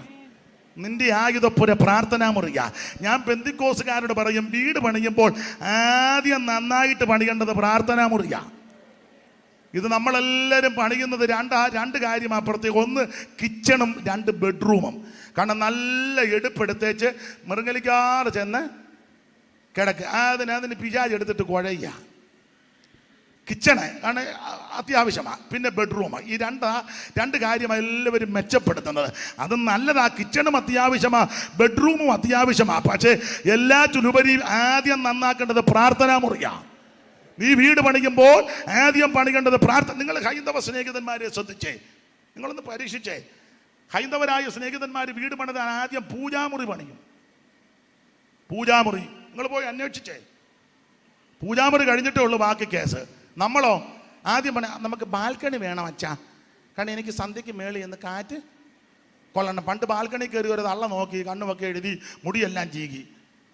നിന്റെ ആയുധപ്പുര പ്രാർത്ഥനാ മുറിയ. ഞാൻ പെന്തിക്കോസുകാരോട് പറയും, വീട് പണിയുമ്പോൾ ആദ്യം നന്നായിട്ട് പണിയേണ്ടത് പ്രാർത്ഥനാ മുറിയ. ഇത് നമ്മളെല്ലാവരും പണിയുന്നത് രണ്ട് കാര്യം അപ്പുറത്തേക്ക്. ഒന്ന് കിച്ചണും, 2 ബെഡ്റൂമും. കാരണം നല്ല എടുപ്പെടുത്തേച്ച് മൃഗലിക്കാറ് ചെന്ന് കിടക്ക്. അതിന് പിശാച് എടുത്തിട്ട് കുഴയുക. കിച്ചണ് ആണ് അത്യാവശ്യമാണ്, പിന്നെ ബെഡ്റൂം. ഈ രണ്ട് കാര്യമാണ് എല്ലാവരും മെച്ചപ്പെടുത്തുന്നത്. അത് നല്ലതാ. കിച്ചണും അത്യാവശ്യമാണ്, ബെഡ്റൂമും അത്യാവശ്യമാണ്. പക്ഷേ എല്ലാറ്റിലുപരി ആദ്യം നന്നാക്കേണ്ടത് പ്രാർത്ഥനാ മുറിയാണ്. നീ വീട് പണിയുമ്പോൾ ആദ്യം പണിയേണ്ടത് പ്രാർത്ഥന. നിങ്ങൾ ഹൈന്ദവ സ്നേഹിതന്മാരെ ശ്രദ്ധിച്ചേ, നിങ്ങളൊന്ന് പരീക്ഷിച്ചേ. ഹൈന്ദവരായ സ്നേഹിതന്മാർ വീട് പണിതാൻ ആദ്യം പൂജാമുറി പണിയും. പൂജാമുറി നിങ്ങൾ പോയി അന്വേഷിച്ചേ. പൂജാമുറി കഴിഞ്ഞിട്ടേ ഉള്ളൂ ബാക്കി കേസ്. നമ്മളോ ആദ്യം നമുക്ക് ബാൽക്കണി വേണം അച്ഛാ, കാരണം എനിക്ക് സന്ധ്യയ്ക്ക് മേളിൽ എന്ന് കാറ്റ് കൊള്ളണം. പണ്ട് ബാൽക്കണി കയറി ഒരു തള്ള നോക്കി, കണ്ണുമൊക്കെ എഴുതി, മുടിയെല്ലാം ചീകി.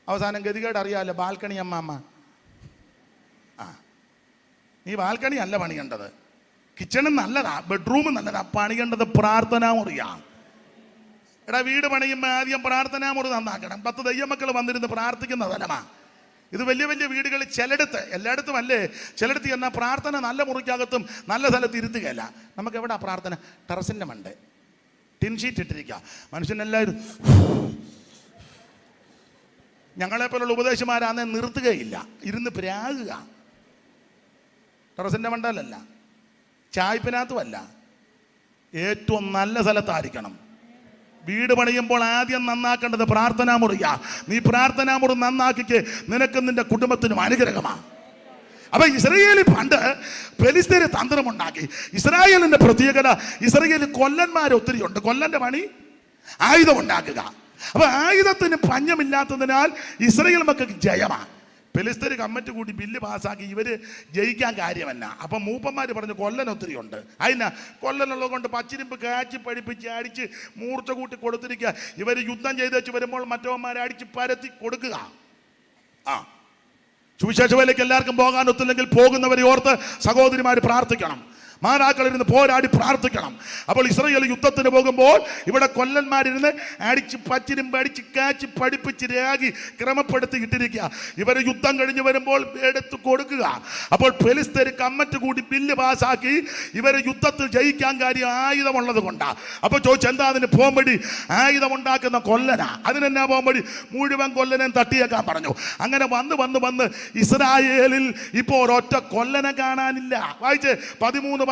അവസാനം ഗതികേട് അറിയാമല്ലോ, ബാൽക്കണി അമ്മാമ്മ. നീ ബാൽക്കണി അല്ല പണിയേണ്ടത്, കിച്ചണും നല്ലതാ, ബെഡ്റൂമും നല്ലതാ. പണിയേണ്ടത് പ്രാർത്ഥനാ മുറിയാണ്. എടാ, വീട് പണിയുമ്പോൾ ആദ്യം പ്രാർത്ഥനാ മുറി നന്നാക്കണം. 10 ദൈവമക്കൾ വന്നിരുന്ന് പ്രാർത്ഥിക്കുന്ന സ്ഥലമാ ഇത്. വലിയ വലിയ വീടുകൾ ചിലയിടത്ത്, എല്ലായിടത്തും അല്ലേ, ചിലയിടത്ത് എന്നാൽ പ്രാർത്ഥന നല്ല മുറിക്കകത്തും നല്ല സ്ഥലത്ത് ഇരുത്തുകയല്ല. നമുക്ക് എവിടാ പ്രാർത്ഥന? ടെറസിൻ്റെ മണ്ടേ ടിൻഷീറ്റ് ഇട്ടിരിക്കുക. മനുഷ്യനെല്ലാവരും ഞങ്ങളെപ്പോലുള്ള ഉപദേശമാരാന്നെ നിർത്തുകയില്ല, ഇരുന്ന് പ്രാകുക. ടെറസിൻ്റെ മണ്ടയിലല്ല, ചായ്പിനകത്തുമല്ല, ഏറ്റവും നല്ല സ്ഥലത്തായിരിക്കണം. വീട് പണിയുമ്പോൾ ആദ്യം നന്നാക്കേണ്ടത് പ്രാർത്ഥനാ മുറിയാ. നീ പ്രാർത്ഥനാ മുറി നന്നാക്കിക്ക്, നിനക്കും നിന്റെ കുടുംബത്തിനും അനുഗ്രഹമാണ്. അപ്പൊ ഇസ്രായേലിൽ പണ്ട് ഫെലിസ്തീന് തന്ത്രമുണ്ടാക്കി. ഇസ്രായേലിന്റെ പ്രത്യേകത, ഇസ്രായേലിൽ കൊല്ലന്മാർ ഒത്തിരി ഉണ്ട്. കൊല്ലന്റെ പണി ആയുധം ഉണ്ടാക്കുക. അപ്പൊ ആയുധത്തിന് പഞ്ഞമില്ലാത്തതിനാൽ ഇസ്രായേൽ മക്കൾക്ക് ജയമാണ്. ഫെലിസ്തീന് കമ്മിറ്റി കൂടി ബില്ല് പാസ്സാക്കി, ഇവര് ജയിക്കാൻ കാര്യമല്ല. അപ്പം മൂപ്പന്മാർ പറഞ്ഞു കൊല്ലൻ ഒത്തിരി ഉണ്ട്. അതിനാ കൊല്ലനുള്ളത് കൊണ്ട് പച്ചിരിമ്പ് കാച്ചി പഠിപ്പിച്ച് അടിച്ച് മൂർച്ച കൂട്ടി കൊടുത്തിരിക്കുക. ഇവർ യുദ്ധം ചെയ്ത് വെച്ച് വരുമ്പോൾ മറ്റവന്മാരെ അടിച്ച് പരത്തി കൊടുക്കുക. സുവിശേഷ വേലയ്ക്ക് എല്ലാവർക്കും പോകാൻ ഒത്തില്ലെങ്കിൽ പോകുന്നവരെ ഓർത്ത് സഹോദരിമാർ പ്രാർത്ഥിക്കണം. മാതാക്കളിരുന്ന് പോരാടി പ്രാർത്ഥിക്കണം. അപ്പോൾ ഇസ്രായേൽ യുദ്ധത്തിന് പോകുമ്പോൾ ഇവിടെ കൊല്ലന്മാരിരുന്ന് അടിച്ച് പച്ചിരിമ്പ് അടിച്ച് കാച്ചി പഠിപ്പിച്ച് രാഗി ക്രമപ്പെടുത്തി ഇട്ടിരിക്കുക. ഇവർ യുദ്ധം കഴിഞ്ഞ് വരുമ്പോൾ എടുത്ത് കൊടുക്കുക. അപ്പോൾ ഫെലിസ്തീർ കമ്മിറ്റി കൂടി ബില്ല് പാസ്സാക്കി, ഇവർ യുദ്ധത്തിൽ ജയിക്കാൻ കാര്യം ആയുധമുള്ളത് കൊണ്ടാണ്. അപ്പോൾ ചോദിച്ചു, എന്താ അതിന് പോംവഴി? ആയുധമുണ്ടാക്കുന്ന കൊല്ലനാ. അതിനെന്നാ പോംവഴി? മുഴുവൻ കൊല്ലനെയും തട്ടിയേക്കാൻ പറഞ്ഞു. അങ്ങനെ വന്ന് ഇസ്രായേലിൽ ഇപ്പോൾ ഒരൊറ്റ കൊല്ലനെ കാണാനില്ല. വായിച്ച് 13:19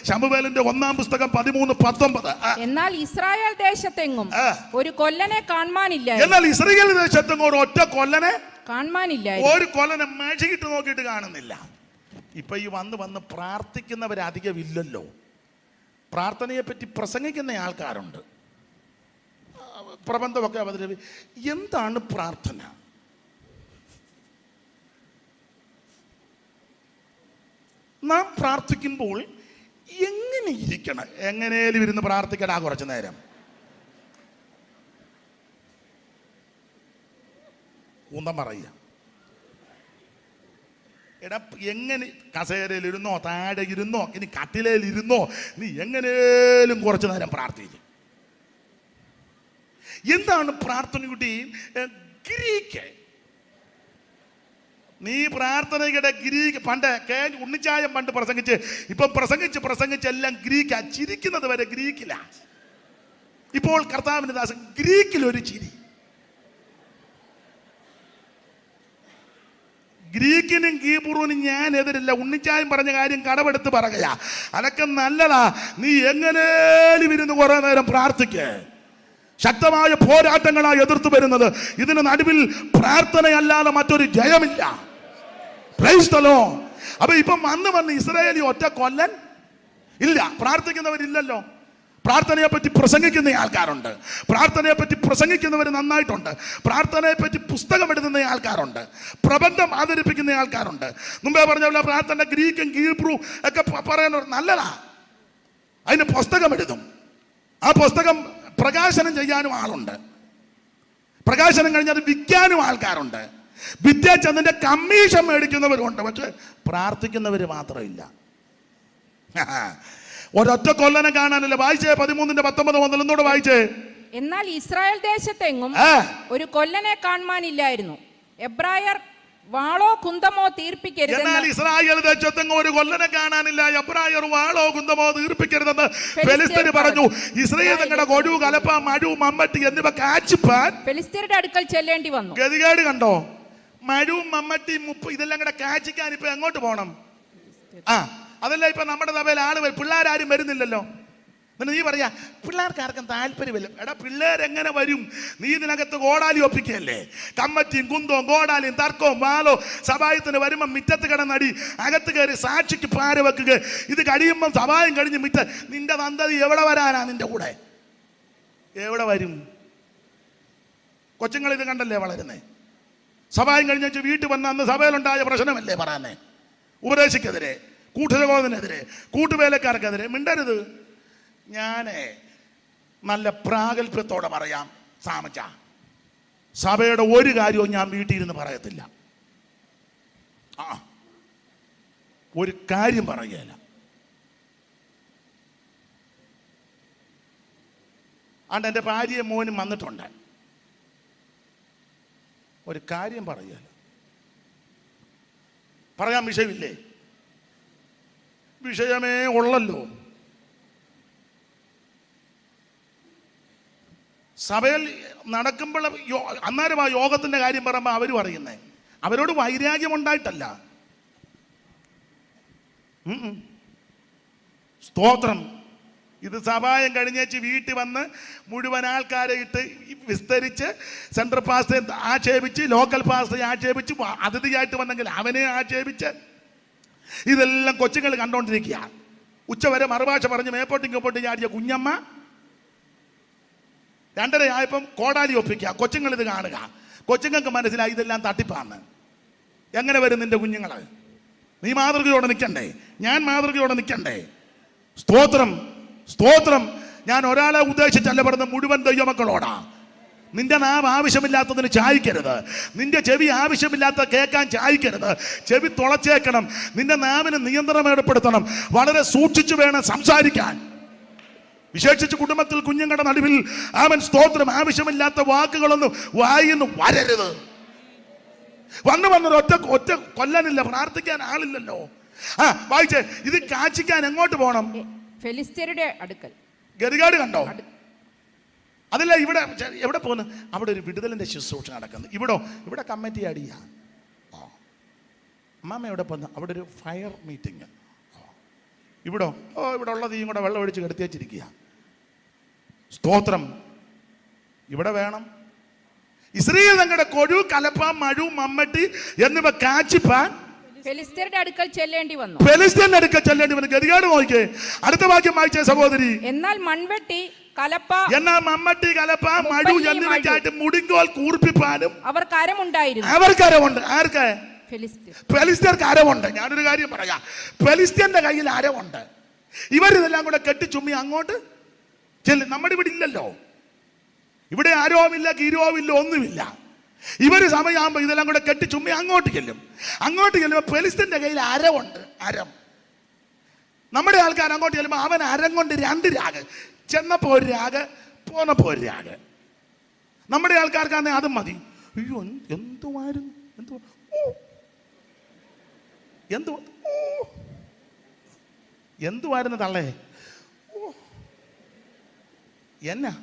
ശമൂവേലിന്റെ 1-ാം പുസ്തകം 13:19. എന്നാൽ ഇസ്രായേൽ ദേശത്തെങ്ങും ഒരു കൊല്ലനെ കാണാനില്ല. എന്നാൽ ഇസ്രായേൽ ദേശത്തെങ്ങും ഒരു ഒറ്റ കൊല്ലനെ കാണാനില്ല. ഒരു കൊല്ലനെ മേശയിട്ട് നോക്കിയിട്ട് കാണുന്നില്ല. ഇപ്പൊ ഈ വന്ന് പ്രാർത്ഥിക്കുന്നവരധികം ഇല്ലല്ലോ. പ്രാർത്ഥനയെ പറ്റി പ്രസംഗിക്കുന്ന ആൾക്കാരുണ്ട്, പ്രബന്ധമൊക്കെ അവതരിപ്പിക്കും. എന്താണ് പ്രാർത്ഥന? നാം പ്രാർത്ഥിക്കുമ്പോൾ എങ്ങനെ ഇരിക്കണം? എങ്ങനെയും ഇരുന്ന് പ്രാർത്ഥിക്കടാ കുറച്ചു നേരം. ഊന്തം പറയുക. എടാ, എങ്ങനെ കസേരയിലിരുന്നോ, താഴെ ഇരുന്നോ, ഇനി കട്ടിലേലിരുന്നോ, നീ എങ്ങനെയും കുറച്ചു നേരം പ്രാർത്ഥിക്കും. എന്താണ് പ്രാർത്ഥനയുടെ ഗ്രീക്ക്? നീ പ്രാർത്ഥനയുടെ ഗ്രീക്ക്. പണ്ട് ഉണ്ണിച്ചായം പണ്ട് പ്രസംഗിച്ച്, ഇപ്പം പ്രസംഗിച്ച് എല്ലാം ഗ്രീക്കാ. ചിരിക്കുന്നത് വരെ ഗ്രീക്കിലാ. ഇപ്പോൾ കർത്താവിന്റെ ദാസൻ ഗ്രീക്കിലൊരു ചിരി. ഗ്രീക്കിനും ഹീബ്രുവിനും ഞാൻ എതിരില്ല. ഉണ്ണിച്ചായം പറഞ്ഞ കാര്യം കടമെടുത്ത് പറയുക, അതൊക്കെ നല്ലതാ. നീ എങ്ങനെയും ഇരുന്ന് കുറെ നേരം പ്രാർത്ഥിക്ക്. ശക്തമായ പോരാട്ടങ്ങളാണ് എതിർത്ത് വരുന്നത്. ഇതിന് നടുവിൽ പ്രാർത്ഥനയല്ലാതെ മറ്റൊരു ജയമില്ല. Price the Lord. അപ്പൊ ഇപ്പം വന്ന് ഇസ്രായേലി ഒറ്റ കൊല്ലൻ ഇല്ല. പ്രാർത്ഥിക്കുന്നവരില്ലല്ലോ. പ്രാർത്ഥനയെ പറ്റി പ്രസംഗിക്കുന്ന ആൾക്കാരുണ്ട്, പ്രാർത്ഥനയെ പറ്റി പ്രസംഗിക്കുന്നവർ നന്നായിട്ടുണ്ട്, പ്രാർത്ഥനയെ പറ്റി പുസ്തകം എഴുതുന്ന ആൾക്കാരുണ്ട്, പ്രബന്ധം അവതരിപ്പിക്കുന്ന ആൾക്കാരുണ്ട്. മുമ്പേ പറഞ്ഞ പോലെ പ്രാർത്ഥന ഗ്രീക്കും ഹീബ്രു ഒക്കെ പറയാൻ നല്ലതാ. അതിന് പുസ്തകം എഴുതും. ആ പുസ്തകം പ്രകാശനം ചെയ്യാനും ആളുണ്ട്. പ്രകാശനം കഴിഞ്ഞാൽ അത് വിൽക്കാനും ആൾക്കാരുണ്ട്. വിദ്യാച്ച് അതിന്റെ കമ്മീഷൻ മേടിക്കുന്നവരുണ്ട്. പക്ഷെ പ്രാർത്ഥിക്കുന്നവർ മാത്രമില്ല. ഒരൊറ്റ കൊല്ലനെ കാണാനല്ല. വായിച്ചേ 13:19 ഒന്നൂടെ വായിച്ചേ. എന്നാൽ ഇസ്രായേൽ ദേശത്തെങ്ങും ഒരു കൊല്ലനെ കാണുവാനില്ലായിരുന്നു. എബ്രായർ വാളോ കുന്തമോ തീർപ്പിക്കരുതെന്ന്. എന്നാൽ ഇസ്രായേൽ ദേശത്തെങ്ങും ഒരു കൊല്ലനെ കാണാനില്ല, എബ്രായർ വാളോ കുന്തമോ തീർപ്പിക്കരുതെന്ന് ഫെലിസ്ത്യർ പറഞ്ഞു. ഇസ്രായേൽ തങ്ങളുടെ കൊഴു, കലപ്പ, മഴു, മമ്മട്ടി എന്നിവ കാച്ചിപ്പാൻ ഫെലിസ്ത്യരുടെ അടുക്കൽ ചെല്ലേണ്ടി വന്നു. ഗതികേട് കണ്ടോ? മഴവും മമ്മട്ടിയും ഇതെല്ലാം കൂടെ കാച്ചിക്കാൻ ഇപ്പൊ എങ്ങോട്ട് പോകണം? അതല്ല ഇപ്പൊ നമ്മുടെ സഭയിൽ പിള്ളേരാരും വരുന്നില്ലല്ലോ. നീ പറയാ പിള്ളേർക്കാർക്കും താല്പര്യമില്ല. എടാ പിള്ളേരെങ്ങനെ വരും? നീ ഇതിനകത്ത് കോടാലി ഒപ്പിക്കല്ലേ? കമ്മറ്റിയും കുന്തവും കോടാലിയും തർക്കവും വാലോ സഭായത്തിന് വരുമ്പോ മിറ്റത്ത് കിടന്നടി, അകത്ത് കയറി സാക്ഷിക്ക് പാര വെക്കുക. ഇത് കഴിയുമ്പം സഭായം കഴിഞ്ഞ് നിന്റെ തന്തതി എവിടെ വരാനാ? നിന്റെ കൂടെ എവിടെ വരും? കൊച്ചുങ്ങൾ ഇത് കണ്ടല്ലേ വളരുന്നേ. സഭായം കഴിഞ്ഞ വീട്ടിൽ വന്ന അന്ന് സഭയിലുണ്ടായ പ്രശ്നമല്ലേ പറയാനേ? ഉപദേശിക്കെതിരെ, കൂട്ടുസഹോദരനെതിരെ, കൂട്ടുവേലക്കാർക്കെതിരെ മിണ്ടരുത്. ഞാനേ നല്ല പ്രാഗൽഭ്യത്തോടെ പറയാം, സാമച്ച സഭയുടെ ഒരു കാര്യവും ഞാൻ വീട്ടിൽ ഇരുന്ന് പറയത്തില്ല. ഒരു കാര്യം പറയുകയില്ല. ആണ്ട് എൻ്റെ ഭാര്യയും മോനും വന്നിട്ടുണ്ട്. ഒരു കാര്യം പറയുകയില്ല. പറയാൻ വിഷയമില്ലേ? വിഷയമേ ഉള്ളല്ലോ. സഭയിൽ നടക്കുമ്പോൾ അന്നേരം ആ യോഗത്തിന്റെ കാര്യം പറയുമ്പോൾ അവരും അറിയുന്നേ. അവരോട് വൈരാഗ്യമുണ്ടായിട്ടല്ല. സ്തോത്രം. ഇത് സഭായം കഴിഞ്ഞേച്ച് വീട്ടിൽ വന്ന് മുഴുവൻ ആൾക്കാരെ ഇട്ട് വിസ്തരിച്ച് സെൻട്രൽ പാസ്റ്ററെ ആക്ഷേപിച്ച്, ലോക്കൽ പാസ്റ്ററെ ആക്ഷേപിച്ച്, അതിഥിയായിട്ട് വന്നെങ്കിൽ അവനെ ആക്ഷേപിച്ച് ഇതെല്ലാം കൊച്ചുങ്ങൾ കണ്ടോണ്ടിരിക്കുക. ഉച്ചവരെ മറുഭാഷ പറഞ്ഞ് മേപ്പോട്ടും ഇങ്ങോട്ടും ചാടിയ കുഞ്ഞമ്മ 2:30 ആയപ്പം കോടാലി ഒപ്പിക്കുക. കൊച്ചുങ്ങൾ ഇത് കാണുക. കൊച്ചുങ്ങൾക്ക് മനസ്സിലായി ഇതെല്ലാം തട്ടിപ്പാണ്. എങ്ങനെ വരും നിന്റെ കുഞ്ഞുങ്ങൾ? നീ മാതൃകയോടെ നിൽക്കണ്ടേ? ഞാൻ മാതൃകയോടെ നിൽക്കണ്ടേ? സ്തോത്രം, സ്തോത്രം. ഞാൻ ഒരാളെ ഉദ്ദേശിച്ചല്ല പറഞ്ഞ മുഴുവൻ ദൈവമക്കളോടാ. നിന്റെ നാവ് ആവശ്യമില്ലാത്തതിന് ചായ്ക്കരുത്. നിന്റെ ചെവി ആവശ്യമില്ലാത്ത കേൾക്കാൻ ചായ്ക്കരുത്. ചെവി തുളച്ചേക്കണം. നിന്റെ നാവിന് നിയന്ത്രണം ഏർപ്പെടുത്തണം. വളരെ സൂക്ഷിച്ചു വേണം സംസാരിക്കാൻ. വിശേഷിച്ച് കുടുംബത്തിൽ കുഞ്ഞുങ്ങളുടെ നടുവിൽ അവൻ സ്തോത്രം ആവശ്യമില്ലാത്ത വാക്കുകളൊന്നും വായിന്ന് വരരുത്. വന്നൊരു ഒറ്റ കൊല്ലാനില്ല, പ്രാർത്ഥിക്കാൻ ആളില്ലല്ലോ. വായിച്ചേ, ഇത് കാച്ചിക്കാൻ എങ്ങോട്ട് പോകണം? ഫെലിസ്ത്യരുടെ അടുക്കൽ. ഗതികേട് കണ്ടോ? അതല്ല ഇവിടെ എവിടെ പോകുന്നു? അവിടെ ഒരു വിടുതലിന്റെ ശുശ്രൂഷ നടക്കുന്നു. ഇവിടെ കമ്മിറ്റി അടിയാ. അമ്മാമ്മ എവിടെ പോകുന്നു? അവിടെ ഒരു ഫയർ മീറ്റിംഗ്. ഇവിടെ ഉള്ളത് ഈ കൂടെ വെള്ളം ഒഴിച്ച് കെടുത്തി വെച്ചിരിക്കുക. സ്തോത്രം. ഇവിടെ വേണം. ഇസ്രായേൽ തങ്ങളുടെ കൊഴു, കലപ്പ, മഴു, മമ്മട്ടി എന്നിവ കാച്ചിപ്പാൻ ഫെലിസ്ത്യരുടെ അടുക്കൽ ചെല്ലേണ്ടി വന്നു. ഫെലിസ്ത്യന്റെ അടുക്കൽ ചെല്ലേണ്ടി വന്നു. ഗതികേട് നോക്കിയേ. അടുത്ത വാക്യം വായിച്ചേ സഹോദരി. എന്നാൽ മൺവെട്ടി, കലപ്പ, എന്നാൽ മമ്മട്ടി, കലപ്പ, മഴു എന്നിവയ്ക്കായിട്ട് മുടിങ്കോൽ കൂർപ്പിപ്പാനും അവർക്ക് അരമുണ്ടായിരുന്നു. അവർക്ക് അരമുണ്ട്. ആർക്ക്? ഫെലിസ്ത്യർക്ക് അരവുണ്ട്. ഞാനൊരു കാര്യം പറയാം. ഫെലിസ്ത്യന്റെ കയ്യിൽ അരവുണ്ട്. ഇവരിതെല്ലാം കൂടെ കെട്ടിച്ചുമ്മി അങ്ങോട്ട് ചെല്ലും. നമ്മുടെ ഇവിടെ ഇല്ലല്ലോ. ഇവിടെ ആരോമില്ല, ഗീരോമില്ല, ഒന്നുമില്ല. ഇവര് സമയമാകുമ്പോ ഇതെല്ലാം കൂടെ കെട്ടിച്ചുമ്മി അങ്ങോട്ട് ചെല്ലും. അങ്ങോട്ട് ചെല്ലുമ്പോ ഫെലിസ്ത്യന്റെ കയ്യിൽ അരവുണ്ട്. അരം. നമ്മുടെ ആൾക്കാർ അങ്ങോട്ട് ചെല്ലുമ്പോ അവൻ അരം കൊണ്ട് 2 രാഗ്. ചെന്നപ്പോ ഒരു രാഗ്, പോന്നപ്പോ ഒരു രാഗ്. നമ്മുടെ ആൾക്കാർക്കാന്നെ അതും മതി. അയ്യോ എന്തുവായിരുന്നു, എന്തുവായിരുന്നു തള്ളേ? എന്നാ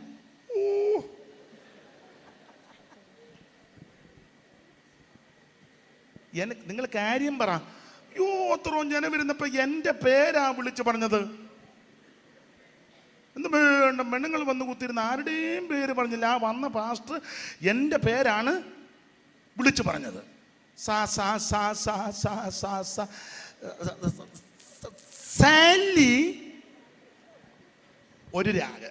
നിങ്ങൾ കാര്യം പറ. അയ്യോ അത്രയും ജനം ഇരുന്നപ്പോ എന്റെ പേരാ വിളിച്ചു പറഞ്ഞത്. എന്ത് വേണ്ട പെണ്ണുങ്ങൾ വന്ന് കുത്തിരുന്ന ആരുടെയും പേര് പറഞ്ഞില്ല. ആ വന്ന പാസ്റ്റർ എന്റെ പേരാണ് വിളിച്ചു പറഞ്ഞത്. സാലി ഒരു രാഗ്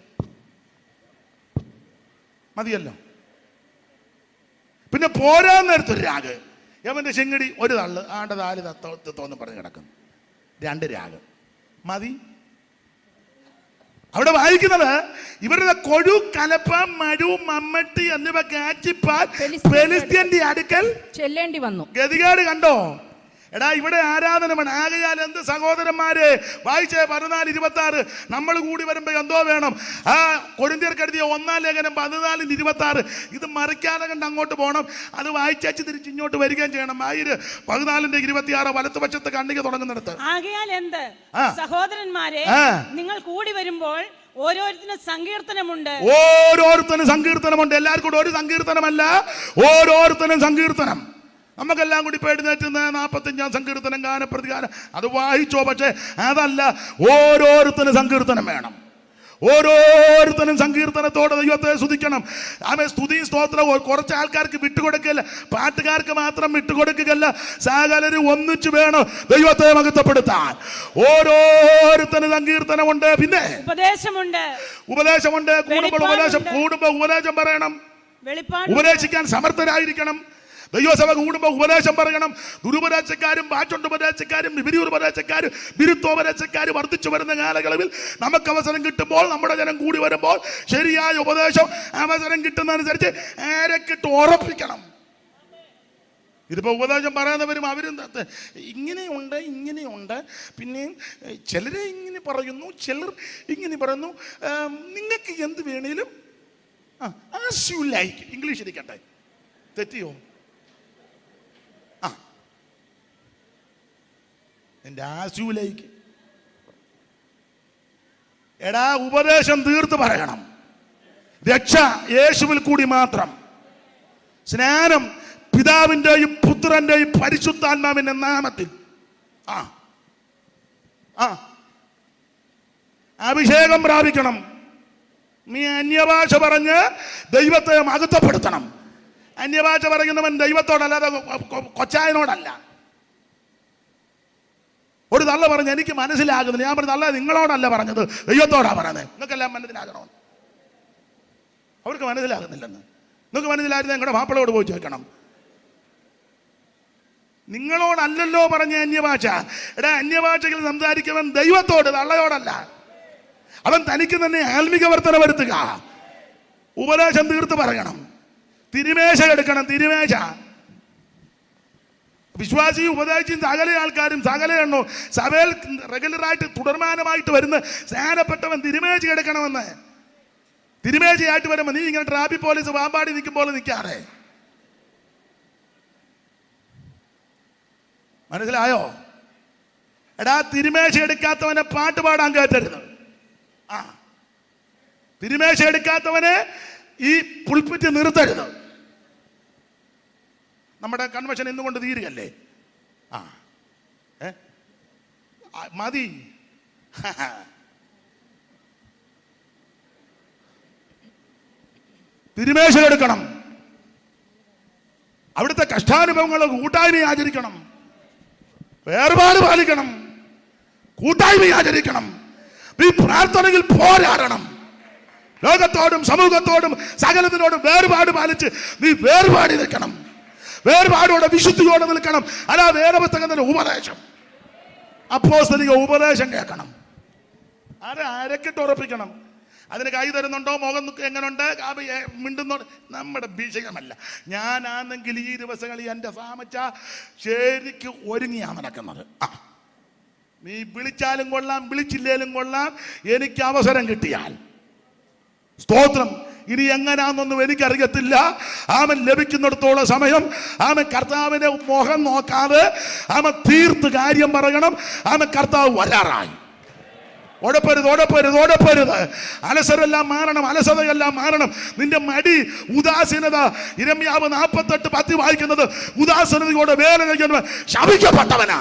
മതിയല്ലോ. പിന്നെ പോരാ നേരത്തൊരു രാഗ്. യവന്റെ ചെങ്ങടി ഒരു തള്ളു ആണ്ട 4 തത്വം പറഞ്ഞ് കിടക്കുന്നു. 2 രാഗ് മതി. അവിടെ വായിക്കുന്നത് ഇവരുടെ കൊഴു, കലപ്പ, മഴു, മമ്മട്ടി എന്നിവ കാച്ചിപ്പാൻ ഫെലിസ്ത്യന്റെ അടുക്കൽ ചെല്ലേണ്ടി വന്നു. ഗതികേട് കണ്ടോ? എടാ ഇവിടെ ആരാധനമാണ്. ആകയാൽ എന്ത് സഹോദരന്മാരെ, വായിച്ചേ 14:26. നമ്മൾ കൂടി വരുമ്പോ എന്തോ വേണം. ആ കൊരിന്ത്യർക്ക് എഴുതിയ 1-ാം ലേഖനം 14:26. ഇത് മറിക്കാതെ കണ്ട് അങ്ങോട്ട് പോകണം. അത് വായിച്ചു തിരിച്ച് ഇങ്ങോട്ട് വരികയും ചെയ്യണം. 14:26 വലത്തുപക്ഷത്ത് കണ്ണിക തുടങ്ങുന്നിടത്ത്. ആകയാൽ എന്ത് സഹോദരന്മാരെ, നിങ്ങൾ കൂടി വരുമ്പോൾ ഓരോരുത്തരും സങ്കീർത്തനമുണ്ട്. ഓരോരുത്തരും സങ്കീർത്തനമുണ്ട്. എല്ലാവർക്കും കൂടെ ഒരു സങ്കീർത്തനമല്ല, ഓരോരുത്തരും സങ്കീർത്തനം. നമുക്കെല്ലാം കൂടി എഴുന്നേറ്റ് 45-ാം സങ്കീർത്തനം ഗാനപ്രതിഗാനം അത് വായിച്ചോ. പക്ഷേ അതല്ല, ഓരോരുത്തരും സങ്കീർത്തനം വേണം. ഓരോരുത്തരും സങ്കീർത്തനത്തോടെ ദൈവത്തെ സ്തുതിക്കണം. ആമേ. സ്തുതിയും സ്തോത്രവും കുറച്ച് ആൾക്കാർക്ക് വിട്ടുകൊടുക്കില്ല, പാട്ടുകാർക്ക് മാത്രം വിട്ടുകൊടുക്കുകയല്ല, സകലരും ഒന്നിച്ചു വേണം ദൈവത്തെ മഹത്വപ്പെടുത്താൻ. ഓരോരുത്തരും സങ്കീർത്തനമുണ്ട്. പിന്നെ ഉപദേശമുണ്ട്. കൂടുമ്പോൾ ഉപദേശം പറയണം. ഉപദേശിക്കാൻ സമർത്ഥരായിരിക്കണം. ദൈവസഭ കൂടുമ്പോൾ ഉപദേശം പറയണം. ദുരുപദേശക്കാരും പാച്ചുണ്ടുപദേശക്കാരും വിപരീതോപദേശക്കാരും വിരുദ്ധോപദേശക്കാരും വർദ്ധിച്ചു വരുന്ന കാലയളവിൽ നമുക്ക് അവസരം കിട്ടുമ്പോൾ, നമ്മുടെ ജനം കൂടി വരുമ്പോൾ ശരിയായ ഉപദേശം അവസരം കിട്ടുന്നതനുസരിച്ച് ആരെക്കിട്ട് ഉറപ്പിക്കണം. ഇതിപ്പോൾ ഉപദേശം പറയുന്നവരും അവരും ഇങ്ങനെയുണ്ട്. പിന്നെ ചിലരെ ഇങ്ങനെ പറയുന്നു, ചിലർ ഇങ്ങനെ പറയുന്നു. നിങ്ങൾക്ക് എന്ത് വേണേലും ആസ് യു ലൈക്ക്. ഇംഗ്ലീഷ് ഇരിക്കട്ടെ, തെറ്റിയോ? എൻ്റെ ആശുവിലേക്ക് എടാ ഉപദേശം തീർത്ത് പറയണം. രക്ഷ യേശുവിൽ കൂടി മാത്രം. സ്നാനം പിതാവിൻ്റെയും പുത്രൻ്റെയും പരിശുദ്ധാത്മാവിൻ്റെ നാമത്തിൽ. അഭിഷേകം പ്രാപിക്കണം. നീ അന്യഭാഷ പറഞ്ഞ് ദൈവത്തെ മഹത്വപ്പെടുത്തണം. അന്യഭാഷ പറയുന്നവൻ ദൈവത്തോടല്ലാതെ കൊച്ചായനോടല്ല. ഒരു തള്ള പറഞ്ഞ് എനിക്ക് മനസ്സിലാകുന്നില്ല. ഞാൻ പറഞ്ഞു, തള്ള നിങ്ങളോടല്ല പറഞ്ഞത്, ദൈവത്തോടാ പറഞ്ഞത്. നിങ്ങൾക്കെല്ലാം മനസ്സിലാകണം. അവർക്ക് മനസ്സിലാകുന്നില്ലെന്ന്. നിങ്ങൾക്ക് മനസ്സിലായിരുന്ന നിങ്ങളുടെ മാപ്പിളയോട് പോയി ചോദിക്കണം. നിങ്ങളോടല്ലല്ലോ പറഞ്ഞ അന്യഭാഷ. എടാ, അന്യഭാഷയിൽ സംസാരിക്കുന്നവൻ ദൈവത്തോട്, തള്ളയോടല്ല. അവൻ തനിക്ക് തന്നെ ആത്മിക വർധന വരുത്തുക. ഉപദേശം തീർത്ത് പറയണം. തിരുമേശ എടുക്കണം. തിരുമേശ വിശ്വാസിയും ഉപദേശിയും സകല ആൾക്കാരും സകല എണ്ണോ സഭയിൽ റെഗുലറായിട്ട് തുടർമാനമായിട്ട് വരുന്ന സ്നാനപ്പെട്ടവൻ തിരുമേശ എടുക്കണമെന്ന്. തിരുമേശയായിട്ട് വരുമ്പോൾ നീ ഇങ്ങനെ ട്രാഫിക് പോലീസ് പാമ്പാടി നിൽക്കുമ്പോൾ നിൽക്കാറേ. മനസ്സിലായോ? എടാ, തിരുമേശ എടുക്കാത്തവനെ പാട്ട് പാടാൻ കയറ്റരുത്. തിരുമേശ എടുക്കാത്തവനെ ഈ പുൾപിറ്റ് നിർത്തരുത്. നമ്മുടെ കൺവെൻഷൻ ഇന്നുകൊണ്ട് തീരുകയല്ലേ? മതി. തിരുമേശ എടുക്കണം. അവിടുത്തെ കഷ്ടാനുഭവങ്ങൾ കൂട്ടായ്മ ആചരിക്കണം. വേർപാട് പാലിക്കണം. കൂട്ടായ്മ ആചരിക്കണം. നീ പ്രാർത്ഥനയിൽ പോരാടണം. ലോകത്തോടും സമൂഹത്തോടും സകലത്തിനോടും വേർപാട് പാലിച്ച് നീ വേർപാടി നിൽക്കണം. വേർപാടോടെ വിശുദ്ധിയോടെ നിൽക്കണം. അല്ല, വേദപുസ്തകത്തിന്റെ ഉപദേശം, അപ്പോസ്തലിക ഉപദേശം കേൾക്കണം. അരക്കിട്ട് ഉറപ്പിക്കണം. അതിന് കൈ തരുന്നുണ്ടോ, മുഖം എങ്ങനെയുണ്ട്, മിണ്ടുന്നോ, നമ്മുടെ വിഷയമല്ല. ഞാനാണെങ്കിൽ ഈ ദിവസങ്ങളിൽ എൻ്റെ സാമച്ച ശരിക്ക് ഒരുങ്ങിയാണ് നടക്കുന്നത്. നീ വിളിച്ചാലും കൊള്ളാം, വിളിച്ചില്ലേലും കൊള്ളാം, എനിക്ക് അവസരം കിട്ടിയാൽ സ്തോത്രം. ഇനി എങ്ങനാന്നൊന്നും എനിക്കറിയത്തില്ല. ആമൻ ലഭിക്കുന്നിടത്തോളം സമയം ആമൻ കർത്താവിനെ മുഖം നോക്കാതെ ആമൻ തീർത്ത് കാര്യം പറയണം. ആമൻ കർത്താവ് വരാറായി. ഓടപ്പരുത്. അലസരെല്ലാം മാറണം, അലസതയെല്ലാം മാറണം. നിന്റെ മടി, ഉദാസീനത. ഇരമ്യാവ് 48:10 വായിക്കുന്നത്, ഉദാസീനതയോടെ വേല ചെയ്യുന്നവൻ ശപിക്കപ്പെട്ടവനാ.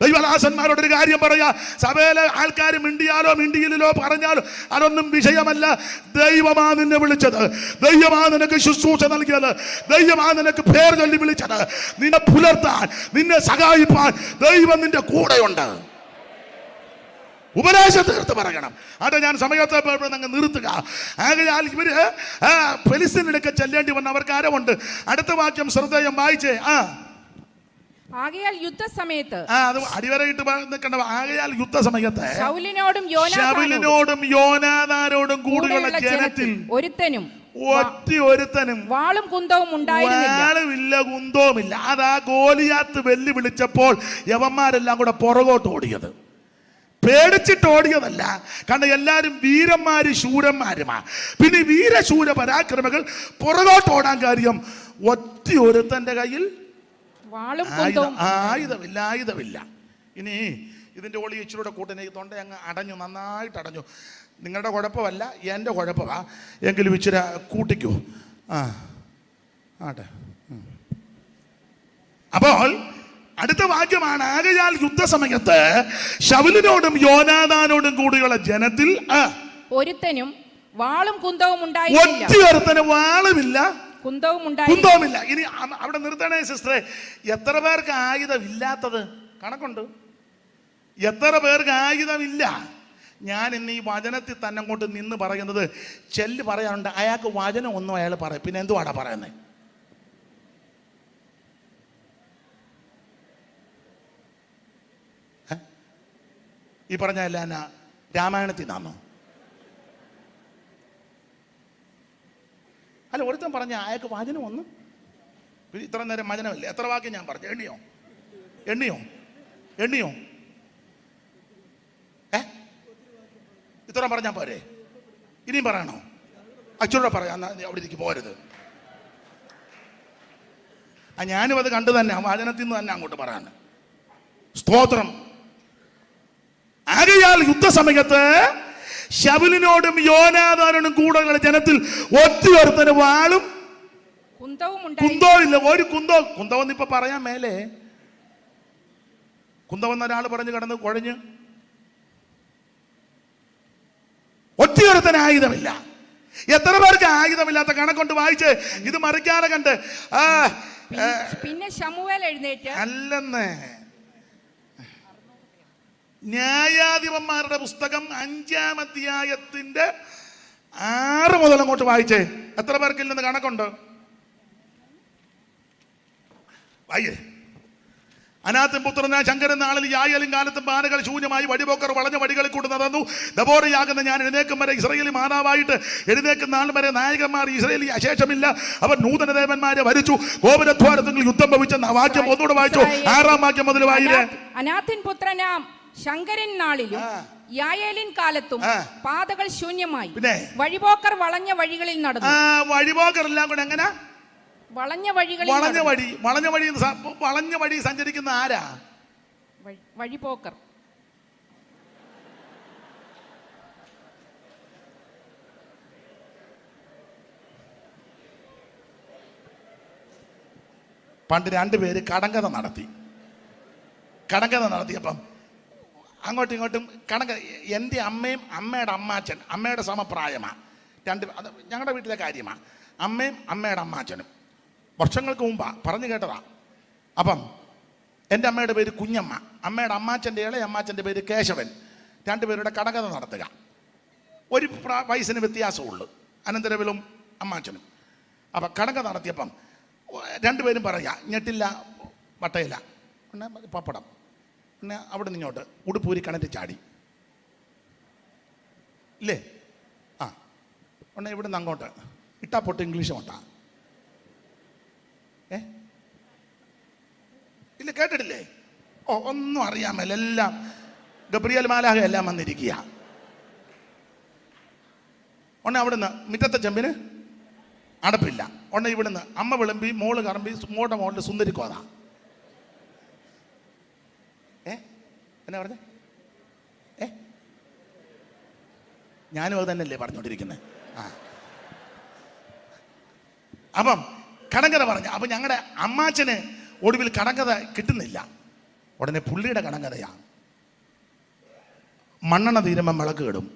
ദൈവദാസന്മാരോടൊരു കാര്യം പറയാ, സഭയിലെ ആൾക്കാർ മിണ്ടിയാലോ മിണ്ടിയിലോ പറഞ്ഞാലോ അതൊന്നും വിഷയമല്ല. ദൈവമാ നിന്നെ വിളിച്ചത്, ദൈവമാ നിനക്ക് ശുശ്രൂഷ നൽകിയത്, ദൈവമാ നിനക്ക് പേർ ചൊല്ലി വിളിച്ചത്. നിന്നെ പുലർത്താൻ, നിന്നെ സഹായിപ്പാൻ ദൈവം നിന്റെ കൂടെയുണ്ട്. ഉപദേശം തീർത്ത് പറയണം. അത് ഞാൻ സമയത്തെ അങ്ങ് നിർത്തുക. ആകയാൽ ഇവര് ഫെലിസ്തീനിലൊക്കെ ചെല്ലേണ്ടി വന്ന അവർക്ക് ആരവുണ്ട്. അടുത്ത വാക്യം ശ്രദ്ധേയം വായിച്ചേ. ആകയാൽ യുദ്ധസമയത്ത് അത് അടിവരയിട്ട് നിൽക്കണ്ട. ആകയാൽ യുദ്ധസമയത്ത് ശൗലിനോടും യോനാഥാനോടും കൂടിയുള്ള ജനത്തിൽ ഒരുത്തനും ഒറ്റ ഒരുത്തനും വാളും കുന്തവും ഉണ്ടായിരുന്നില്ല. വാളുമില്ല, കുന്തവുമില്ല. അതാ ഗോലിയാത്ത് വെല്ലു വിളിച്ചപ്പോൾ യവന്മാരെല്ലാം കൂടെ പുറകോട്ട് ഓടിയത്. പേടിച്ചിട്ട് ഓടിയതല്ല, കാരണം എല്ലാരും വീരന്മാര് ശൂരന്മാരുമാ. പിന്നെ വീരശൂര പരാക്രമകൾ പുറകോട്ട് ഓടാൻ കാര്യം ഒറ്റ ഒരുത്തന്റെ കയ്യിൽ വാളും കുന്തവും ആയുധമില്ല. ഇനി ഇതിന്റെ ഒളി ഇച്ചിലൂടെ കൂട്ടിനെ തൊണ്ട അങ്ങ് അടഞ്ഞു, നന്നായിട്ട് അടഞ്ഞു. നിങ്ങളുടെ കുഴപ്പമല്ല, എൻ്റെ കുഴപ്പമാ. എങ്കിലും ഇച്ചിരി കൂട്ടിക്കൂ. ആട്ടെ. അപ്പോൾ അടുത്ത വാക്യമാണ്, ആകയാൽ യുദ്ധസമയത്ത് ശൗലിനോടും യോനാഥാനോടും കൂടിയുള്ള ജനത്തിൽ ഒരുത്തനും വാളും കുന്തവും ഉണ്ടായിരുന്നില്ല. ഒറ്റ ഒരുത്തനും വാളുമില്ല, കുന്തവുമില്ല. ഇനി അവിടെ നിർത്തണേ സിസ്റ്ററെ. എത്ര പേർക്ക് ആയുധമില്ലാത്തത് കണക്കുണ്ട്? എത്ര പേർക്ക് ആയുധമില്ല? ഞാൻ ഇന്ന് ഈ വചനത്തിൽ തന്നെ അങ്ങോട്ട് നിന്ന് പറയുന്നത്, ചെല്ല് പറയാറുണ്ട് അയാൾക്ക് വചനം ഒന്നും അയാൾ പറയും, പിന്നെ എന്തുവാടാ പറയുന്നത്? ഈ പറഞ്ഞല്ല എന്നാ രാമായണത്തിൽ നിന്നാണോ? അല്ല, ഒരുത്തൻ പറഞ്ഞ അയാൾക്ക് വചനം ഒന്നും, ഇത്ര നേരം വചനമില്ല. എത്ര വാക്യം ഞാൻ പറഞ്ഞു? എണ്ണിയോ? ഇത്ര പറഞ്ഞാൽ പോരെ? ഇനിയും പറയണോ? അച്ചൂടെ പറയാം, അവിടെ ഇരിക്കും, പോരുത്. ഞാനും അത് കണ്ടു തന്നെ, വചനത്തിൽ നിന്ന് തന്നെ അങ്ങോട്ട് പറയാൻ. സ്തോത്രം. ആകയാൽ യുദ്ധസമയത്ത് ശൗലിനോടും യോനാഥാനോടും കൂടെയുള്ള ജനത്തിൽ ഒറ്റയൊരുത്തന് വാളും കുന്തവും ഇല്ല. ഒരു കുന്തവെന്ന് ഇപ്പൊ പറയാൻ മേലെ. കുന്തവെന്ന ഒരാൾ പറഞ്ഞു കിടന്ന് കുഴഞ്ഞ്. ഒറ്റയൊരുത്തന് ആയുധമില്ല. എത്ര പേർക്ക് ആയുധമില്ലാത്ത കണക്കൊണ്ട് വായിച്ച് ഇത് മറിക്കാതെ കണ്ട്. പിന്നെ ശമൂവേൽ എഴുന്നേറ്റ് അല്ലെന്ന്. ന്യായാധിപന്മാരുടെ പുസ്തകം 5-ാം അധ്യായത്തിന്റെ 6 മുതൽ അങ്ങോട്ട് വായിച്ചേ. എത്ര പേർക്കിൽ നിന്ന് കണക്കുണ്ട്? വായേ. അനാഥൻ പുത്രനായ ശങ്കരൻ നാളിൽ യായാലും കാലത്തും പാനകൾ ശൂന്യമായി വടിപോക്കർ വളഞ്ഞ വടികളിൽ കൂടെ നടന്നു. ദബോറയാകുന്ന ഞാൻ എഴുന്നേക്കും വരെ ഇസ്രായേലി മാതാവായിട്ട് എഴുന്നേക്കുന്ന നാൾ വരെ നായകന്മാർ ഇസ്രായേലി അശേഷമില്ല. അവർ നൂതന ദേവന്മാരെ വരിച്ചു. ഗോപുരദ്വാരത്തിൽ യുദ്ധം ഭവിച്ചെന്ന വാക്യം ഒന്നുകൂടെ വായിച്ചു. 6-ാം വാക്യം മുതൽ വായിരേ. അനാഥൻ പുത്രനാം ശങ്കരൻ നാളിലും യായേലിൻ കാലത്തും പാതകൾ ശൂന്യമായി, വഴിപോക്കർ വളഞ്ഞ വഴികളിൽ നടന്നു. വഴിപോക്കർ എല്ലാം കൂടെ എങ്ങനെ? വളഞ്ഞ വഴി സഞ്ചരിക്കുന്ന ആരാ? വഴിപോക്കർ. പണ്ട് 2 പേര് കടങ്കഥ നടത്തിയപ്പം അങ്ങോട്ടും ഇങ്ങോട്ടും എൻ്റെ അമ്മയും അമ്മയുടെ അമ്മാച്ചൻ, അമ്മയുടെ സമപ്രായമാണ്. ഞങ്ങളുടെ വീട്ടിലെ കാര്യമാണ്. അമ്മയും അമ്മയുടെ അമ്മാച്ചനും വർഷങ്ങൾക്ക് മുമ്പാണ്, പറഞ്ഞു കേട്ടതാ. അപ്പം എൻ്റെ അമ്മയുടെ പേര് കുഞ്ഞമ്മ, അമ്മയുടെ അമ്മാച്ചൻ്റെ ഇളയ അമ്മാച്ചൻ്റെ പേര് കേശവൻ. 2 പേരുടെ കടങ്കഥ നടത്തുക. ഒരു വയസ്സിന് വ്യത്യാസമുള്ളൂ, അനന്തരവിലും അമ്മാച്ചനും. അപ്പം കടങ്കഥ നടത്തിയപ്പം 2 പേരും പറയുക, ഞെട്ടില്ല വട്ടയില്ല, പിന്നെ പപ്പടം, പിന്നെ അവിടെ നിന്ന് ഇങ്ങോട്ട് ഉടുപ്പൂരി കിണറ്റ് ചാടി ഇല്ലേ? ഉടനെ ഇവിടെ നിന്ന് അങ്ങോട്ട് ഇട്ടാ പൊട്ട് ഇംഗ്ലീഷ് കൊണ്ടാ. ഇല്ല, കേട്ടിട്ടില്ലേ? ഒന്നും അറിയാമല്ല. എല്ലാം ഗബ്രിയേൽ മാലാഖ എല്ലാം വന്നിരിക്കുക. ഉടനെ അവിടുന്ന് മിറ്റത്തെ ചെമ്പിന് അടപ്പില്ല. ഉടനെ ഇവിടുന്ന് അമ്മ വിളമ്പി മോള് കറമ്പി മോളുടെ മോളുടെ സുന്ദരിക്കോതാ. എന്നാ പറഞ്ഞ? ഞാനും അത് തന്നെയല്ലേ പറഞ്ഞോണ്ടിരിക്കുന്നത്. അപ്പം കടങ്കഥ പറഞ്ഞ. അപ്പം ഞങ്ങളുടെ അമ്മാച്ചന് ഒടുവിൽ കടങ്കഥ കിട്ടുന്നില്ല. ഉടനെ പുള്ളിയുടെ കടങ്കഥയാ. മണ്ണെണ്ണ തീരുമ്പം വിളക്ക് കിടും.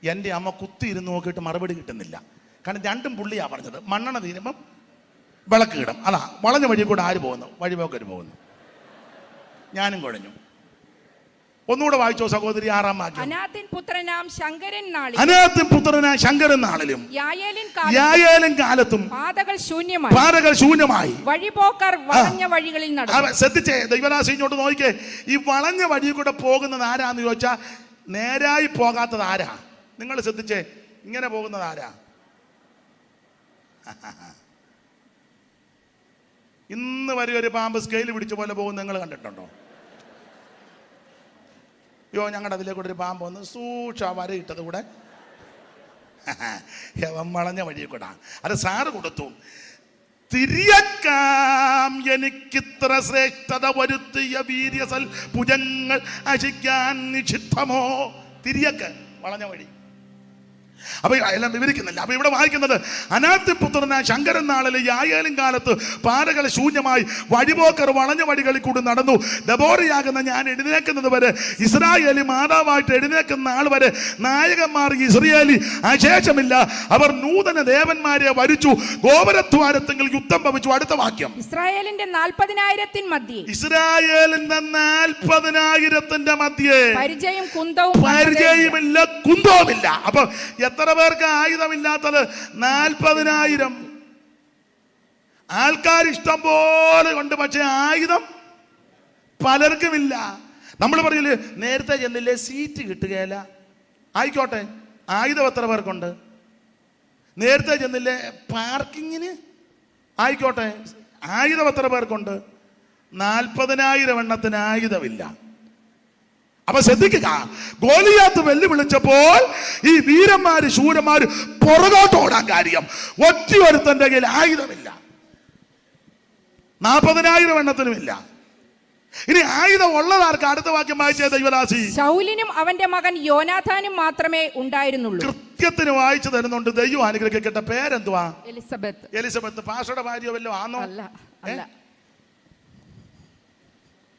എൻ്റെ അമ്മ കുത്തിയിരുന്ന് നോക്കിയിട്ട് മറുപടി കിട്ടുന്നില്ല. കാരണം 2ഉം പുള്ളിയാ പറഞ്ഞത്. മണ്ണെണ്ണ തീരുമ്പം വിളക്ക് കിടും. അതാ വളഞ്ഞ വഴി കൂടെ ആര് പോകുന്നു? വഴിപോക്കര് പോകുന്നു. ഞാനും കുഴഞ്ഞു. ഒന്നുകൂടെ വായിച്ചോ സഹോദരി, 6-ാം വാക്യം. അനാഥൻ പുത്രനാം ശങ്കരൻ നാളിലും യായേലിൻ കാലത്തും പാതകൾ ശൂന്യമായി, വഴിപോക്കർ വളഞ്ഞ വഴികളിൽ നടന്നു. ശ്രദ്ധിച്ചേ, ദൈവദാസി ഇങ്ങോട്ട് നോക്കിക്കേ. ഈ വളഞ്ഞ വഴി കൂടെ പോകുന്നത് ആരാന്ന് ചോദിച്ചാൽ നേരായി പോകാത്തത് ആരാ? നിങ്ങൾ ശ്രദ്ധിച്ചേ, ഇങ്ങനെ പോകുന്നത് ആരാ? ഇന്ന് വരെ ഒരു പാമ്പ് സ്കെയിൽ പിടിച്ച പോലെ പോകുന്നത് നിങ്ങൾ കണ്ടിട്ടുണ്ടോ? യോ, ഞങ്ങളുടെ അതിലേക്കൂടെ ഒരു പാമ്പ് വന്ന് സൂക്ഷ വര ഇട്ടത് കൂടെ വളഞ്ഞ വഴിയെ കൂടാ. അത് സാറ് കൊടുത്തു. തിരിയക്കാം എനിക്കിത്ര ശ്രേഷ്ഠത വരുത്തിയ വീര്യസൽ ഭുജങ്ങൾ അശിക്കാൻ നിഷിദ്ധമോ. തിരിയക്ക് വളഞ്ഞ വഴി. അപ്പൊ എല്ലാം വിവരിക്കുന്നില്ല. അപ്പൊ ഇവിടെ വായിക്കുന്നത്, അനാഥ്യപുത്രനായ ശങ്കരൻ നാളിലെ യായേലും കാലത്ത് പാറകൾ ശൂന്യമായി വഴിപോക്കർ വളഞ്ഞ വഴികളിൽ കൂടി നടന്നു. ദബോറയാകുന്ന ഞാൻ എഴുന്നേക്കുന്നത് വരെ, ഇസ്രായേലി മാതാവായിട്ട് എഴുന്നേക്കുന്ന നാൾ വരെ നായകന്മാർ ഇസ്രായേലി അശേഷമില്ല. അവർ നൂതന ദേവന്മാരെ വരിച്ചു, ഗോപുരദ്വാരത്തിൽ യുദ്ധം ഭവിച്ചു. അടുത്ത വാക്യം, ഇസ്രായേലിന്റെ 40,000 മധ്യേ, ഇസ്രായേലിന്റെ 40,000 മധ്യേ പരിചയം കുന്തവും പരിചയമില്ല, കുന്തവുമില്ല. അപ്പൊ എത്ര പേർക്ക് ആയുധമില്ലാത്തത്? 40,000. ആൾക്കാർ ഇഷ്ടം പോലെ ഉണ്ട്, പക്ഷെ ആയുധം പലർക്കുമില്ല. നമ്മൾ പറയില്ലേ, നേരത്തെ ചെന്നില്ലേ സീറ്റ് കിട്ടുകയില്ല. ആയിക്കോട്ടെ, ആയുധം എത്ര പേർക്കുണ്ട്? നേരത്തെ ചെന്നില്ലേ പാർക്കിങ്ങിന്? ആയിക്കോട്ടെ, ആയുധം എത്ര പേർക്കുണ്ട്? 40,000 എണ്ണത്തിന് ആയുധമില്ല. അപ്പൊ ശ്രദ്ധിക്കുക, ഗോലിയാത്ത് വെല്ലുവിളിച്ചപ്പോൾ ഈ വീരന്മാര് ശൂരന്മാര് പുറകോട്ട് ഓടാൻ കാര്യം, ഒറ്റയൊരുത്തന്റെ കയ്യിൽ ആയുധമില്ല. 40,000 എണ്ണത്തിനുമില്ല. ഇനി ആയുധം ഉള്ളതാർക്ക്? അടുത്ത വാക്യം വായിച്ച ദൈവദാസി. ശൗലിനും അവന്റെ മകൻ യോനാഥാനും മാത്രമേ ഉണ്ടായിരുന്നുള്ളൂ. കൃത്യത്തിന് വായിച്ചു തരുന്നുണ്ട്. ദൈവം അനുഗ്രഹിക്കട്ടെ. പേരെന്തുവാ? എലിസബത്ത്. എലിസബത്ത്. പാഷയുടെ ഭാര്യ വല്ലോ ആണോ? അല്ല, അല്ല.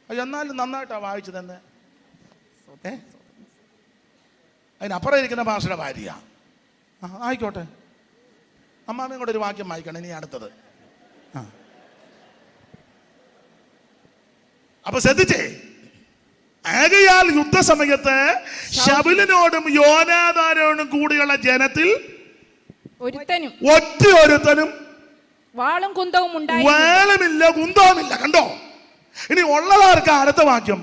എന്നാലും നന്നായിട്ടാ വായിച്ചു തന്നെ. അതിനപ്പുറം ഇരിക്കുന്ന ഭാഷയുടെ ഭാര്യ. ആയിക്കോട്ടെ, അമ്മാമയും കൂടെ ഒരു വാക്യം വായിക്കണം ഇനി അടുത്തത്. അപ്പൊ ശ്രദ്ധിച്ചേ, ആകയാൽ യുദ്ധസമയത്ത് ശബലിനോടും യോനാഥാനോടും കൂടിയുള്ള ജനത്തിൽ ഒറ്റയൊരുത്തനും വാളും കുന്തവും വാളുമില്ല, കുന്തവുമില്ല. കണ്ടോ? ഇനി ഉള്ളതാർക്ക്? അടുത്ത വാക്യം,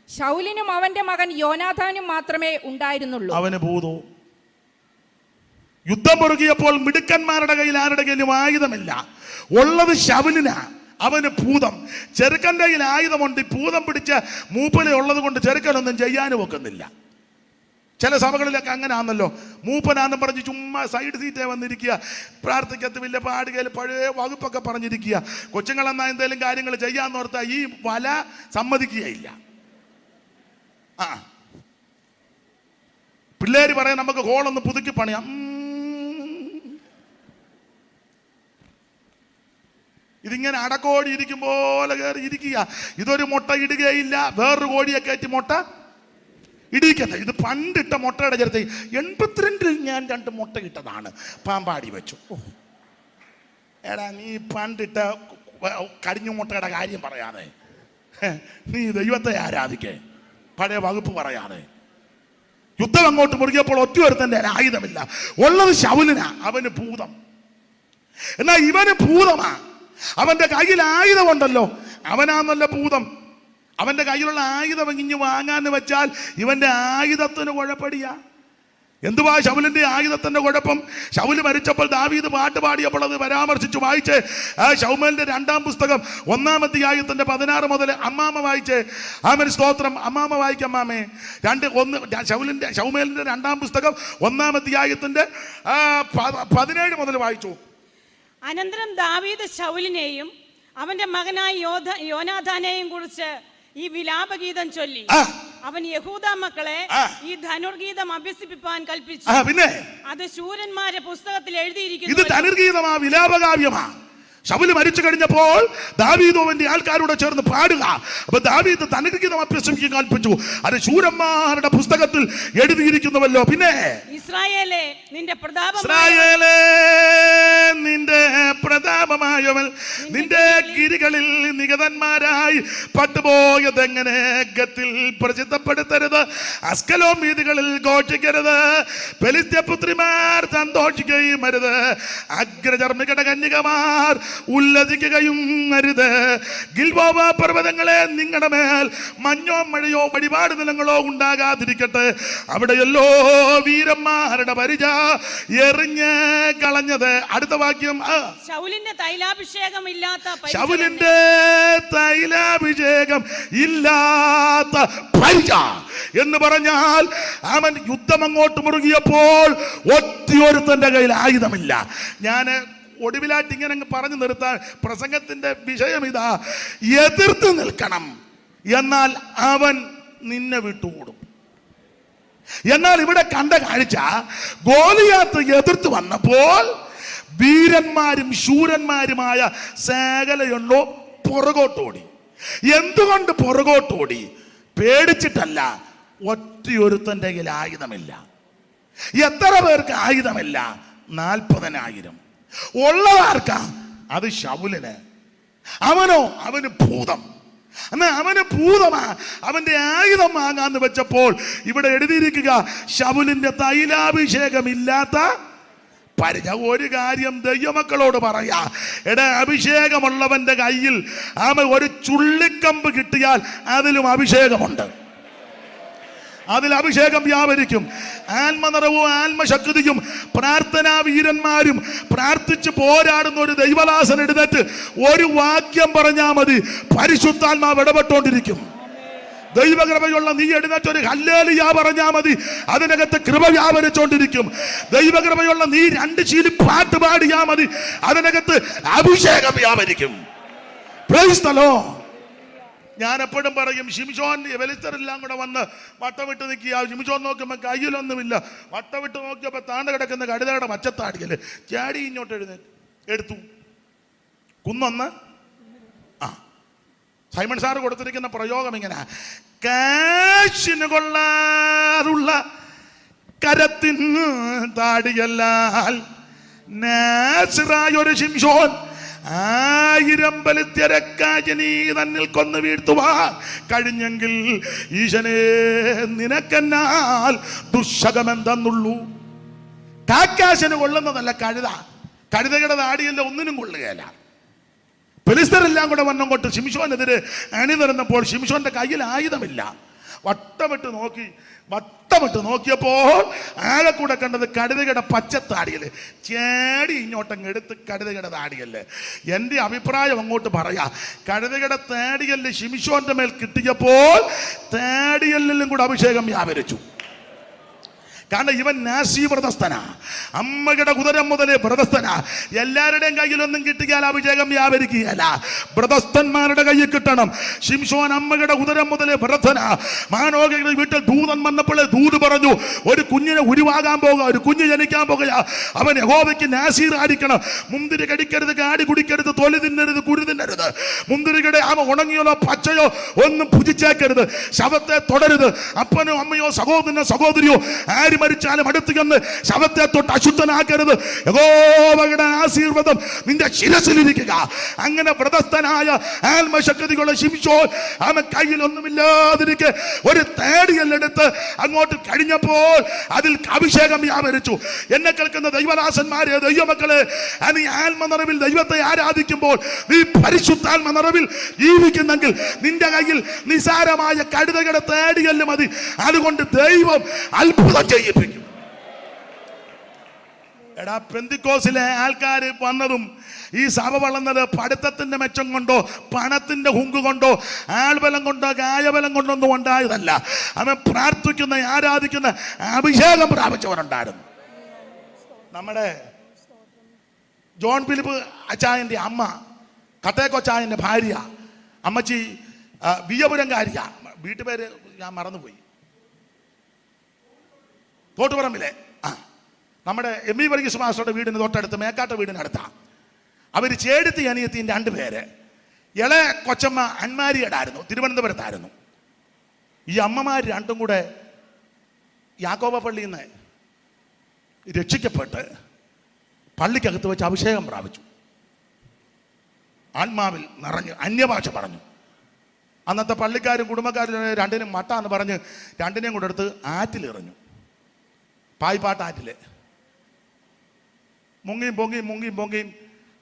ശൗലിനും അവന്റെ മകൻ യോനാഥാനും മാത്രമേ ഉണ്ടായിരുന്നുള്ളൂ. അവന് ഭൂതവും. യുദ്ധം പൊറുകിയപ്പോൾ മിടുക്കന്മാരുടെ കയ്യിൽ ആരുടെ കയ്യിലും ആയുധമില്ല. ഉള്ളത് ശൗലിനാ, അവന് ഭൂതം. ചെറുക്കൻ്റെ കയ്യിൽ ആയുധമുണ്ട്. ഭൂതം പിടിച്ച മൂപ്പല ഉള്ളത് കൊണ്ട് ചെറുക്കനൊന്നും ചെയ്യാനും ഒക്കുന്നില്ല. ചില സഭകളിലൊക്കെ അങ്ങനെ ആണല്ലോ. മൂപ്പനാന്നും പറഞ്ഞ് ചുമ്മാ സൈഡ് സീറ്റേ വന്നിരിക്കുക, പ്രാർത്ഥിക്കത്തുമില്ല, പാടുകയിൽ പഴയ വകുപ്പൊക്കെ പറഞ്ഞിരിക്കുക. കൊച്ചുങ്ങളെന്നാ എന്തെങ്കിലും കാര്യങ്ങൾ ചെയ്യാന്നോർത്താൽ ഈ വല സമ്മതിക്കുകയില്ല. പിള്ളേര് പറയാൻ നമുക്ക് ഹോളൊന്ന് പുതുക്കി പണിയാം. ഇതിങ്ങനെ അടക്കോടി ഇരിക്കും പോലെ കയറി ഇരിക്കുക. ഇതൊരു മുട്ട ഇടുകയില്ല, വേറൊരു കോഴിയെ കയറ്റി മുട്ട ഇടിക്കട്ടെ. ഇത് പണ്ടിട്ട മുട്ടയുടെ ചരിത്ര 82-ൽ ഞാൻ 2 മുട്ട ഇട്ടതാണ്, പാമ്പാടി വെച്ചു. എടാ, നീ പണ്ടിട്ട കരിഞ്ഞു മുട്ടയുടെ കാര്യം പറയാതെ നീ ദൈവത്തെ ആരാധിക്കേ, പഴയ വകുപ്പ് പറയാതെ. യുദ്ധം അങ്ങോട്ട് മുറുകിയപ്പോൾ ഒറ്റയൊരുത്തന്റെ ആയുധമില്ല. ഉള്ളത് ശൗലിനാ, അവന് ഭൂതം. എന്നാ ഇവന് ഭൂതമാ. അവന്റെ കയ്യിൽ ആയുധമുണ്ടല്ലോ, അവനാന്നല്ല ഭൂതം. അവന്റെ കയ്യിലുള്ള ആയുധം ഇഞ്ഞു വാങ്ങാന്ന് വെച്ചാൽ ഇവന്റെ ആയുധത്തിന് കുഴപ്പടിയാ. എന്തുവാ ശൗലിന്റെ ആയുധത്തിന്റെ കുഴപ്പം? ശൗല് മരിച്ചപ്പോൾ ദാവീദ് പാട്ട് പാടിയപ്പോൾ അത് പരാമർശിച്ചു. വായിച്ച് ശൗമേലിന്റെ 2-ാം പുസ്തകം 1-ാം അധ്യായത്തിന്റെ 16 മുതൽ അമ്മാമ വായിച്ച്. ആമേൻ, സ്തോത്രം. അമ്മാമ വായിക്കാം. അമ്മാമേ, ശൗമേലിന്റെ 2-ാം പുസ്തകം 1-ാം അധ്യായത്തിന്റെ 17 മുതൽ വായിച്ചു. അനന്തരം ദാവീദ് ശൗലിനെയും അവന്റെ മകനായ യോനാഥാനെയും കുറിച്ച് ഈ വിലാപഗീതം ചൊല്ലി. അവൻ യഹൂദ മക്കളെ ഈ ധനുർഗീതം അഭ്യസിപ്പിക്കാൻ കൽപ്പിച്ചു. പിന്നെ അത് ശൂരന്മാരെ പുസ്തകത്തിൽ എഴുതിയിരിക്കുന്നു. ഇത് ധനുർഗീതമാ, വിലാപകാവ്യമാ. ശൗല് മരിച്ചു കഴിഞ്ഞപ്പോൾ ദാവീദ് അവന്റെ ആൾക്കാരോട് ചേർന്ന് പാടുക. അപ്പൊ ദാവീദ് ധനുർഗീതം അഭ്യസിപ്പിക്കാൻ കൽപ്പിച്ചു. അത് ശൂരന്മാരുടെ പുസ്തകത്തിൽ എഴുതിയിരിക്കുന്നുവല്ലോ. പിന്നെ ഇസ്രായേലേ നിന്റെ പ്രതാപമായവൻ, നിന്റെ ഗിരികളിൽ നിഗതന്മാരായി പട്ടുപോയതെങ്ങനെ ഗത്തിൽ പ്രസിദ്ധപ്പെടുത്തരുത്. അസ്കലോം വീതികളിൽ ഘോഷിക്കരുത്. ഫെലിസ്ത്യപുത്രിമാർ സന്തോഷിക്കുകയും അരുത്. അഗ്രചർമ്മികട കന്യകമാർ ഉല്ലസിക്കുകയും അരുത്. ഗിൽബോവ പർവ്വതങ്ങളെ, നിങ്ങളുടെ മേൽ മഞ്ഞോ മഴയോ വഴിപാട് നിലങ്ങളോ ഉണ്ടാകാതിരിക്കട്ടെ. അവിടെയല്ലോ വീരന്മാരുടെ പരിച എറിഞ്ഞ് കളഞ്ഞത്. അടുത്ത വാക്യം, ശൗലിന്റെ തൈലാഭിഷേകം ഇല്ലാത്ത ശൗലിന്റെ തൈലാഭിഷേകം ഇല്ലാത്ത പരിച എന്ന് പറഞ്ഞാൽ അവൻ യുദ്ധം അങ്ങോട്ട് മുറുകിയപ്പോൾ ഒറ്റയൊരുത്തന്റെ കയ്യിൽ ആയുധമില്ല. ഞാൻ ഒടുവിലായിട്ട് ഇങ്ങനെ അങ്ങ് പറഞ്ഞു നിർത്താൻ, പ്രസംഗത്തിന്റെ വിഷയം ഇതാ: എതിർത്ത് നിൽക്കണം, എന്നാൽ അവൻ നിന്നെ വിട്ടുകൂടും. എന്നാൽ ഇവിടെ കണ്ട കാഴ്ച, ഗോലിയാത്ത് എതിർത്ത് വന്നപ്പോൾ വീരന്മാരും ശൂരന്മാരുമായ സകലയുണ്ടോ പുറകോട്ടോടി. എന്തുകൊണ്ട് പുറകോട്ടോടി? പേടിച്ചിട്ടല്ല, ഒറ്റയൊരുത്തന്റെ കയ്യിൽ ആയുധമില്ല. എത്ര പേർക്ക് ആയുധമില്ല? 40,000. ഉള്ളവർക്കാ അത് ശൗലിന്. അവന് ഭൂതം. എന്നാ അവന് ഭൂതമാ, അവന്റെ ആയുധം വാങ്ങാന്ന് വെച്ചപ്പോൾ ഇവിടെ എഴുതിയിരിക്കുക, ശൗലിന്റെ തൈലാഭിഷേകം ഇല്ലാത്ത പരിച. ഒരു കാര്യം ദൈവമക്കളോട് പറയാ, എടാ, അഭിഷേകമുള്ളവന്റെ കയ്യിൽ ഒരു ചുള്ളിക്കമ്പ് കിട്ടിയാൽ അതിലും അഭിഷേകമുണ്ട്. അതിൽ അഭിഷേകം വ്യാപരിക്കും. ആത്മനിറവും ആത്മശക്തിയും പ്രാർത്ഥനാ വീരന്മാരും പ്രാർത്ഥിച്ച് പോരാടുന്ന ഒരു ദൈവദാസൻ എഴുന്നേറ്റ് ഒരു വാക്യം പറഞ്ഞാൽ മതി, പരിശുദ്ധാത്മാവ് ഇടപെട്ടോണ്ടിരിക്കും. ദൈവകൃപയുള്ള നീ എഴുന്നേറ്റ് ഒരു ഹല്ലേലൂയ പറഞ്ഞാൽ മതി, അതിനകത്ത് കൃപ വ്യാപരിച്ചോണ്ടിരിക്കും. ദൈവകൃപയുള്ള നീ 2 ശീലി പാട്ട് പാടിയാ മതി, അതിനകത്ത് അഭിഷേകം വ്യാപരിക്കും. Price the Lord. ഞാൻ എപ്പോഴും പറയും, ശിംശോൻ ഫെലിസ്ത്യരെല്ലാം കൂടെ വന്ന് വട്ടമിട്ട് നിൽക്കുക. ശിംശോൻ നോക്കുമ്പോൾ കയ്യിലൊന്നുമില്ല. വട്ടമിട്ട് നോക്കിയപ്പോൾ താണ്ട കിടക്കുന്ന കഴുതയുടെ മച്ചത്താടിയല്ലേ ചാടി ഇങ്ങോട്ട് എടുത്തു. കുന്നൊന്ന്. സൈമൺ സാറ് കൊടുത്തിരിക്കുന്ന പ്രയോഗം ഇങ്ങനെ: കാശിന് കൊള്ളാറുള്ള കരത്തിന് താടിയല്ലാൽ നാസിറായ ഒരു ശിംശോൻ 1000 ഫെലിസ്ത്യരെക്കാശിനി തന്നിൽ കൊന്നു വീഴ്ത്തുവാ കഴിഞ്ഞെങ്കിൽ ഈശനെ നിനക്കെന്നാൽ ദുസ്സകമെന്തെന്നുള്ളൂ. കാക്കാശന് കൊള്ളുന്നതല്ല കഴുത. കഴുതയുടെ താടിയല്ല ഒന്നിനും കൊള്ളുകയല്ല. ഫെലിസ്ത്യരെല്ലാം കൂടെ വന്നങ്ങോട്ട് ശിംശോനെതിരെ അണിനിരന്നപ്പോൾ ശിംശോന്റെ കയ്യിൽ ആയുധമില്ല. വട്ടമിട്ട് നോക്കിയപ്പോൾ ആകെ കൂടെ കണ്ടത് കഴുതയുടെ പച്ചത്താടിയല്ലേ. ചേടി ഇങ്ങോട്ടങ്ങ് എടുത്ത് കഴുതയുടെ താടിയല്ലേ. എൻ്റെ അഭിപ്രായം അങ്ങോട്ട് പറയാ, കഴുതയുടെ താടിയല് ശിംശോന്റെ മേൽ കിട്ടിയപ്പോൾ താടിയല്ലിലും കൂടെ അഭിഷേകം വ്യാപരിച്ചു. കാരണം ഇവൻ നാസി വ്രതസ്ഥനാ, അമ്മയുടെ കുതിരം മുതലേ വ്രതസ്ഥനാ. എല്ലാവരുടെയും കയ്യിലൊന്നും കിട്ടിയാൽ അഭിഷേകം വ്യാപരിക്കുകയല്ല, വ്രതസ്ഥന്മാരുടെ കയ്യിൽ കിട്ടണം. ശിംശോൻ അമ്മയുടെ കുതിരം മുതലേ വ്രതസ്ഥനാ. മാനോഹയുടെ വീട്ടിൽ ദൂതൻ വന്നപ്പോൾ ദൂത് പറഞ്ഞു, ഒരു കുഞ്ഞിനെ ഉരുവാകാൻ പോകുക, ഒരു കുഞ്ഞ് ജനിക്കാൻ പോകുക, അവൻ യഹോവയ്ക്ക് നാസീർ ആയിരിക്കണം. മുന്തിരി കടിക്കരുത്, കാടി കുടിക്കരുത്, തൊലി തിന്നരുത്, കുരു തിന്നരുത്. മുന്തിരിയുടെ ഉണങ്ങിയോ പച്ചയോ ഒന്നും ഭുജിച്ചേക്കരുത്. ശവത്തെ തൊടരുത്. അപ്പനോ അമ്മയോ സഹോദരനോ സഹോദരിയോ ആരും മരിച്ചാലും അടുത്ത് ചെന്ന് ശവത്തെ തൊട്ട് അശുദ്ധനാക്കരുത്. യഹോവയുടെ ആശീർവാദം നിന്റെ ശിരസിലിരിക്കുക. അങ്ങനെ വ്രതസ്ഥനായ ആത്മശക്തിയുള്ള ശിംശോൻ അവൻ കയ്യിലൊന്നുമില്ലാതിരിക്കെ ഒരു തേടിയെടുത്ത് അങ്ങോട്ട് കഴിഞ്ഞപ്പോൾ അതിൽ അഭിഷേകം വ്യാപരിച്ചു. എന്നെ കേൾക്കുന്ന ദൈവദാസന്മാരെ, ദൈവമക്കളെ, നീ ആത്മനിറവിൽ ദൈവത്തെ ആരാധിക്കുമ്പോൾ, നീ പരിശുദ്ധാത്മ നിറവിൽ ജീവിക്കുന്നെങ്കിൽ നിന്റെ കയ്യിൽ നിസാരമായ കഴുതയുടെ തേടിയല്ല മതി. അതുകൊണ്ട് ദൈവം അത്ഭുതം ചെയ്യിപ്പിക്കും. എടാ, പെന്തിക്കോസിലെ ആൾക്കാർ വന്നതും ഈ സഭ വളർന്നത് പഠിത്തത്തിന്റെ മെച്ചം കൊണ്ടോ പണത്തിന്റെ ഹുങ്ക് കൊണ്ടോ ആൾബലം കൊണ്ടോ കായബലം കൊണ്ടോ ഒന്നും ഉണ്ടായതല്ല. അവൻ പ്രാർത്ഥിക്കുന്ന ആരാധിക്കുന്ന അഭിഷേകം പ്രാപിച്ചവനുണ്ടായിരുന്നു. നമ്മുടെ ജോൺ ഫിലിപ്പ് അച്ചായന്റെ അമ്മ, കത്തേക്കൊച്ചായന്റെ ഭാര്യ, അമ്മച്ചി വിയപുരംകാരിയ, വീട്ടുപേര് ഞാൻ മറന്നുപോയി, തോട്ടുപറമ്പിലെ നമ്മുടെ എം ഇ വർഗീസ് മാസ്റ്ററുടെ വീടിന് തൊട്ടടുത്ത്, മേക്കാട്ട വീടിനടുത്താ. അവർ ചേടത്തി അനിയത്തിയും 2 പേര്. ഇളയ കൊച്ചമ്മ അന്മാരിയടായിരുന്നു, തിരുവനന്തപുരത്തായിരുന്നു. ഈ അമ്മമാർ 2 കൂടെ യാക്കോബ പള്ളിയിൽ നിന്ന് രക്ഷിക്കപ്പെട്ട് പള്ളിക്കകത്ത് വെച്ച് അഭിഷേകം പ്രാപിച്ചു. ആത്മാവിൽ നിറഞ്ഞ് അന്യഭാഷ പറഞ്ഞു. അന്നത്തെ പള്ളിക്കാരും കുടുംബക്കാരും 2നും മട്ടാന്ന് പറഞ്ഞ് 2നെയും കൂടെ എടുത്ത് ആറ്റിലെറിഞ്ഞു. പായ്പാട്ടാറ്റില് മുങ്ങിയും പൊങ്ങിയും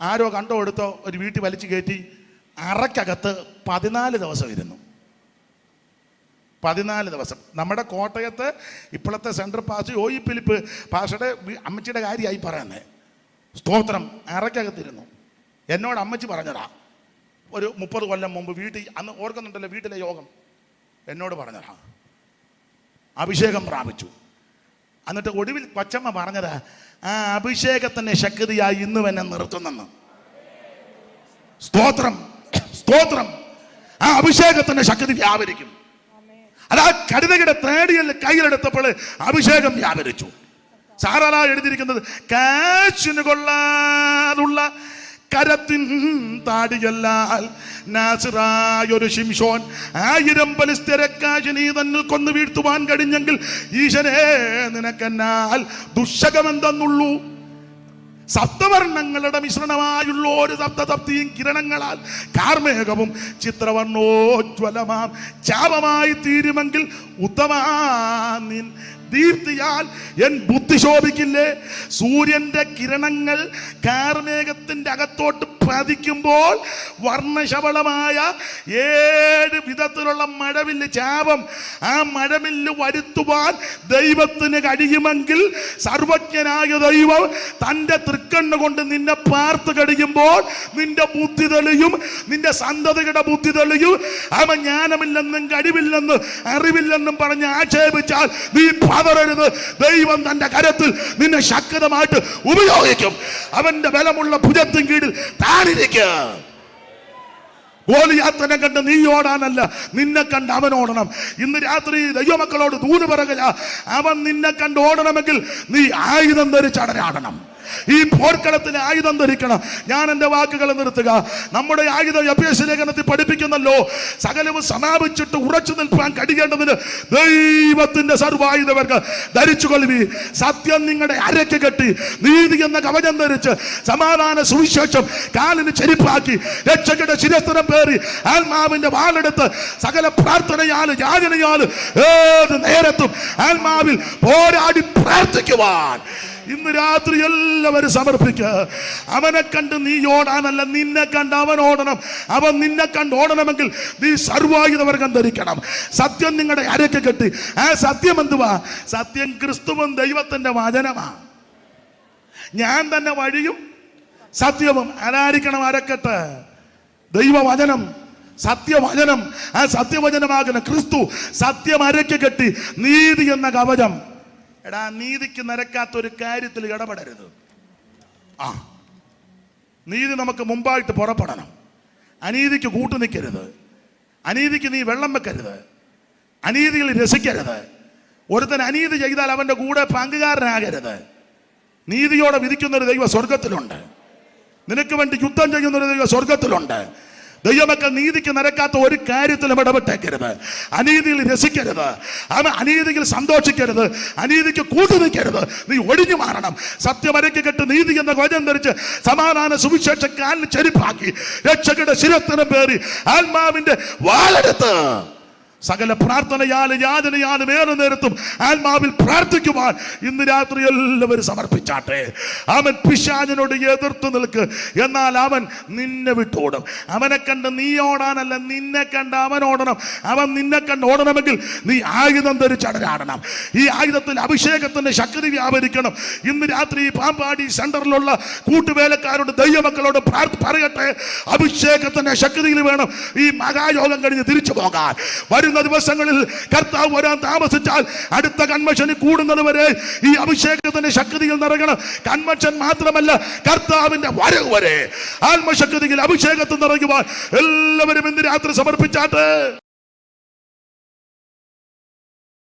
ആരോ കണ്ടോ എടുത്തോ ഒരു വീട്ടിൽ വലിച്ചു കയറ്റി അറയ്ക്കകത്ത് 14 ദിവസം ഇരുന്നു. 14 ദിവസം. നമ്മുടെ കോട്ടയത്ത് ഇപ്പോഴത്തെ സെൻട്രൽ പാസ് OE ഫിലിപ്പ് പാഷയുടെ അമ്മച്ചിയുടെ കാര്യമായി പറയുന്നത്. സ്തോത്രം. അറയ്ക്കകത്തിരുന്നു. എന്നോട് അമ്മച്ചി പറഞ്ഞതാ, ഒരു 30 കൊല്ലം മുമ്പ് വീട്ടിൽ, അന്ന് ഓർക്കുന്നുണ്ടല്ലോ വീട്ടിലെ യോഗം, എന്നോട് പറഞ്ഞതാ അഭിഷേകം പ്രാപിച്ചു. എന്നിട്ട് ഒടുവിൽ കൊച്ചമ്മ പറഞ്ഞതാ, ആ അഭിഷേകത്തിന്റെ ശക്തിയായി ഇന്നും എന്നെ നിർത്തുന്നെന്ന്. സ്തോത്രം, സ്തോത്രം. ആ അഭിഷേകത്തിന്റെ ശക്തി വ്യാപരിക്കും. അത് ആ കടുതയുടെ തേടിയല്ല കയ്യിലെടുത്തപ്പോൾ അഭിഷേകം വ്യാപരിച്ചു. സാറാ എഴുതിയിരിക്കുന്നത്, കാശിന് കൊള്ളാതുള്ള കരത്തിൻ താടിയല്ലാൽ നാസിറായൊരു ശിംശോൻ 1000 ഫലിസ്ത്യരെ കാശിനി തന്നിൽ കൊന്നു വീഴ്ത്തുവാൻ കഴിഞ്ഞെങ്കിൽ ഈശനെ നിനക്കെന്നാൽ ദുശകമെന്തെന്നുള്ളൂ. സപ്തവർണ്ണങ്ങളുടെ മിശ്രണമായുള്ള ഒരു സപ്തസപ്തിയും കിരണങ്ങളാൽ കാർമേഘവും ചിത്രവർണ്ണോജ്വലമാം ചാപമായി തീരുമെങ്കിൽ ഉത്തമാ നിൻ ദീപ്തിയാൽ എൻ ബുദ്ധി ശോഭിക്കില്ലേ. സൂര്യന്റെ കിരണങ്ങൾ കാർമേഘത്തിന്റെ അകത്തോട്ട് പതിക്കുമ്പോൾ വർണ്ണശബളമായ 7 വിധത്തിലുള്ള മഴവില്ല് ചാപം, ആ മഴവില്ല് വരുത്തുവാൻ ദൈവത്തിന് കഴിയുമെങ്കിൽ സർവജ്ഞനായ ദൈവം തൻ്റെ തൃക്കണ്ണ് കൊണ്ട് നിന്നെ പാർത്ത് കഴിയുമ്പോൾ നിന്റെ ബുദ്ധി തെളിയും, നിന്റെ സന്തതിയുടെ ബുദ്ധി തെളിയും. അവൻ ജ്ഞാനമില്ലെന്നും കഴിവില്ലെന്നും അറിവില്ലെന്നും പറഞ്ഞ് ആക്ഷേപിച്ചാൽ നീ പതറരുത്. ദൈവം തന്റെ കരത്തിൽ നിന്നെ ശക്തമായിട്ട് ഉപയോഗിക്കും. അവന്റെ ബലമുള്ള ഭുജത്തിൻ കീഴിൽ താണിരിക്കുക. ഗോലിയാത്തിനെ കണ്ട് നീ ഓടാനല്ല, നിന്നെ കണ്ട് അവൻ ഓടണം. ഇന്ന് രാത്രി ദൈവമക്കളോട് ദൂത് പറയുക, അവൻ നിന്നെ കണ്ട് ഓടണമെങ്കിൽ നീ ആയുധം ധരിച്ചടരാടണം. ഈ പോർക്കളത്തിന് ആയുധം ധരിക്കണം. ഞാൻ എൻ്റെ വാക്കുകൾ നിർത്തുക. നമ്മുടെ ആയുധം എഫേസ്യ ലേഖനത്തിൽ പഠിപ്പിക്കുന്നല്ലോ, സകലവും സമാപിച്ചിട്ട് ഉറച്ചു നിൽക്കാൻ കഴിയേണ്ടതിന് ദൈവത്തിന്റെ സർവായുധവർക്ക് ധരിച്ചുകൊള്ളുവീൻ. സത്യം നിങ്ങളുടെ അരയ്ക്ക് കെട്ടി നീതി എന്ന കവചം ധരിച്ച് സമാധാന സുവിശേഷം കാലിന് ചെരിപ്പാക്കി രക്ഷകരുടെ ശിരസ്ത്രം പേറി ആത്മാവിന്റെ വാളെടുത്ത് സകല പ്രാർത്ഥനയാല് യാചനയാല് ഏത് നേരത്തും ആത്മാവിൽ പോരാടി പ്രാർത്ഥിക്കുവാൻ ഇന്ന് രാത്രി എല്ലാവരും സമർപ്പിക്കുക. അവനെ കണ്ട് നീ ഓടാനല്ല, നിന്നെ കണ്ട് അവൻ ഓടണം. അവൻ നിന്നെ കണ്ട് ഓടണമെങ്കിൽ നീ സർവായുധവർഗം ധരിക്കണം. സത്യം നിങ്ങളുടെ അരയ്ക്ക് കെട്ടി. ആ സത്യം എന്തുവാ? സത്യം ക്രിസ്തുവും ദൈവത്തിന്റെ വചനമാ. ഞാൻ തന്നെ വഴിയും സത്യവും. ആരായിരിക്കണം അരക്കെട്ട്? ദൈവവചനം, സത്യവചനം. ആ സത്യവചനമാകുന്ന ക്രിസ്തു. സത്യം അരയ്ക്ക് കെട്ടി നീതി എന്ന കവചം. എടാ, നീതിക്ക് നിരക്കാത്ത ഒരു കാര്യത്തിൽ ഇടപെടരുത്. നീതി നമുക്ക് മുമ്പായിട്ട് പുറപ്പെടണം. അനീതിക്ക് കൂട്ടു നിൽക്കരുത്. അനീതിക്ക് നീ വെള്ളം വെക്കരുത്. അനീതിയിൽ രസിക്കരുത്. ഒരുത്തൻ അനീതി ചെയ്താൽ അവന്റെ കൂടെ പങ്കുകാരനാകരുത്. നീതിയോടെ വിധിക്കുന്നൊരു ദൈവ സ്വർഗത്തിലുണ്ട്. നിനക്ക് വേണ്ടി യുദ്ധം ചെയ്യുന്നൊരു ദൈവ സ്വർഗത്തിലുണ്ട്. ദൈവമക്കൾ നീതിക്ക് നിരക്കാത്ത ഒരു കാര്യത്തിലും ഇടപെട്ടേക്കരുത്. അനീതിയിൽ രസിക്കരുത്. അനീതിയിൽ സന്തോഷിക്കരുത്. അനീതിക്ക് കൂട്ടുനിൽക്കരുത്. നീ ഒഴിഞ്ഞു മാറണം. സത്യമരയ്ക്ക് കെട്ട് നീതി എന്ന വചനം ധരിച്ച് സമാധാന സുവിശേഷ കാലിന് ചെരിപ്പാക്കി രക്ഷകരുടെ ശിരസ്ത്രം പേറി ആത്മാവിന്റെ വാളെടുത്ത് സകല പ്രാർത്ഥനയാലും യാചനയാലും ഏറെ നേരത്തും ആത്മാവിൽ പ്രാർത്ഥിക്കുവാൻ ഇന്ന് രാത്രി എല്ലാവരും സമർപ്പിച്ചാട്ടെ. അവൻ പിശാചിനോട് എതിർത്ത് നിൽക്ക്, എന്നാൽ അവൻ നിന്നെ വിട്ടോടും. അവനെ കണ്ട് നീ ഓടാനല്ല, നിന്നെ കണ്ട് അവൻ ഓടണം. അവൻ നിന്നെ കണ്ട് ഓടണമെങ്കിൽ നീ ആയുധം ധരിച്ചടരാടണം. ഈ ആയുധത്തിൽ അഭിഷേകത്തിന്റെ ശക്തി വ്യാപരിക്കണം. ഇന്ന് രാത്രി പാമ്പാടി സെന്ററിലുള്ള കൂട്ടുവേലക്കാരോട് ദൈവമക്കളോട് പറയട്ടെ, അഭിഷേകത്തിന്റെ ശക്തിയിൽ വേണം ഈ മഹായോഗം കഴിഞ്ഞ് തിരിച്ചു പോകാൻ. വരുന്ന ദിവസങ്ങളിൽ കർത്താവ് വരാൻ താമസിച്ചാൽ അടുത്ത കൺവെൻഷന് കൂടുന്നത് വരെ ഈ അഭിഷേകത്തിന്റെ ശക്തിയിൽ നിറയണം. കൺവെൻഷൻ മാത്രമല്ല, കർത്താവിന്റെ വരവ് വരെ ആത്മശക്തിയിൽ അഭിഷേകത്തിൽ നിറയുവാൻ എല്ലാവരും ഇന്ന് രാത്രി സമർപ്പിച്ചാട്ടെ.